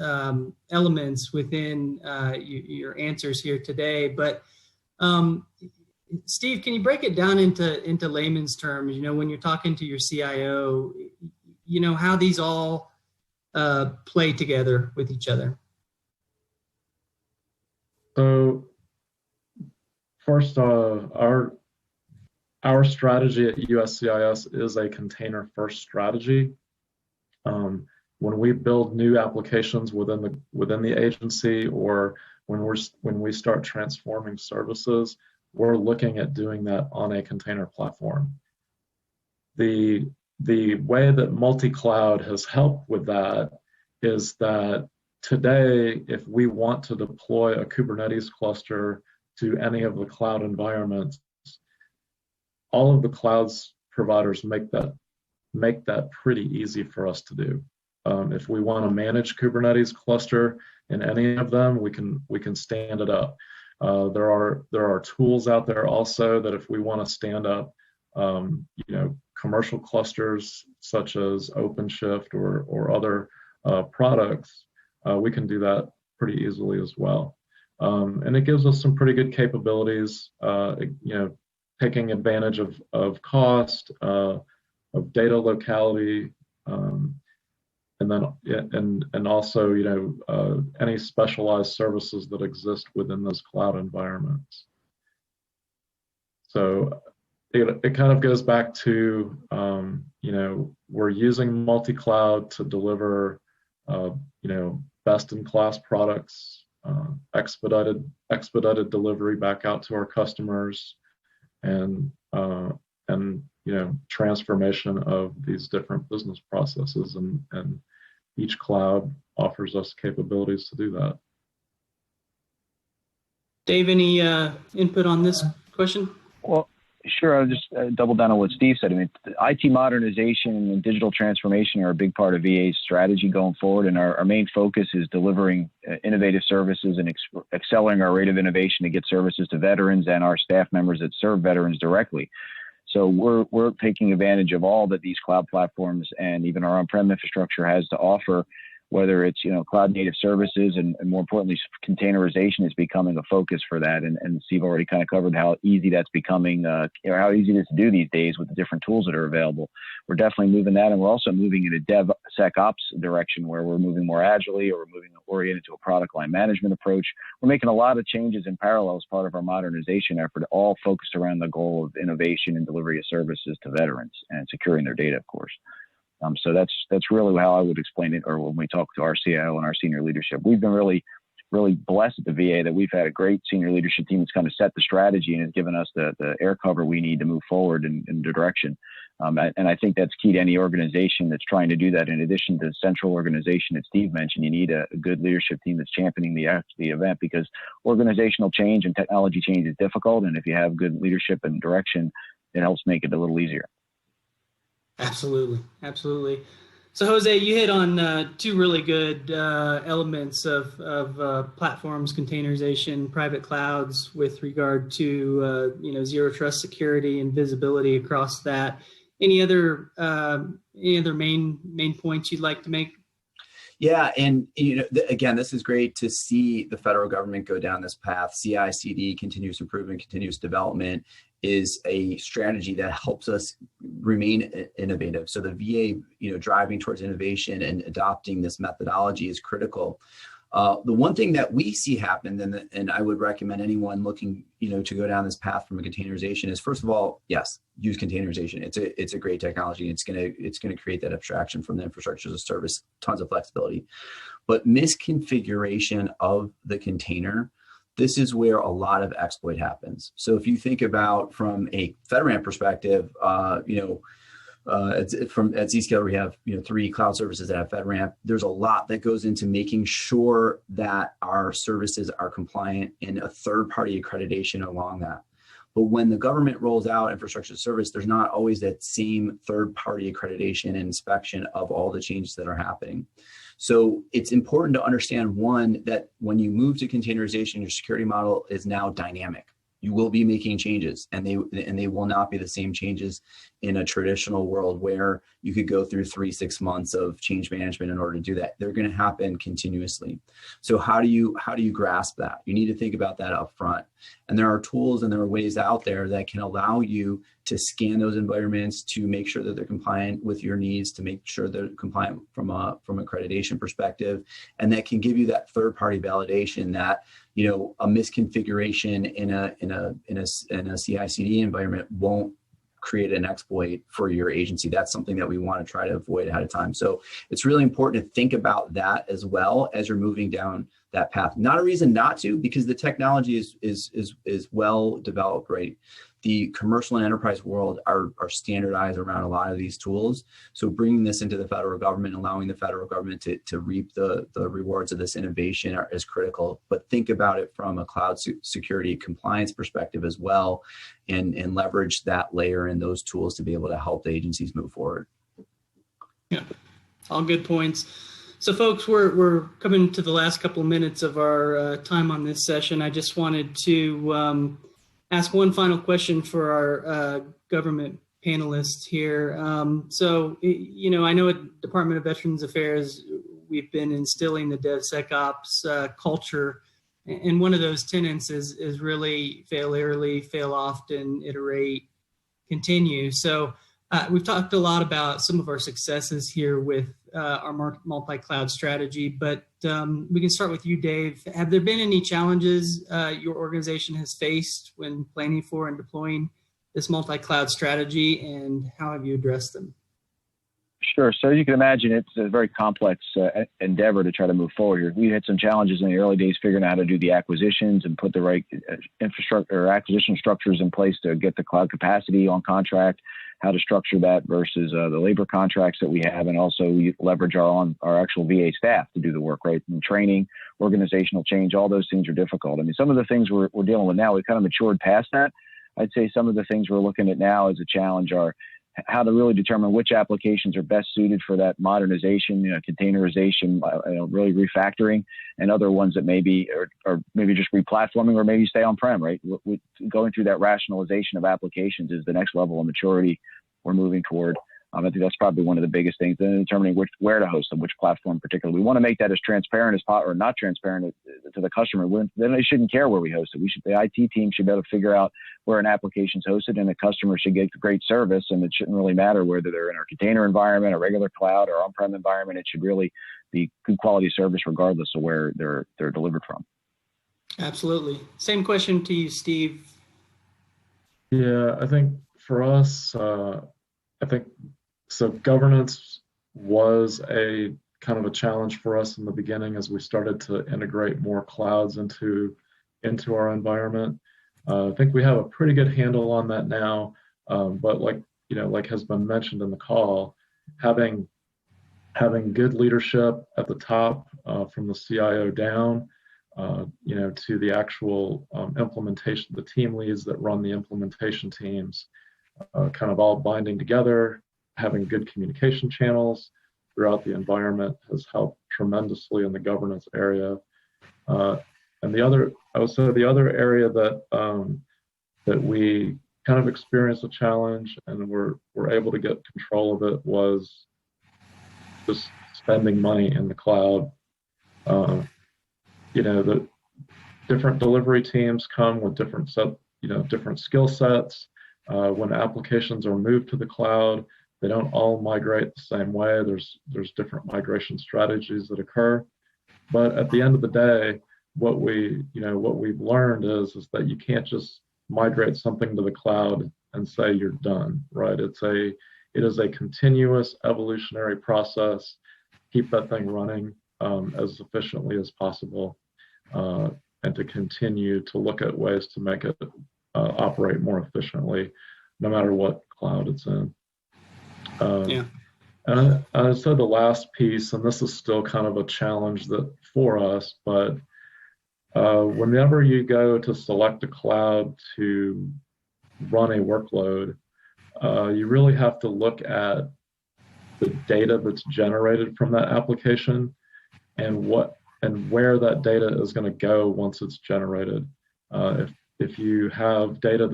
elements within your answers here today. But Steve, can you break it down into layman's terms? When you're talking to your CIO, how these all play together with each other. So first, our strategy at USCIS is a container-first strategy. When we build new applications within the agency, or when we start transforming services, we're looking at doing that on a container platform. The way that multi-cloud has helped with that is that today, if we want to deploy a Kubernetes cluster to any of the cloud environments, all of the clouds providers make that pretty easy for us to do. If we want to manage Kubernetes cluster in any of them, we can stand it up. There are tools out there also that if we want to stand up, commercial clusters such as OpenShift or other products, we can do that pretty easily as well. And it gives us some pretty good capabilities, taking advantage of cost, of data locality, and then and also any specialized services that exist within those cloud environments. So it kind of goes back to we're using multi-cloud to deliver best-in-class products, expedited delivery back out to our customers, and transformation of these different business processes, and each cloud offers us capabilities to do that. Dave, any input on this question? Well, sure. I'll just double down on what Steve said. I mean, IT modernization and digital transformation are a big part of VA's strategy going forward, and our main focus is delivering innovative services and accelerating our rate of innovation to get services to veterans and our staff members that serve veterans directly. So we're taking advantage of all that these cloud platforms and even our on-prem infrastructure has to offer, whether it's cloud native services and more importantly, containerization is becoming a focus for that. And Steve already kind of covered how easy that's becoming, how easy it is to do these days with the different tools that are available. We're definitely moving that, and we're also moving in a Devsecops direction where we're moving more agilely, or we're moving oriented to a product line management approach. We're making a lot of changes in parallel as part of our modernization effort, all focused around the goal of innovation and delivery of services to veterans and securing their data, of course. So that's really how I would explain it, or when we talk to our CIO and our senior leadership. We've been really blessed at the VA that we've had a great senior leadership team that's kind of set the strategy and has given us the air cover we need to move forward in the direction. And I think that's key to any organization that's trying to do that. In addition to the central organization that Steve mentioned, you need a good leadership team that's championing the event, because organizational change and technology change is difficult. And if you have good leadership and direction, it helps make it a little easier. Absolutely. So Jose, you hit on two really good elements of platforms, containerization, private clouds, with regard to zero trust security and visibility across that. Any other main points you'd like to make? Yeah, and again, this is great to see the federal government go down this path. CI/CD, continuous improvement, continuous development, is a strategy that helps us remain innovative. So the VA, driving towards innovation and adopting this methodology is critical. The one thing that we see happen, and I would recommend anyone looking, to go down this path from a containerization, is, first of all, yes, use containerization. It's a great technology. It's gonna create that abstraction from the infrastructure as a service, tons of flexibility. But misconfiguration of the container, this is where a lot of exploit happens. So if you think about from a Fedramp perspective, at Zscaler, we have 3 cloud services that have Fedramp. There's a lot that goes into making sure that our services are compliant and a third-party accreditation along that. But when the government rolls out infrastructure as a service, there's not always that same third-party accreditation and inspection of all the changes that are happening. So it's important to understand, one, that when you move to containerization, your security model is now dynamic. You will be making changes, and they will not be the same changes in a traditional world where you could go through 3-6 months of change management in order to do that. They're going to happen continuously. So how do you grasp that? You need to think about that up front. And there are tools and there are ways out there that can allow you to scan those environments to make sure that they're compliant with your needs, to make sure they're compliant from accreditation perspective, and that can give you that third-party validation that a misconfiguration in a CI/CD environment won't create an exploit for your agency. That's something that we want to try to avoid ahead of time. So it's really important to think about that as well as you're moving down that path. Not a reason not to, because the technology is well developed, right? the commercial and enterprise world are standardized around a lot of these tools. So bringing this into the federal government, allowing the federal government to reap the rewards of this innovation is critical. But think about it from a cloud security compliance perspective as well, and leverage that layer and those tools to be able to help the agencies move forward. Yeah, all good points. So folks, we're coming to the last couple of minutes of our time on this session. I just wanted to ask one final question for our government panelists here. So, you know, I know at Department of Veterans Affairs, we've been instilling the Devsecops culture. And one of those tenets is really fail early, fail often, iterate, continue. So we've talked a lot about some of our successes here with our multi-cloud strategy, but we can start with you, Dave. Have there been any challenges your organization has faced when planning for and deploying this multi-cloud strategy, and how have you addressed them? Sure. So you can imagine it's a very complex endeavor to try to move forward here. We had some challenges in the early days figuring out how to do the acquisitions and put the right infrastructure or acquisition structures in place to get the cloud capacity on contract, how to structure that versus the labor contracts that we have, and also we leverage our actual VA staff to do the work, right? And training, organizational change, all those things are difficult. I mean, some of the things we're dealing with now, we've kind of matured past that. I'd say some of the things we're looking at now as a challenge are how to really determine which applications are best suited for that modernization, containerization, really refactoring, and other ones that maybe are maybe just replatforming or maybe stay on-prem, right? Going through that rationalization of applications is the next level of maturity we're moving toward. I think that's probably one of the biggest things, then determining where to host them, which platform particularly. We want to make that as transparent as possible, or not transparent to the customer. Then they shouldn't care where we host it. The IT team should be able to figure out where an application is hosted, and the customer should get great service, and it shouldn't really matter whether they're in our container environment, a regular cloud, or on-prem environment. It should really be good quality service regardless of where they're delivered from. Absolutely. Same question to you, Steve. Yeah, I think for us, so governance was a kind of a challenge for us in the beginning as we started to integrate more clouds into our environment. I think we have a pretty good handle on that now, but like has been mentioned in the call, having good leadership at the top from the CIO down, to the actual implementation, the team leads that run the implementation teams, kind of all binding together. Having good communication channels throughout the environment has helped tremendously in the governance area. And I would say the other area that we kind of experienced a challenge and we're able to get control of it was just spending money in the cloud. The different delivery teams come with different skill sets. When applications are moved to the cloud, they don't all migrate the same way. There's different migration strategies that occur. But at the end of the day, what we've learned is that you can't just migrate something to the cloud and say you're done, right? It is a continuous evolutionary process. Keep that thing running as efficiently as possible, and to continue to look at ways to make it operate more efficiently, no matter what cloud it's in. And I said the last piece, and this is still kind of a challenge for us, but whenever you go to select a cloud to run a workload, you really have to look at the data that's generated from that application and where that data is going to go once it's generated. If you have data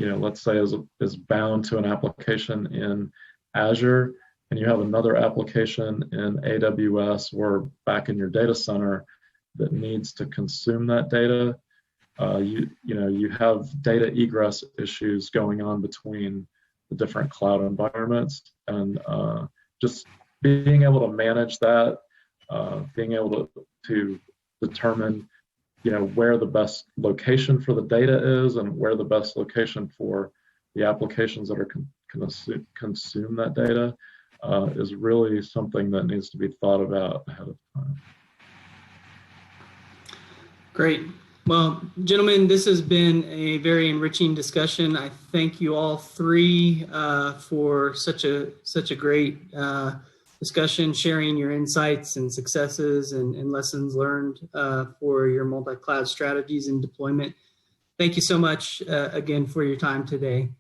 let's say is bound to an application in Azure, and you have another application in AWS or back in your data center that needs to consume that data, you have data egress issues going on between the different cloud environments, and just being able to manage that, being able to determine where the best location for the data is and where the best location for the applications that are consume that data is really something that needs to be thought about ahead of time. Great. Well, gentlemen, this has been a very enriching discussion. I thank you all three for such a great discussion, sharing your insights and successes and lessons learned for your multi-cloud strategies and deployment. Thank you so much again for your time today.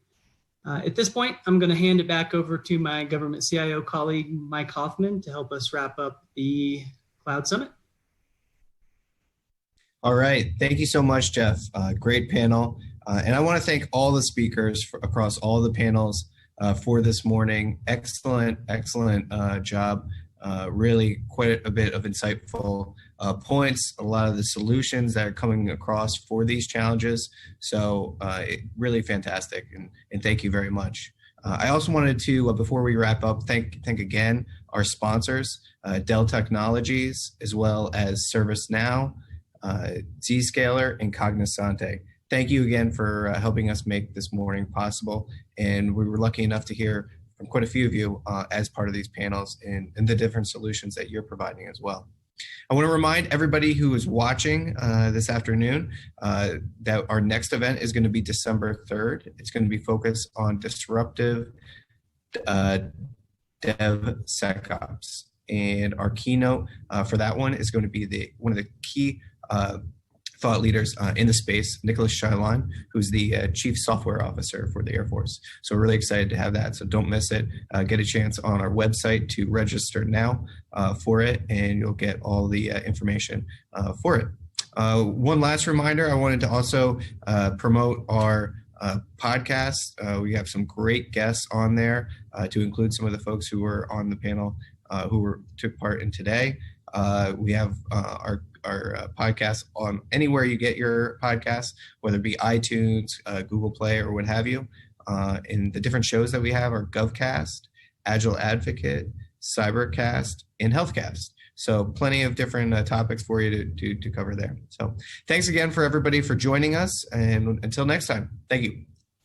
At this point, I'm going to hand it back over to my government CIO colleague, Mike Hoffman, to help us wrap up the Cloud Summit. All right. Thank you so much, Jeff. Great panel. And I want to thank all the speakers across all the panels for this morning. Excellent job. Really quite a bit of insightful points, a lot of the solutions that are coming across for these challenges. So really fantastic. And thank you very much. I also wanted to, before we wrap up, thank again our sponsors, Dell Technologies, as well as ServiceNow, Zscaler, and Cognosante. Thank you again for helping us make this morning possible. And we were lucky enough to hear from quite a few of you as part of these panels and the different solutions that you're providing as well. I want to remind everybody who is watching this afternoon that our next event is going to be December 3rd. It's going to be focused on disruptive DevSecops. And our keynote for that one is going to be one of the key thought leaders in the space, Nicholas Shylon, who's the Chief Software Officer for the Air Force. So we're really excited to have that, so don't miss it. Get a chance on our website to register now for it, and you'll get all the information for it. One last reminder, I wanted to also promote our podcast. We have some great guests on there to include some of the folks who were on the panel who took part in today. We have our podcast on anywhere you get your podcasts, whether it be iTunes, Google Play, or what have you. And the different shows that we have are GovCast, Agile Advocate, Cybercast, and Healthcast. So plenty of different topics for you to cover there. So thanks again for everybody for joining us. And until next time, thank you.